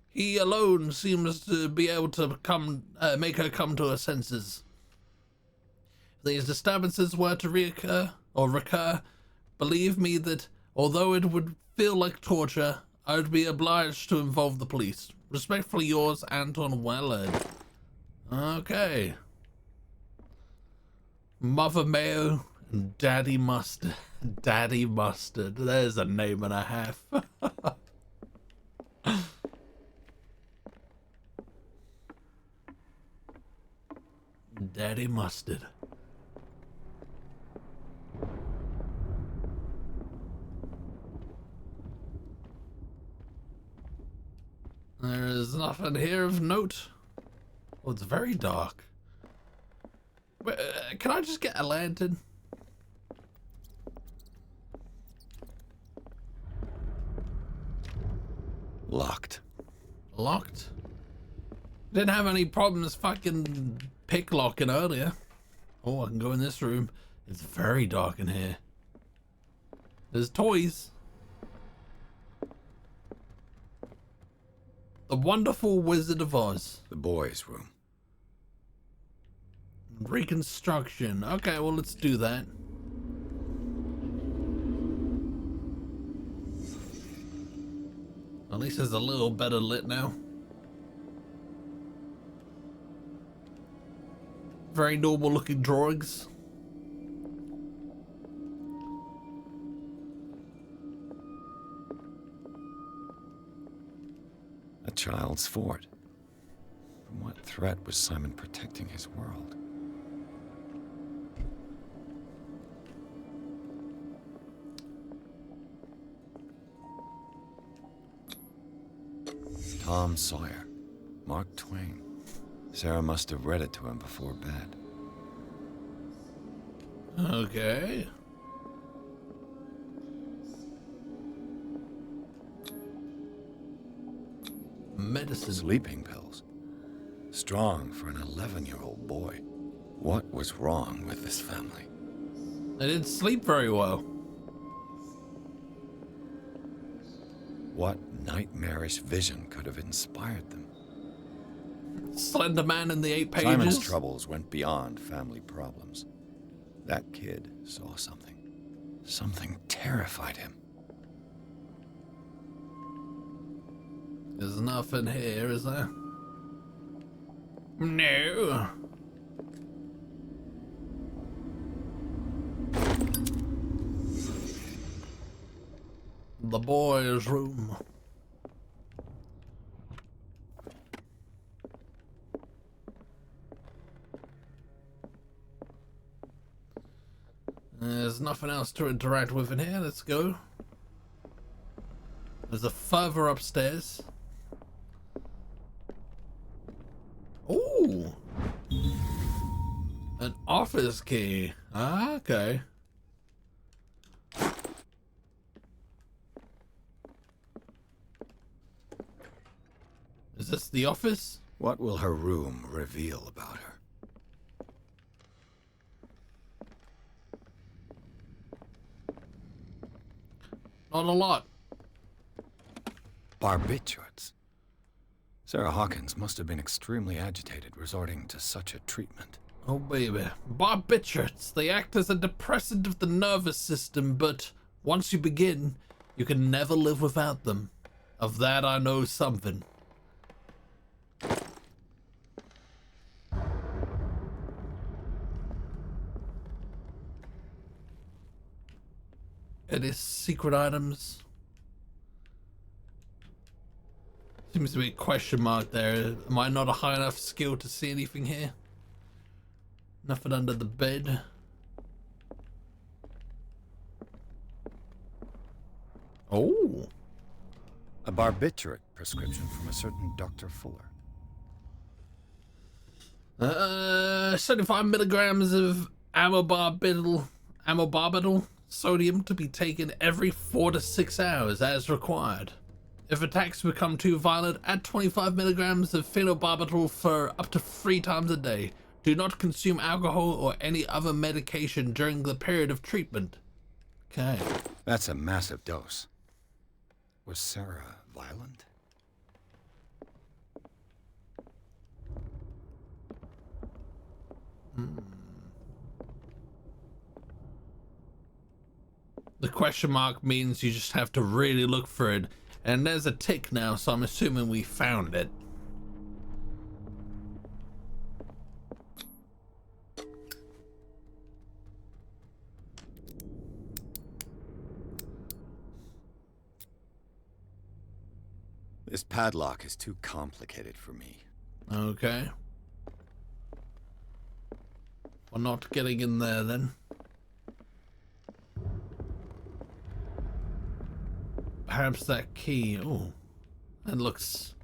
He alone seems to be able to make her come to her senses. If these disturbances were to recur, believe me that although it would feel like torture, I would be obliged to involve the police. Respectfully yours, Anton Wellard. Okay. Mother Mayo and Daddy Mustard. Daddy Mustard. There's a name and a half. Daddy Mustard. There is nothing here of note. Oh, it's very dark. Can I just get a lantern? Locked. Locked? Didn't have any problems fucking pick locking earlier. Oh, I can go in this room. It's very dark in here. There's toys. The Wonderful Wizard of Oz. The boys' room. Reconstruction. Okay, well, let's do that. At least it's a little better lit now. Very normal looking drawings. A child's fort. From what threat was Simon protecting his world? Tom Sawyer. Mark Twain. Sarah must have read it to him before bed. Okay. Medicine. Sleeping pills. Strong for an 11-year-old boy. What was wrong with this family? They didn't sleep very well. What nightmarish vision could have inspired them? Slender Man in the 8 pages. Simon's troubles went beyond family problems. That kid saw something. Something terrified him. There's nothing here, is there? No. The boys' room. There's nothing else to interact with in here. Let's go. There's a further upstairs. Ooh. An office key. Ah, okay. Is this the office? What will her room reveal about her? Not a lot. Barbiturates. Sarah Hawkins must have been extremely agitated resorting to such a treatment. Oh, baby. Barbiturates. They act as a depressant of the nervous system, but once you begin, you can never live without them. Of that I know something. Any secret items? Seems to be a question mark there. Am I not a high enough skill to see anything here? Nothing under the bed. Oh. A barbiturate prescription from a certain Dr. Fuller. 75 milligrams of amobarbital sodium to be taken every 4 to 6 hours as required. If attacks become too violent, add 25 milligrams of phenobarbital for up to 3 times a day. Do not consume alcohol or any other medication during the period of treatment. Okay. That's a massive dose. Was Sarah violent? The question mark means you just have to really look for it. And there's a tick now, so I'm assuming we found it. This padlock is too complicated for me. Okay. We're not getting in there then. Perhaps that key. Oh, that looks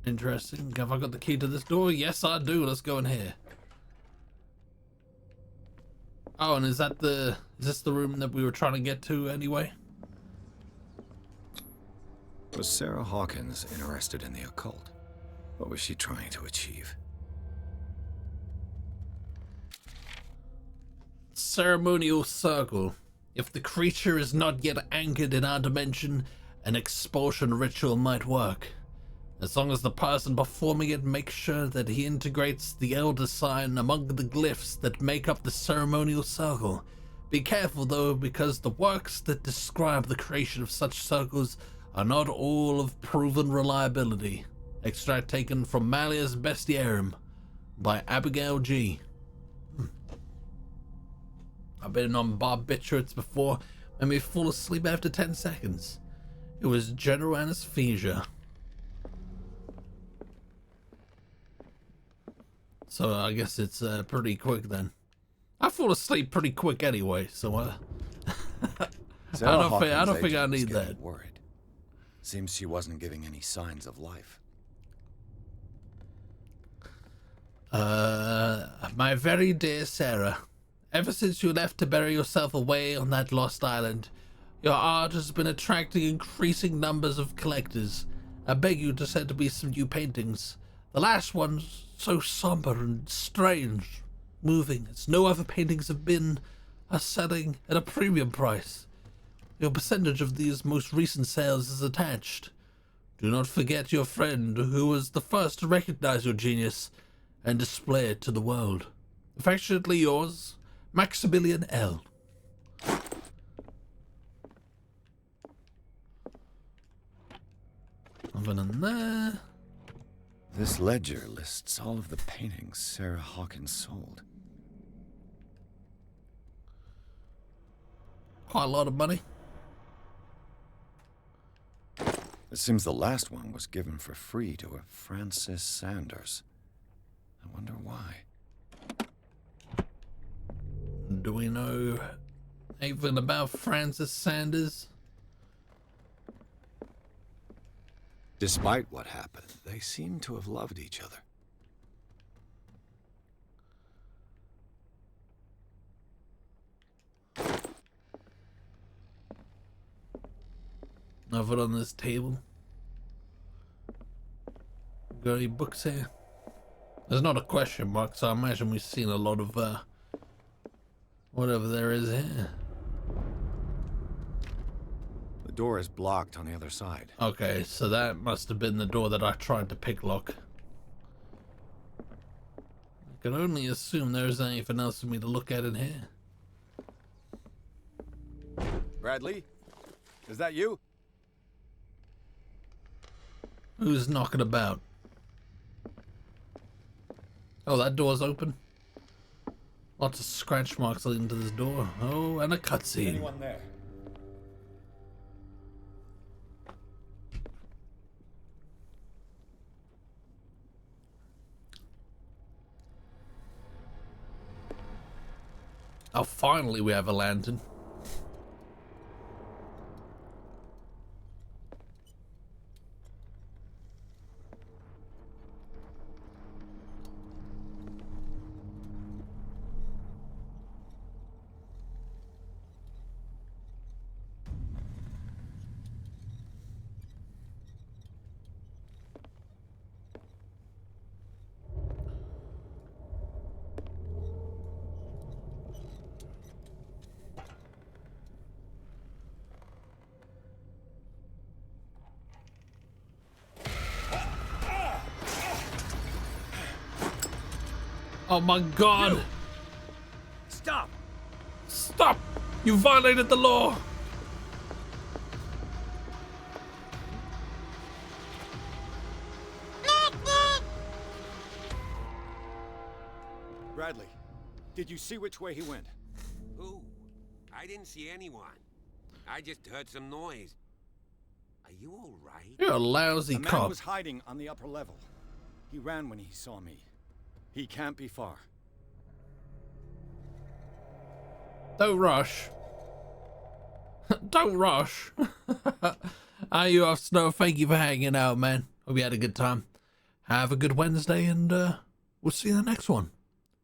interesting. Have I got the key to this door? Yes, I do. Let's go in here. Oh, and is this the room that we were trying to get to anyway? Was Sarah Hawkins interested in the occult? What was she trying to achieve? Ceremonial circle. If the creature is not yet anchored in our dimension, an expulsion ritual might work. As long as the person performing it makes sure that he integrates the elder sign among the glyphs that make up the ceremonial circle. Be careful though, because the works that describe the creation of such circles are not all of proven reliability. Extract taken from Malleus Bestiarum by Abigail G. I've been on barbiturates before, made me fall asleep after 10 seconds. It was general anesthesia. So I guess it's pretty quick then. I fall asleep pretty quick anyway, so I don't think I need that. Worried. Seems she wasn't giving any signs of life. My very dear Sarah, ever since you left to bury yourself away on that lost island, your art has been attracting increasing numbers of collectors. I beg you to send me some new paintings. The last one's so somber and strange, moving, as no other paintings have been, are selling at a premium price. Your percentage of these most recent sales is attached. Do not forget your friend who was the first to recognize your genius and display it to the world. Affectionately yours, Maximilian L. Other than that, this ledger lists all of the paintings Sarah Hawkins sold. Quite a lot of money. It seems the last one was given for free to a Francis Sanders. I wonder why. Do we know anything about Francis Sanders? Despite what happened, they seem to have loved each other. Nothing on this table. Got any books here? There's not a question mark, so I imagine we've seen a lot of whatever there is here. The door is blocked on the other side. Okay, so that must have been the door that I tried to picklock. I can only assume there isn't anything else for me to look at in here. Bradley? Is that you? Who's knocking about? Oh, that door's open. Lots of scratch marks leading to this door. Oh, and a cutscene. Anyone there? Oh, finally we have a lantern. Oh my god! You. Stop! Stop! You violated the law! Bradley, did you see which way he went? Who? I didn't see anyone. I just heard some noise. Are you all right? You're a lousy A man cop. was hiding on the upper level. He ran when he saw me. He can't be far. Don't rush. Don't rush. You off, Snow? Thank you for hanging out, man. Hope you had a good time. Have a good Wednesday, and we'll see you in the next one.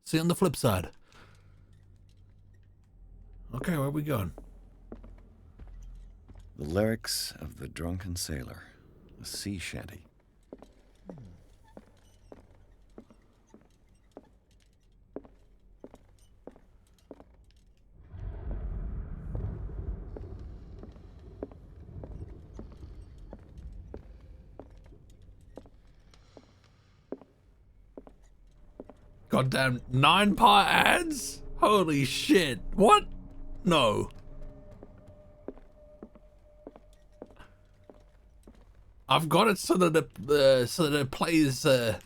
See you on the flip side. Okay, where are we going? The lyrics of the drunken sailor. A sea shanty. Goddamn 9-part ads? Holy shit. What? No. I've got it so that it plays a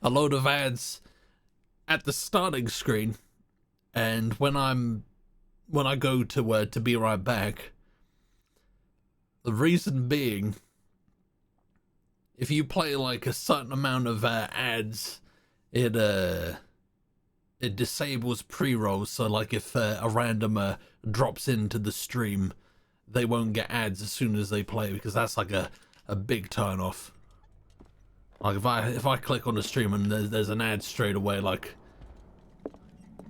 load of ads at the starting screen, and when I go to be right back. The reason being, if you play like a certain amount of ads, it disables pre-rolls. So like if a randomer drops into the stream, they won't get ads as soon as they play, because that's like a big turn off. Like if I click on the stream and there's an ad straight away, like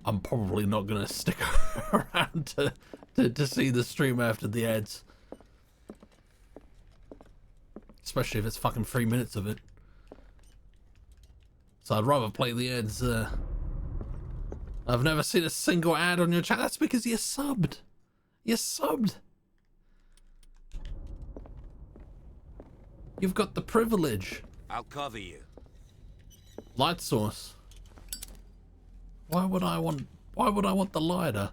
I'm probably not gonna stick around to see the stream after the ads. Especially if it's fucking 3 minutes of it. So I'd rather play the ads. I've never seen a single ad on your chat. That's because you're subbed. You're subbed. You've got the privilege. I'll cover you. Light source. Why would I want the lighter?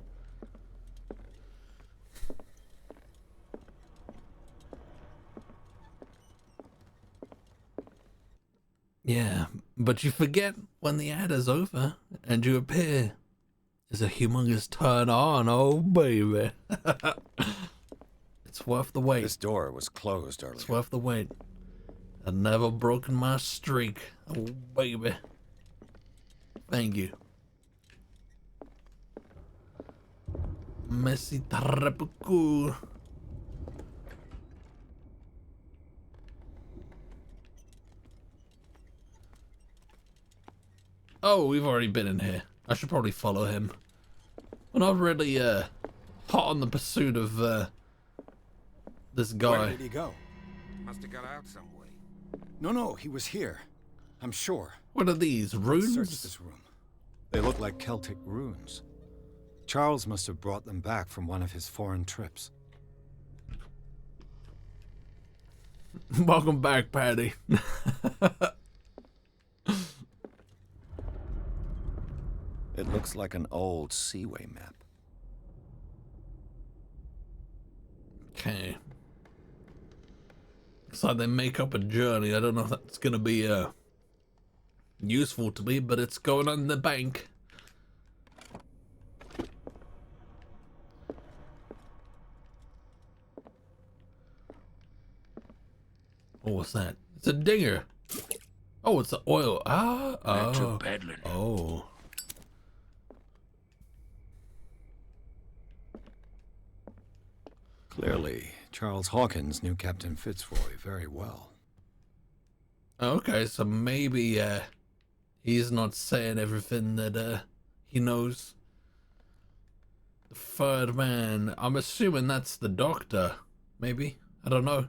Yeah, but you forget when the ad is over and you appear is a humongous turn on. Oh baby. It's worth the wait. This door was closed earlier. It's worth the wait. I've never broken my streak. Oh baby. Thank you. Messi Tarapku. Oh, we've already been in here. I should probably follow him. We're not really hot on the pursuit of this guy. Where did he go? Must have got out some way. No, he was here. I'm sure. What are these, runes? Search this room. They look like Celtic runes. Charles must have brought them back from one of his foreign trips. Welcome back, Patty. It looks like an old seaway map. Okay. Looks like they make up a journey. I don't know if that's gonna be useful to me, but it's going on the bank. Oh, what's that? It's a dinger. Oh, it's the oil. Ah, That's a oh. peddling. Oh. Clearly, Charles Hawkins knew Captain Fitzroy very well. Okay, so maybe he's not saying everything that he knows. The third man. I'm assuming that's the doctor. Maybe. I don't know.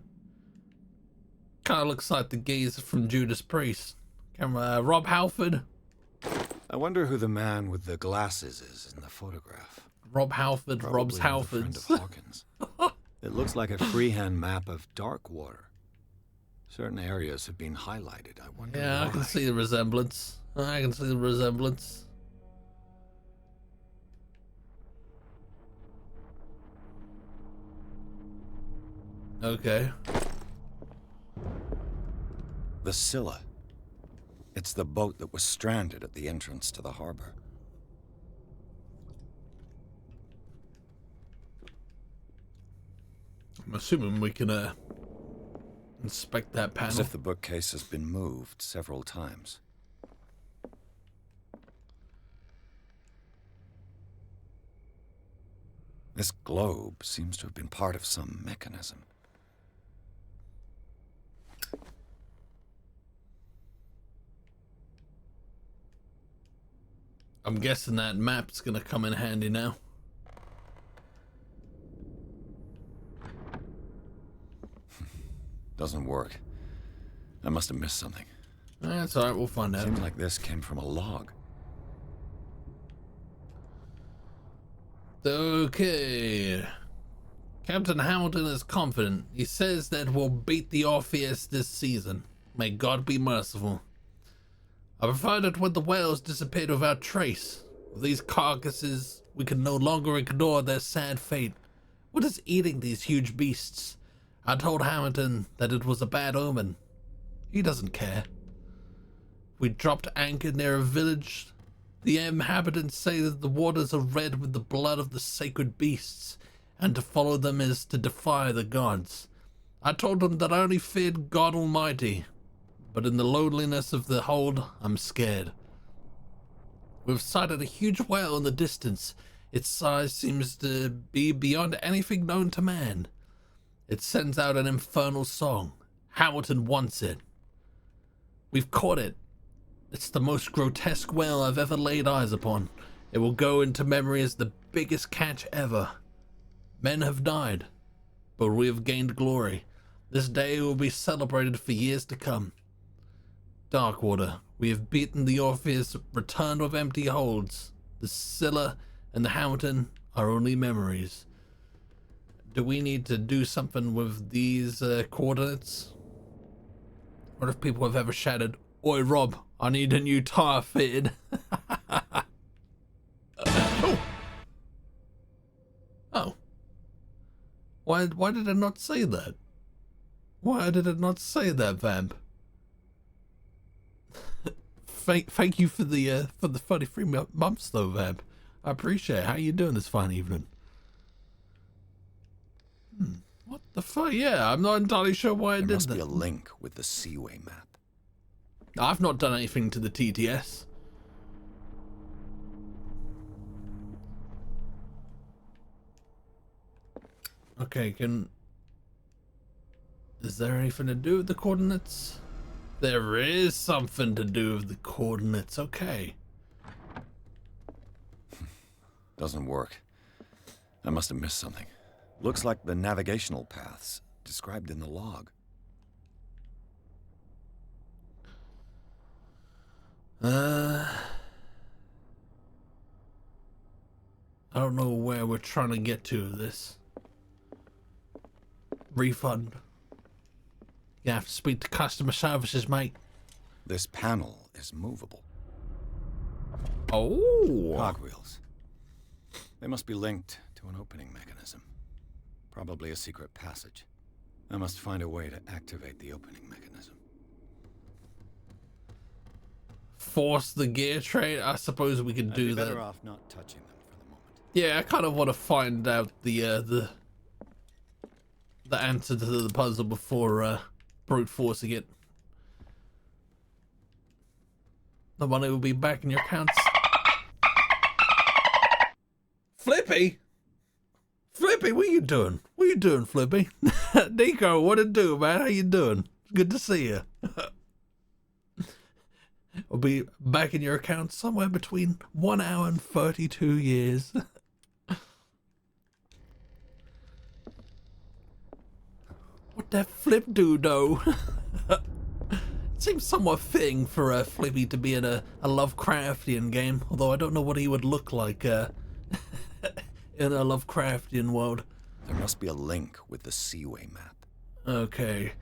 Kind of looks like the geezer from Judas Priest. Rob Halford. I wonder who the man with the glasses is in the photograph. Rob Halford. Probably Rob's another friend Halfords. of Hawkins. It looks like a freehand map of dark water. Certain areas have been highlighted. I wonder Yeah, why. I can see the resemblance. I can see the resemblance. Okay. The Scylla. It's the boat that was stranded at the entrance to the harbor. I'm assuming we can inspect that panel. As if the bookcase has been moved several times. This globe seems to have been part of some mechanism. I'm guessing that map's gonna come in handy now. Doesn't work. I must have missed something. That's alright, we'll find out. Seems like this came from a log. Okay. Captain Hamilton is confident. He says that we'll beat the Orpheus this season. May God be merciful. I provided when the whales disappeared without trace. With these carcasses, we can no longer ignore their sad fate. What is eating these huge beasts? I told Hamilton that it was a bad omen. He doesn't care. We dropped anchor near a village. The inhabitants say that the waters are red with the blood of the sacred beasts, and to follow them is to defy the gods. I told them that I only feared God Almighty, but in the loneliness of the hold, I'm scared. We've sighted a huge whale in the distance. Its size seems to be beyond anything known to man. It sends out an infernal song. Hamilton wants it. We've caught it. It's the most grotesque whale I've ever laid eyes upon. It will go into memory as the biggest catch ever. Men have died, but we have gained glory. This day will be celebrated for years to come. Darkwater, we have beaten the Orpheus, returned with empty holds. The Scylla and the Hamilton are only memories. Do we need to do something with these coordinates? What if people have ever shouted, "Oi Rob, I need a new tire fitted"? Oh. Why did it not say that? Why did it not say that, Vamp? Thank you for the 33 months though, Vamp. I appreciate it. How you doing this fine evening? What the fuck? Yeah, I'm not entirely sure why I did that. There must be a link with the Seaway map. I've not done anything to the TTS. Okay, is there anything to do with the coordinates? There is something to do with the coordinates, okay. Doesn't work. I must have missed something. Looks like the navigational paths described in the log. I don't know where we're trying to get to with this. Refund. You have to speak to customer services, mate. This panel is movable. Oh! Cogwheels. They must be linked to an opening mechanism. Probably a secret passage. I must find a way to activate the opening mechanism. Force the gear trade? I suppose we could do that. Better off not touching them for the moment. Yeah, I kind of want to find out the answer to the puzzle before brute forcing it. The money will be back in your accounts. Flippy? Flippy, what you doing? What you doing, Flippy? Nico, what it do, man? How you doing? Good to see you. Will be back in your account somewhere between 1 hour and 32 years. What that Flip do, though? Seems somewhat fitting for Flippy to be in a Lovecraftian game, although I don't know what he would look like in a Lovecraftian world. There must be a link with the Seaway map. Okay.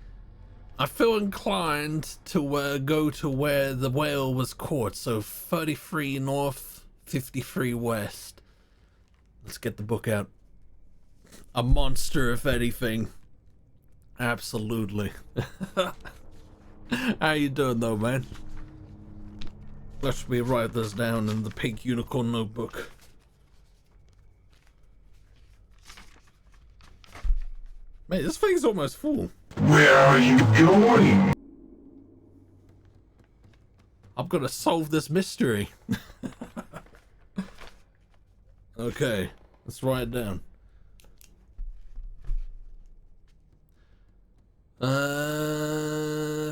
I feel inclined to go to where the whale was caught, so 33 north, 53 west. Let's get the book out. A monster, if anything. Absolutely. How you doing though, man? Let me write this down in the pink unicorn notebook. Mate, this thing's almost full. Where are you going? I'm gonna solve this mystery. Okay, let's write it down.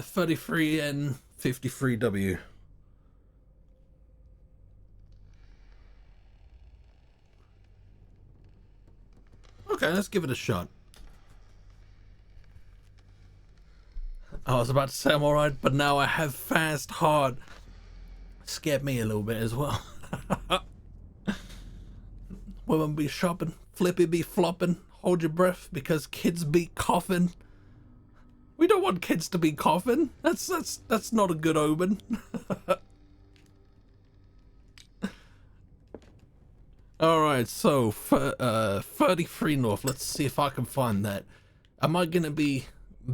33 and 53W. Okay, let's give it a shot. I was about to say I'm alright, but now I have fast heart. Scared me a little bit as well. Women be shopping, Flippy be flopping, hold your breath because kids be coughing. We don't want kids to be coughing. That's not a good omen. Alright, so 33 North. Let's see if I can find that. Am I gonna be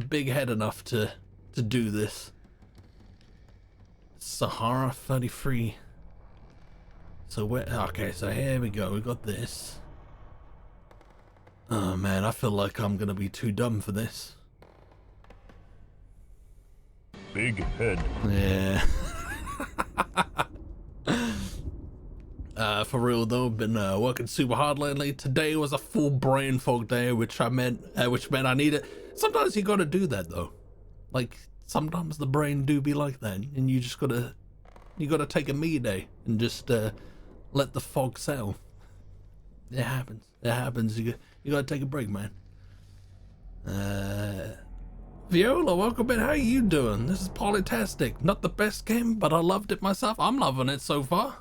big head enough to do this? Sahara 33. So where? Okay, so here we go. We got this. Oh man, I feel like I'm gonna be too dumb for this. Big head. Yeah. For real though, been working super hard lately. Today was a full brain fog day, which meant I need it. Sometimes you gotta do that though. Like sometimes the brain do be like that, and you just gotta take a me day and just let the fog settle. It happens. It happens. You gotta take a break, man. Viola, welcome in. How you doing? This is Polytastic. Not the best game, but I loved it myself. I'm loving it so far.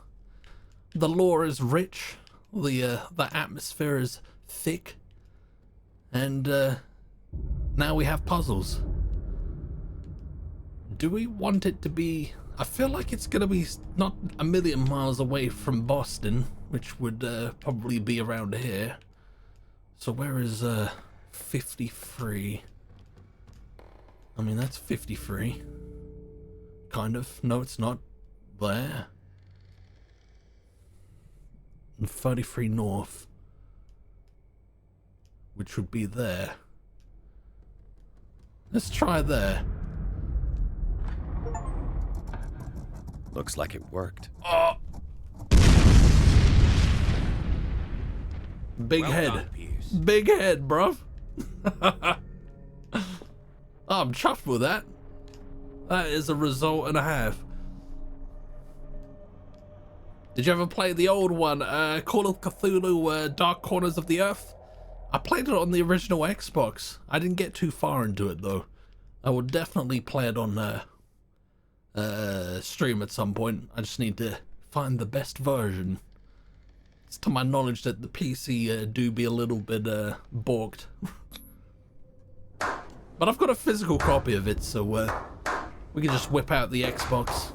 The lore is rich. The atmosphere is thick. And now we have puzzles. Do we want it to be... I feel like it's gonna be not a million miles away from Boston, which would probably be around here. So where is 53? I mean, that's 53. Kind of. No, it's not. There. And 33 North. Which would be there. Let's try there. Looks like it worked. Oh! Big Well head. done, Pierce. Big head, bruv. I'm chuffed with that. That is a result and a half. Did you ever play the old one, Call of Cthulhu, Dark Corners of the Earth? I played it on the original Xbox. I didn't get too far into it though. I will definitely play it on stream at some point. I just need to find the best version. It's to my knowledge that the PC do be a little bit balked. But I've got a physical copy of it, so we can just whip out the Xbox.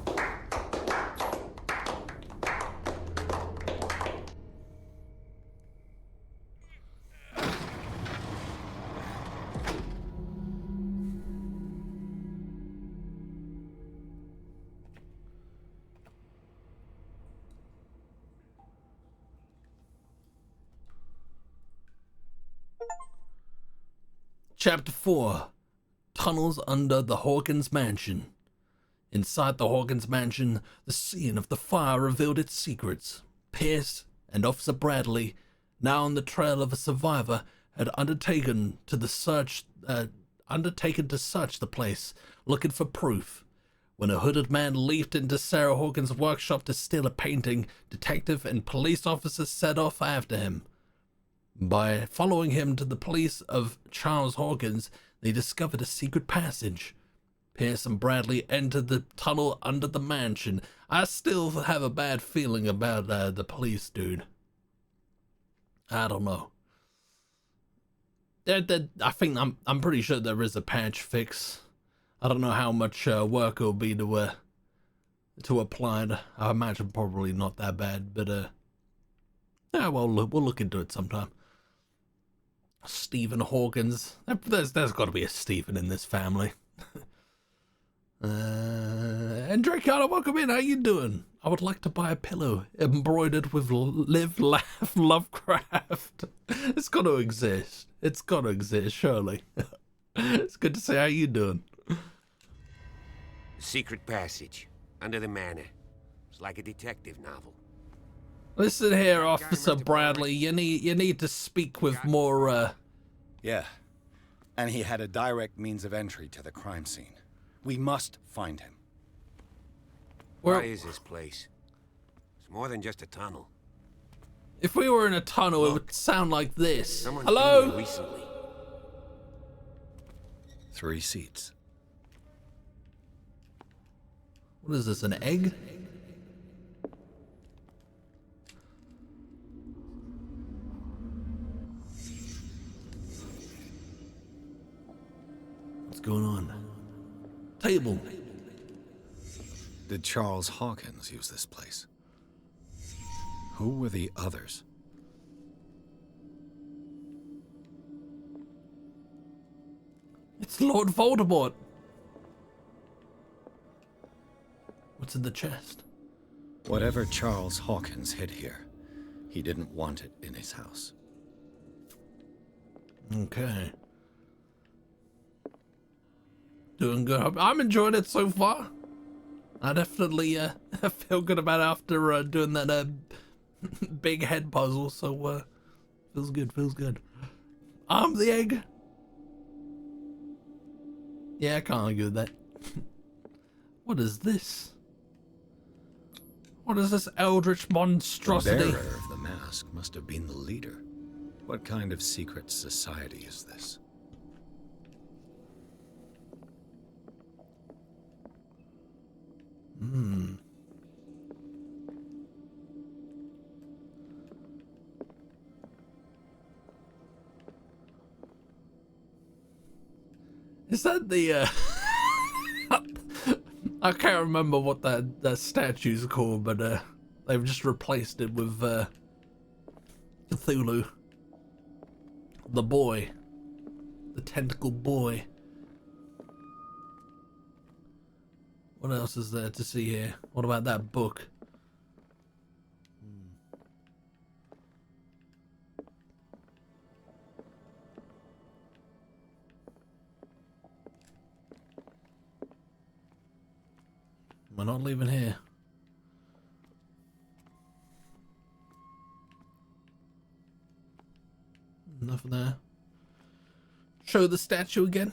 Chapter 4. Tunnels under the Hawkins Mansion. Inside the Hawkins Mansion, the scene of the fire revealed its secrets. Pierce and Officer Bradley, now on the trail of a survivor, had undertaken to search the place, looking for proof. When a hooded man leaped into Sarah Hawkins' workshop to steal a painting, detective and police officers set off after him. By following him to the police of Charles Hawkins, they discovered a secret passage. Pierce and Bradley entered the tunnel under the mansion. I still have a bad feeling about the police, dude. I don't know. I think I'm pretty sure there is a patch fix. I don't know how much work it'll be to apply it. I imagine probably not that bad, but yeah, well, we'll look into it sometime. Stephen Hawkins. There's got to be a Stephen in this family. And Dracana, welcome in. How you doing? I would like to buy a pillow embroidered with Live, Laugh, Lovecraft. It's got to exist. It's got to exist, surely. It's good to see how you doing. Secret passage under the manor. It's like a detective novel. Listen here, Officer Bradley. You need to speak with more. Yeah, and he had a direct means of entry to the crime scene. We must find him. What is this place? It's more than just a tunnel. If we were in a tunnel, it would sound like this. Someone's Hello? been here recently. 3 seats. What is this, an egg? What's going on? Table. Did Charles Hawkins use this place? Who were the others? It's Lord Voldemort. What's in the chest? Whatever Charles Hawkins hid here, he didn't want it in his house. Okay. Doing good. I'm enjoying it so far. I definitely feel good about it after doing that big head puzzle, so feels good, feels good. I'm the egg. Yeah, I can't argue with that. What is this? What is this eldritch monstrosity? The bearer of the mask must have been the leader. What kind of secret society is this? Hmm. Is that the I can't remember what that statue's called, but they've just replaced it with Cthulhu. The boy. The tentacle boy. What else is there to see here? What about that book? We're not leaving here. Nothing there. Show the statue again.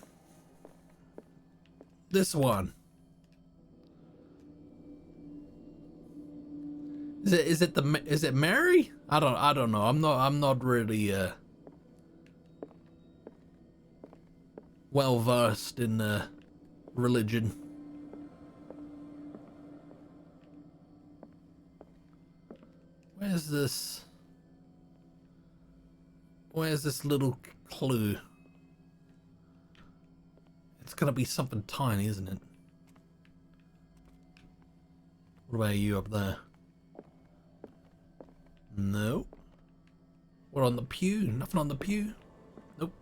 This one. Is it Mary? I don't know. I'm not really well versed in religion. Where's this little clue? It's gonna be something tiny, isn't it? What about you up there? No. What on the pew? Nothing on the pew? Nope.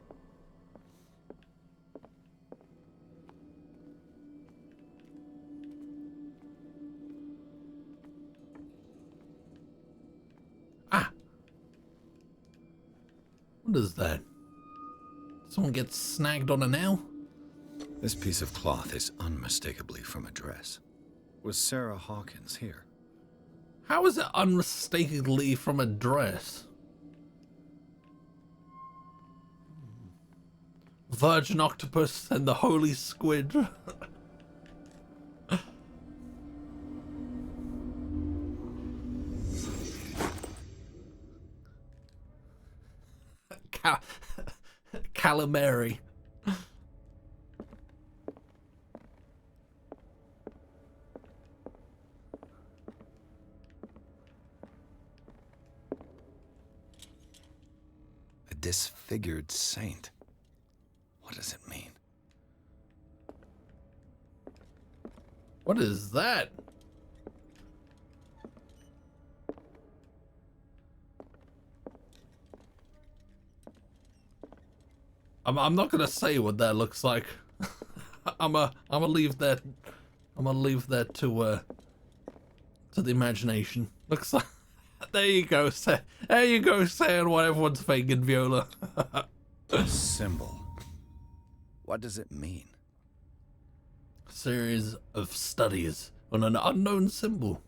Ah! What is that? Someone gets snagged on a nail? This piece of cloth is unmistakably from a dress. Was Sarah Hawkins here? How is it unmistakably from a dress? Virgin octopus and the holy squid. Calamari. A disfigured saint. What does it mean? What is that? I'm not gonna say what that looks like. I'm gonna leave that to the imagination. Looks like there you go, saying what everyone's thinking, Viola. A symbol. What does it mean? A series of studies on an unknown symbol.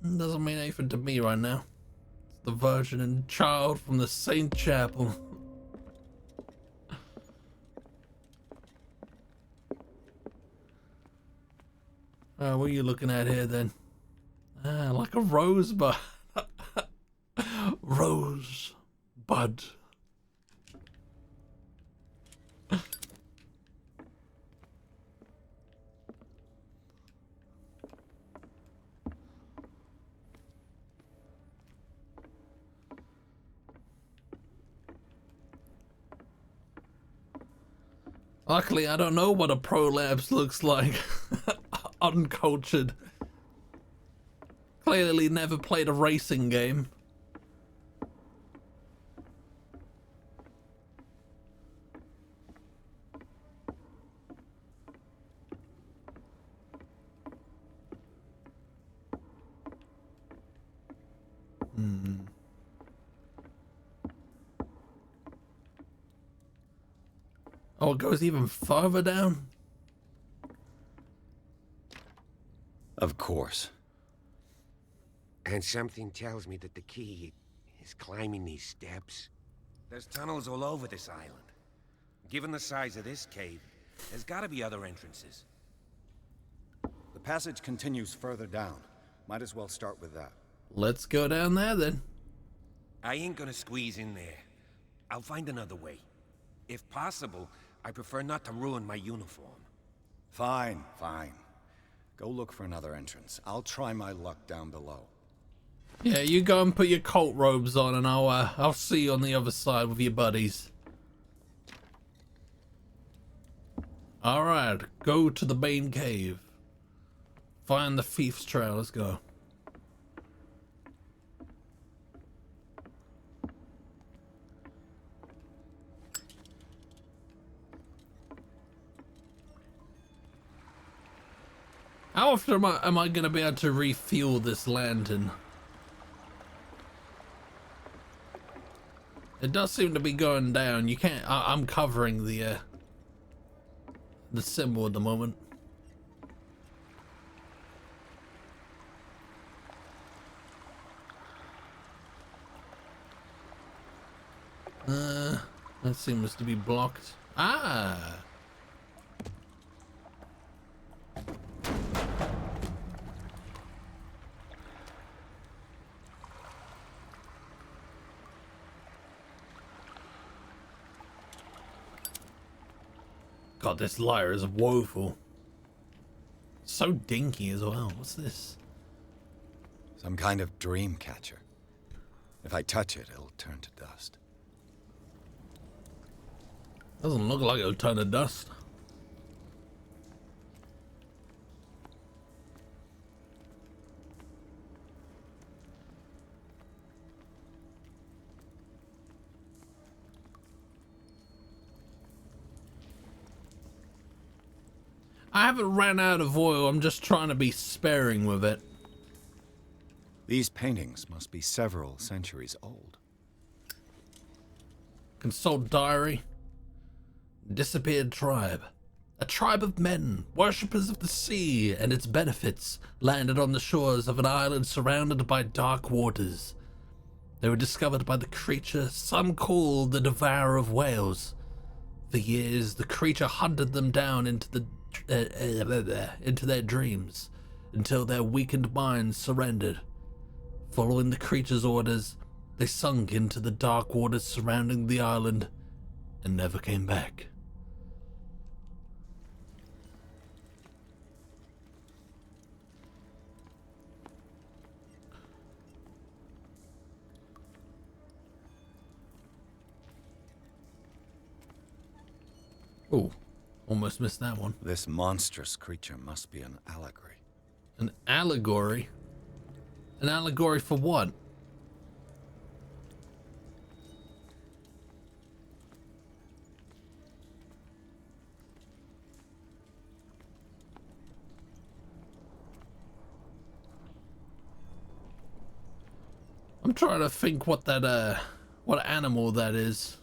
Doesn't mean anything to me right now. It's the Virgin and Child from the Saint Chapel. What are you looking at here then? Like a rosebud. Rosebud. Luckily, I don't know what a prolapse looks like. Uncultured. Clearly never played a racing game. Oh, it goes even further down? Of course. And something tells me that the key is climbing these steps. There's tunnels all over this island. Given the size of this cave, there's gotta be other entrances. The passage continues further down. Might as well start with that. Let's go down there then. I ain't gonna squeeze in there. I'll find another way. If possible, I prefer not to ruin my uniform. Fine, fine. Go look for another entrance. I'll try my luck down below. Yeah, you go and put your cult robes on, and I'll see you on the other side with your buddies. All right, go to the main cave. Find the thief's trail. Let's go. How often am I going to be able to refuel this lantern? It does seem to be going down. You can't. I'm covering the symbol at the moment. That seems to be blocked. Ah. God, this lyre is woeful. So dinky as well. What's this? Some kind of dream catcher. If I touch it, it'll turn to dust. Doesn't look like it'll turn to dust. I haven't ran out of oil. I'm just trying to be sparing with it. These paintings must be several centuries old. Consult diary. Disappeared tribe. A tribe of men, worshippers of the sea and its benefits, landed on the shores of an island surrounded by dark waters. They were discovered by the creature some call the Devourer of Whales. For years, the creature hunted them down into their dreams, until their weakened minds surrendered. Following the creature's orders, they sunk into the dark waters surrounding the island and never came back. Oh, almost missed that one. This monstrous creature must be an allegory. An allegory? An allegory for what? I'm trying to think what that what animal that is.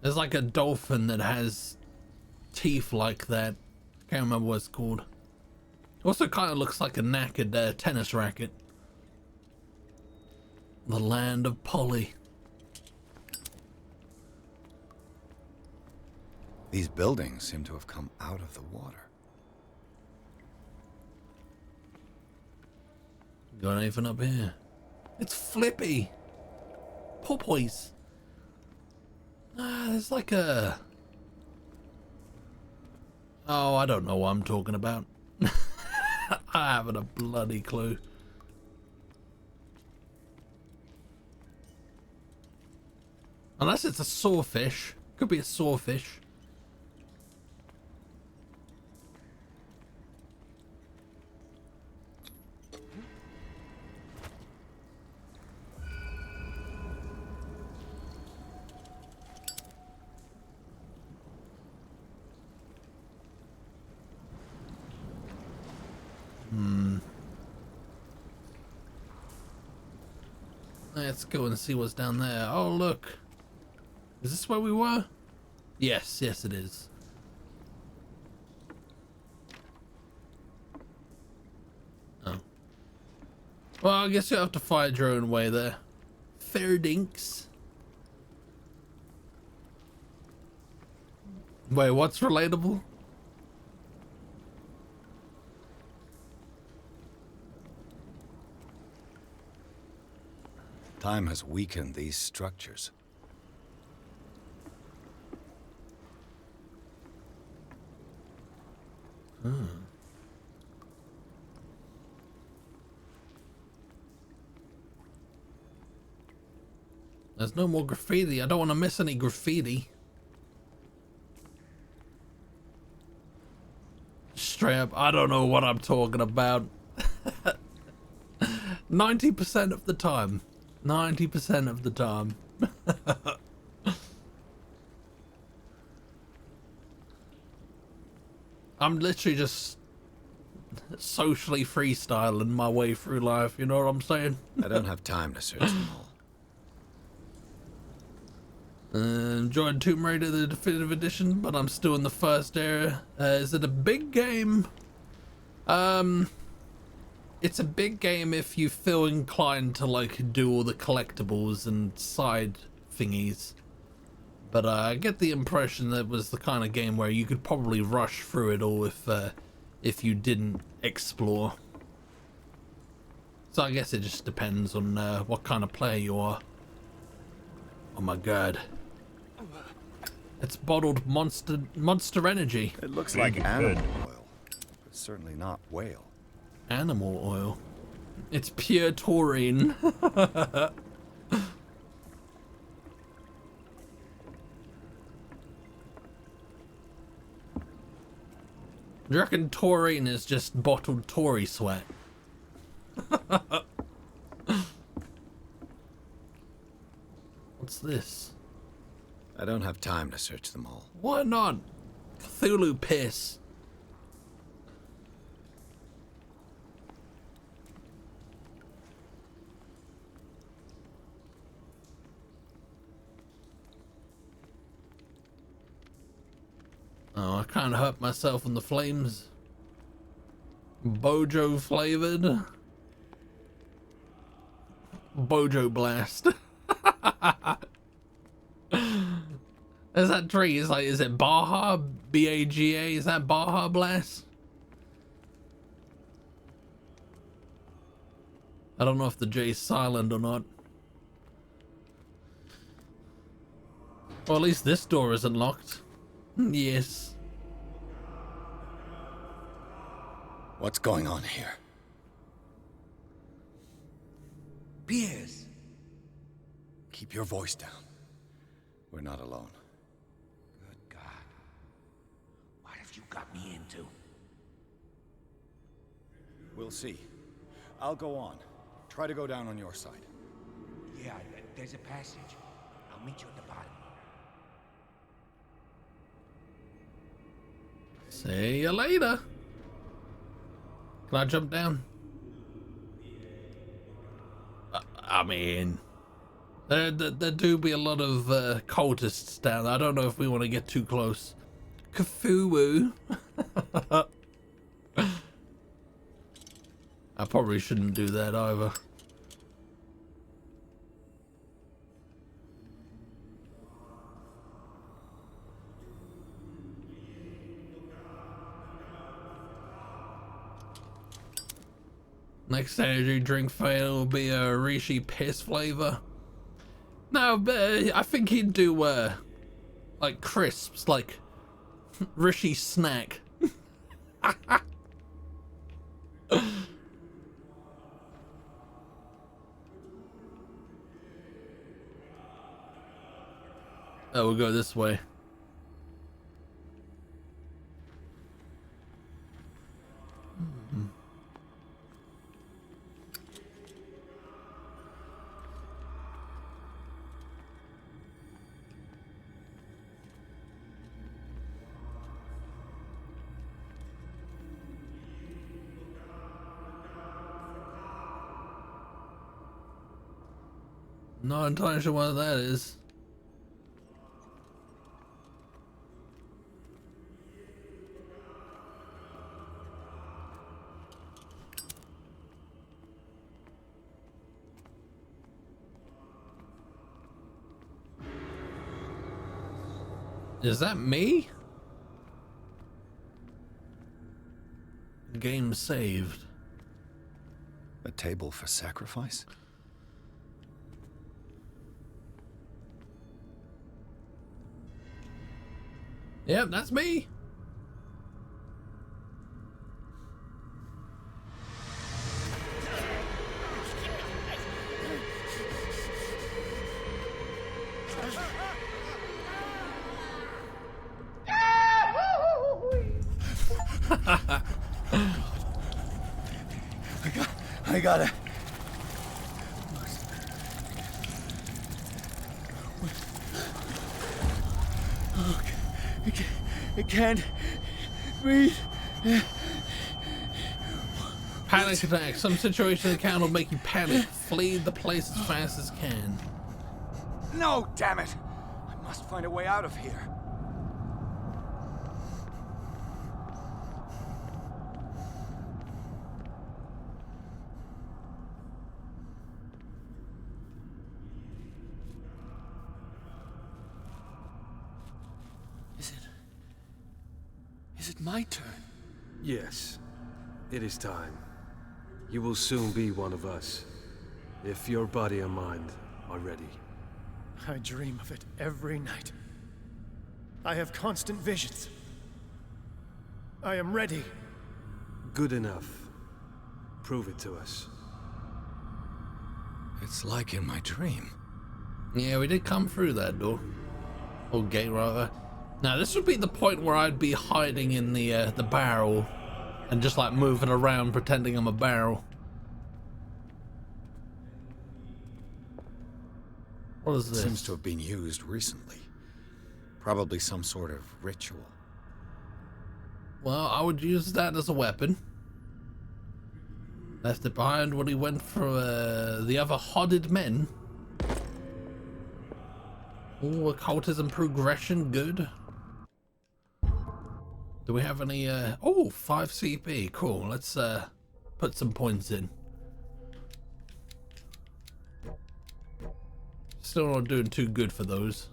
There's like a dolphin that has teeth like that. Can't remember what it's called. Also kind of looks like a knackered tennis racket. The land of Polly. These buildings seem to have come out of the water. Got anything up here? It's Flippy. Porpoise. There's like a... Oh, I don't know what I'm talking about. I haven't a bloody clue. Unless it's a sawfish. Could be a sawfish. Let's go and see what's down there. Oh, look. Is this where we were? Yes, yes it is. Oh. Well, I guess you have to find your own way there. Fair dinks. Wait, what's relatable? Time has weakened these structures. There's no more graffiti. I don't want to miss any graffiti. Straight up, I don't know what I'm talking about. 90% of the time. 90% of the time. I'm literally just socially freestyling my way through life, you know what I'm saying? I don't have time to search them all. Enjoyed Tomb Raider the Definitive Edition, but I'm still in the first area. Is it a big game? It's a big game if you feel inclined to like do all the collectibles and side thingies. But I get the impression that it was the kind of game where you could probably rush through it all if you didn't explore. So I guess it just depends on what kind of player you are. Oh my god. It's bottled monster energy. It looks like animal oil, but certainly not whale. Animal oil? It's pure taurine. Do you reckon taurine is just bottled Tory sweat? What's this? I don't have time to search them all. Why not? Cthulhu piss. Oh, I kind of hurt myself in the flames. Bojo flavored. Bojo blast. There's that tree. It's like, is it Baja? B-A-G-A? Is that Baja Blast? I don't know if the J's silent or not. Well, at least this door isn't locked. Yes. What's going on here? Piers! Keep your voice down. We're not alone. Good God. What have you got me into? We'll see. I'll go on. Try to go down on your side. Yeah, there's a passage. I'll meet you at the bottom. See you later. Can I jump down? I mean, there do be a lot of cultists down there. I don't know if we want to get too close. Cthulhu. I probably shouldn't do that either. Next energy drink flavor will be a Rishi piss flavor. No, but I think he'd do like crisps, like Rishi snack. Oh, we'll go this way. Not entirely sure what that is. Is that me? Game saved. A table for sacrifice? Yep, that's me. I gotta. I can't breathe. Panic attack. Some situation in the town will make you panic. Flee the place as fast as can. No, damn it! I must find a way out of here. Is it my turn? Yes. It is time. You will soon be one of us, if your body and mind are ready. I dream of it every night. I have constant visions. I am ready. Good enough. Prove it to us. It's like in my dream. Yeah, we did come through that door. Or gate, rather. Now, this would be the point where I'd be hiding in the barrel and just like moving around pretending I'm a barrel. What is this? Seems to have been used recently. Probably some sort of ritual. Well, I would use that as a weapon. Left it behind when he went for the other hodded men. Oh, occultism progression, good. Do we have any, oh, 5 CP, cool. Let's, put some points in. Still not doing too good for those.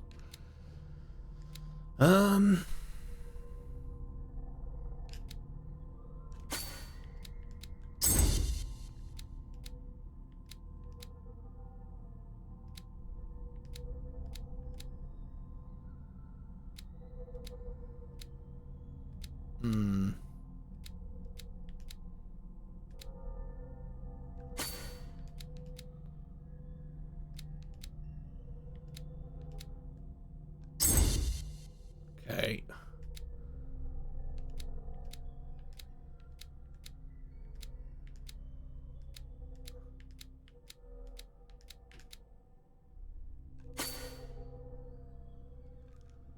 Okay.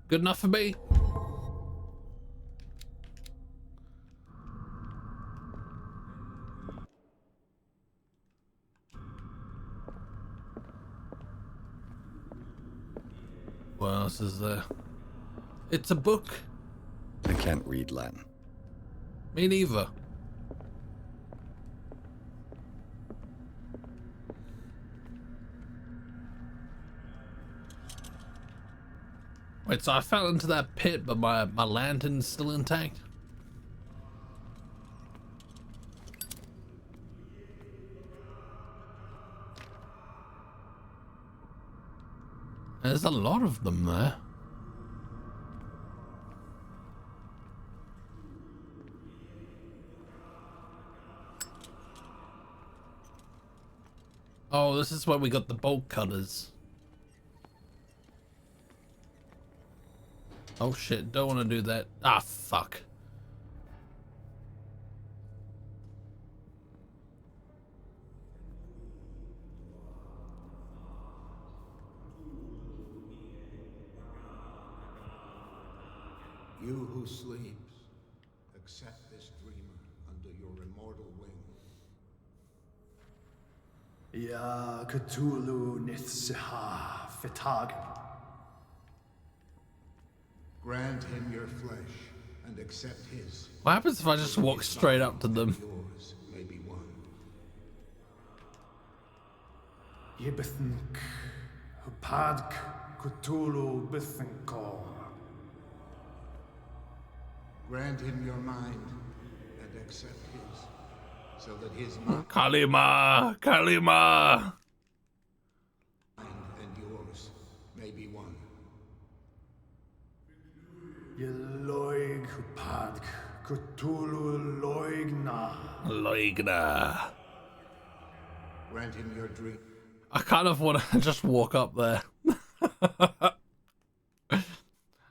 Good enough for me. What else is there? It's a book. I can't read Latin. Me neither. Wait, so I fell into that pit, but my lantern's still intact? There's a lot of them there. Oh, this is where we got the bolt cutters. Oh shit, don't want to do that. Ah, fuck. You who sleeps, accept this dreamer under your immortal wing. Ya Cthulhu Nithsiha Fitagan. Grant him your flesh and accept his. What happens if I just walk straight up to them? Yours may be one. Yibithink Hupadk Cthulhu Bithinkor. Grant him your mind and accept his, so that his mind Kalima! Kalima! and yours may be one. Yeloig Hupadk Cthulhu Loigna. Loigna. Grant him your dream. I kind of want to just walk up there.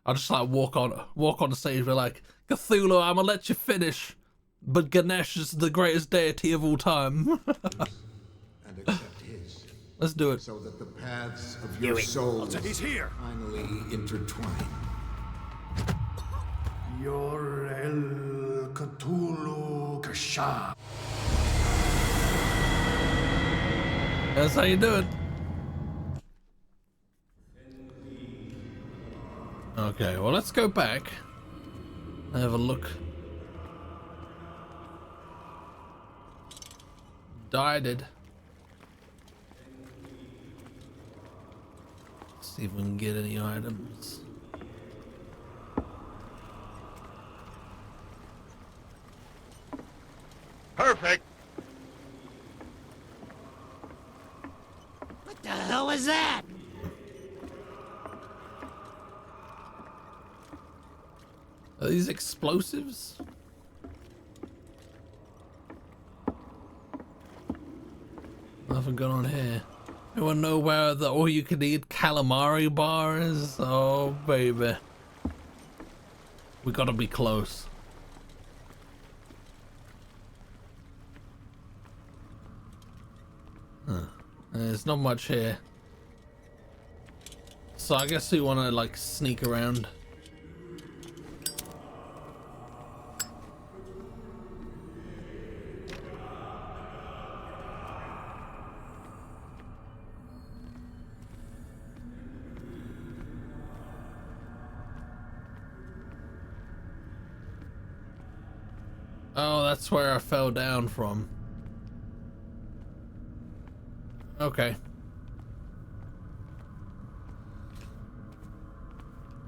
I'll just like walk on the stage and be like, Cthulhu, I'm gonna let you finish, but Ganesh is the greatest deity of all time. And accept his. Let's do it. So that the paths of your souls He's here. finally intertwine. Yor El Cthulhu Kasha. That's how you do it. Okay, well, let's go back and have a look. Died it. See if we can get any items. Perfect. What the hell was that? Are these explosives? Nothing going on here. Anyone know where the all-you-can-eat calamari bar is? Oh, baby. We gotta be close. Huh. There's not much here. So I guess we want to, like, sneak around. Oh, that's where I fell down from. Okay.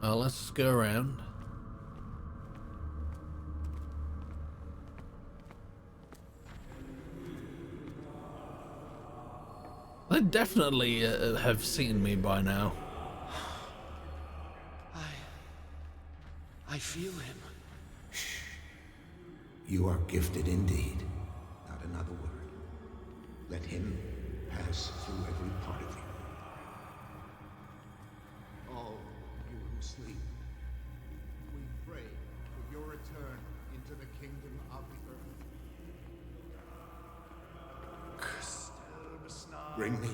Let's go around. They definitely have seen me by now. I feel him. You are gifted indeed. Not another word. Let him pass through every part of you. All you who sleep, we pray for your return into the kingdom of the earth. Bring me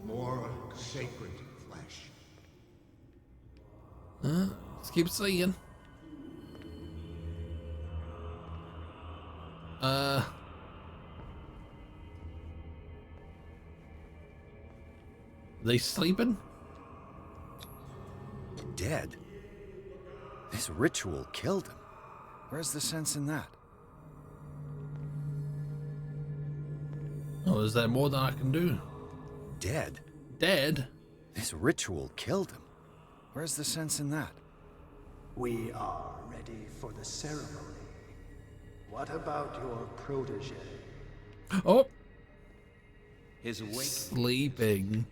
more sacred flesh. Let's keep seeing. They sleeping? dead. This ritual killed him. Where's the sense in that? Oh, is there more than I can do? Dead? Dead? This ritual killed him. Where's the sense in that? We are ready for the ceremony. What about your protege? Oh! His awake. Sleeping.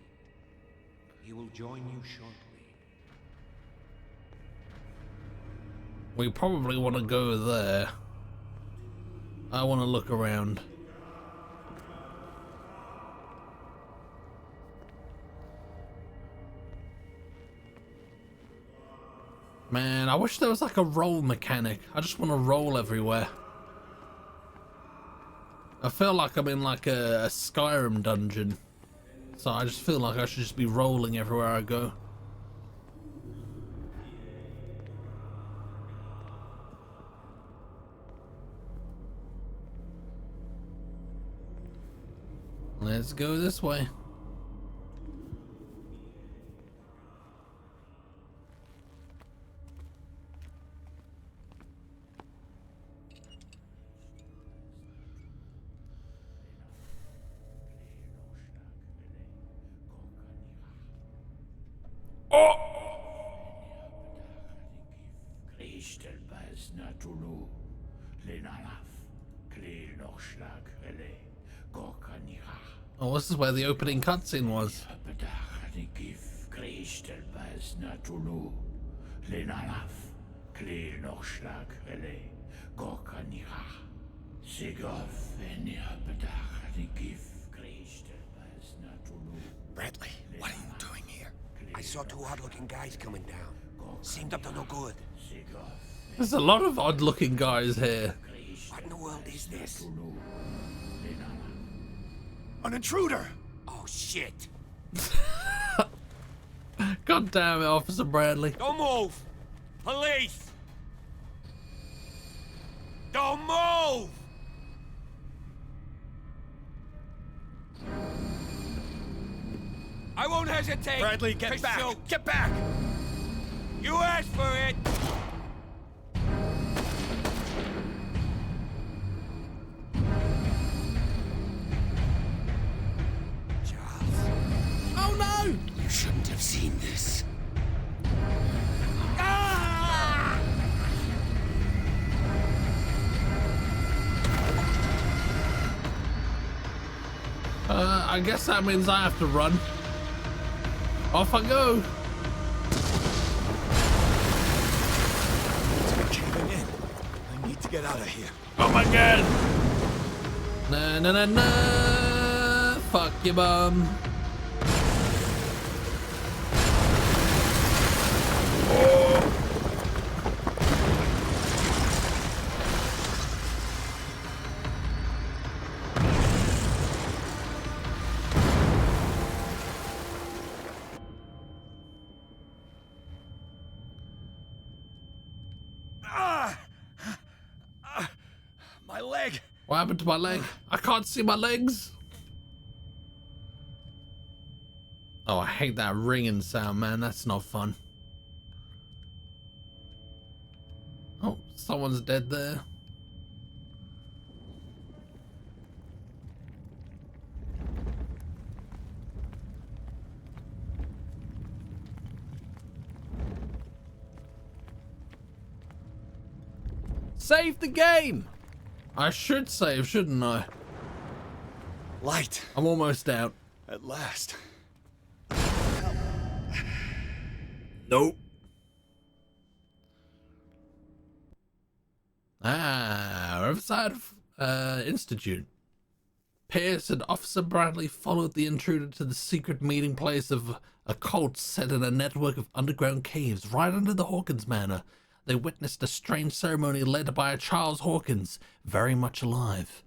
He will join you shortly. We probably want to go there. I want to look around. Man, I wish there was like a roll mechanic. I just want to roll everywhere. I feel like I'm in like a Skyrim dungeon. So I just feel like I should just be rolling everywhere I go. Let's go this way. Oh, this is where the opening cutscene was. Bradley, what are you doing here? I saw two odd-looking guys coming down. Seemed up to no good. There's a lot of odd-looking guys here. What in the world is this? An intruder! Oh, shit. God damn it, Officer Bradley. Don't move! Police! Don't move! I won't hesitate. Bradley, get back! Shoot. Get back! You asked for it! Oh no! You shouldn't have seen this. I guess that means I have to run. Off I go. It's caving in. I need to get out of here. Oh my god! Na na na na! Fuck you, bum. My leg! What happened to my leg? I can't see my legs. Oh, I hate that ringing sound, man. That's not fun. Oh, someone's dead there. Save the game! I should save, shouldn't I? Light. I'm almost out. At last. Nope. Riverside Institute. Pierce and Officer Bradley followed the intruder to the secret meeting place of a cult set in a network of underground caves right under the Hawkins Manor. They witnessed a strange ceremony led by a Charles Hawkins, very much alive.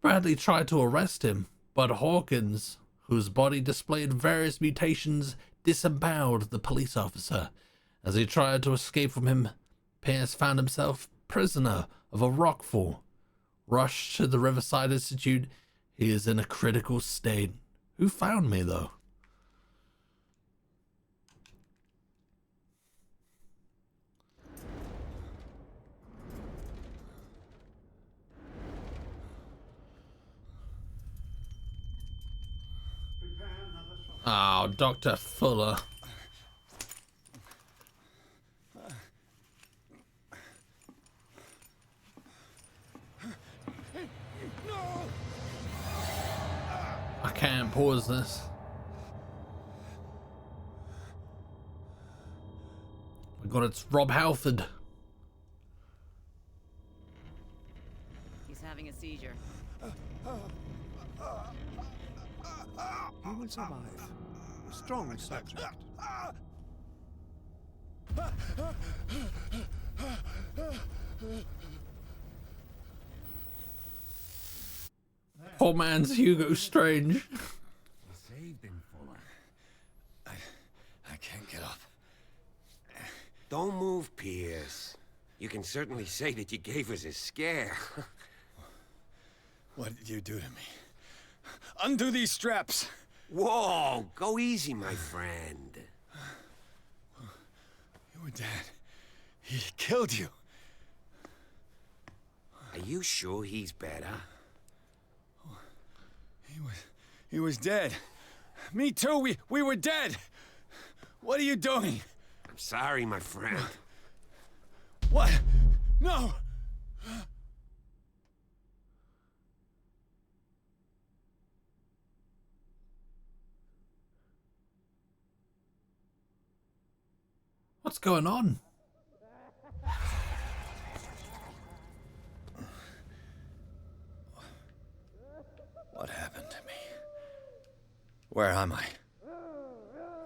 Bradley tried to arrest him, but Hawkins, whose body displayed various mutations, disemboweled the police officer. As he tried to escape from him, Pierce found himself prisoner of a rockfall. Rushed to the Riverside Institute, he is in a critical state. Who found me, though? Oh, Dr. Fuller. I can't pause this. Oh my god, it's Rob Halford. He's having a seizure. He will survive. Strong subject. Poor man's Hugo Strange. You saved him, Fuller. I can't get up. Don't move, Pierce. You can certainly say that you gave us a scare. What did you do to me? Undo these straps! Whoa, go easy, my friend. Your dad, he killed you. Are you sure he's better? He was dead. Me too, we were dead. What are you doing? I'm sorry, my friend. What? No! What's going on? What happened to me? Where am I?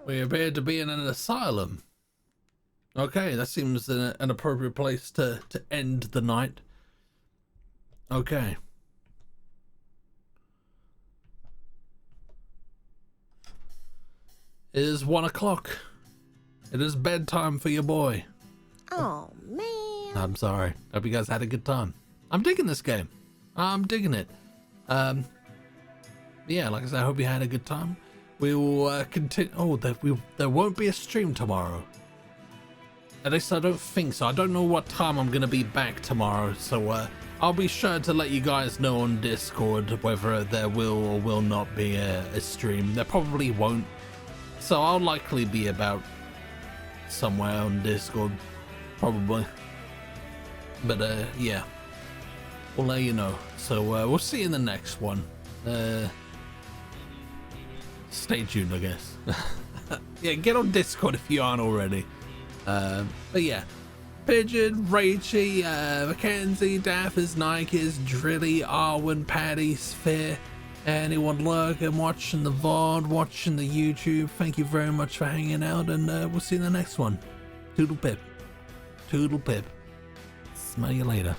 We appear to be in an asylum. Okay, that seems an appropriate place to end the night. Okay. It is 1 o'clock. It is bedtime for your boy. Oh, man. I'm sorry. Hope you guys had a good time. I'm digging this game. I'm digging it. Yeah, like I said, I hope you had a good time. We will continue. Oh, there won't be a stream tomorrow. At least I don't think so. I don't know what time I'm going to be back tomorrow. So I'll be sure to let you guys know on Discord whether there will or will not be a stream. There probably won't. So I'll likely be about somewhere on Discord, probably. But yeah, we'll let you know. So we'll see you in the next one. Stay tuned, I guess. Yeah, get on Discord if you aren't already. But yeah, Pigeon, Rachy, Mackenzie, Daffers, Nikes, Drilly, Arwen, Patty, Sphere, anyone lurking, watching the VOD, watching the YouTube, thank you very much for hanging out, and we'll see you in the next one. Toodle pip. Toodle pip. Smell you later.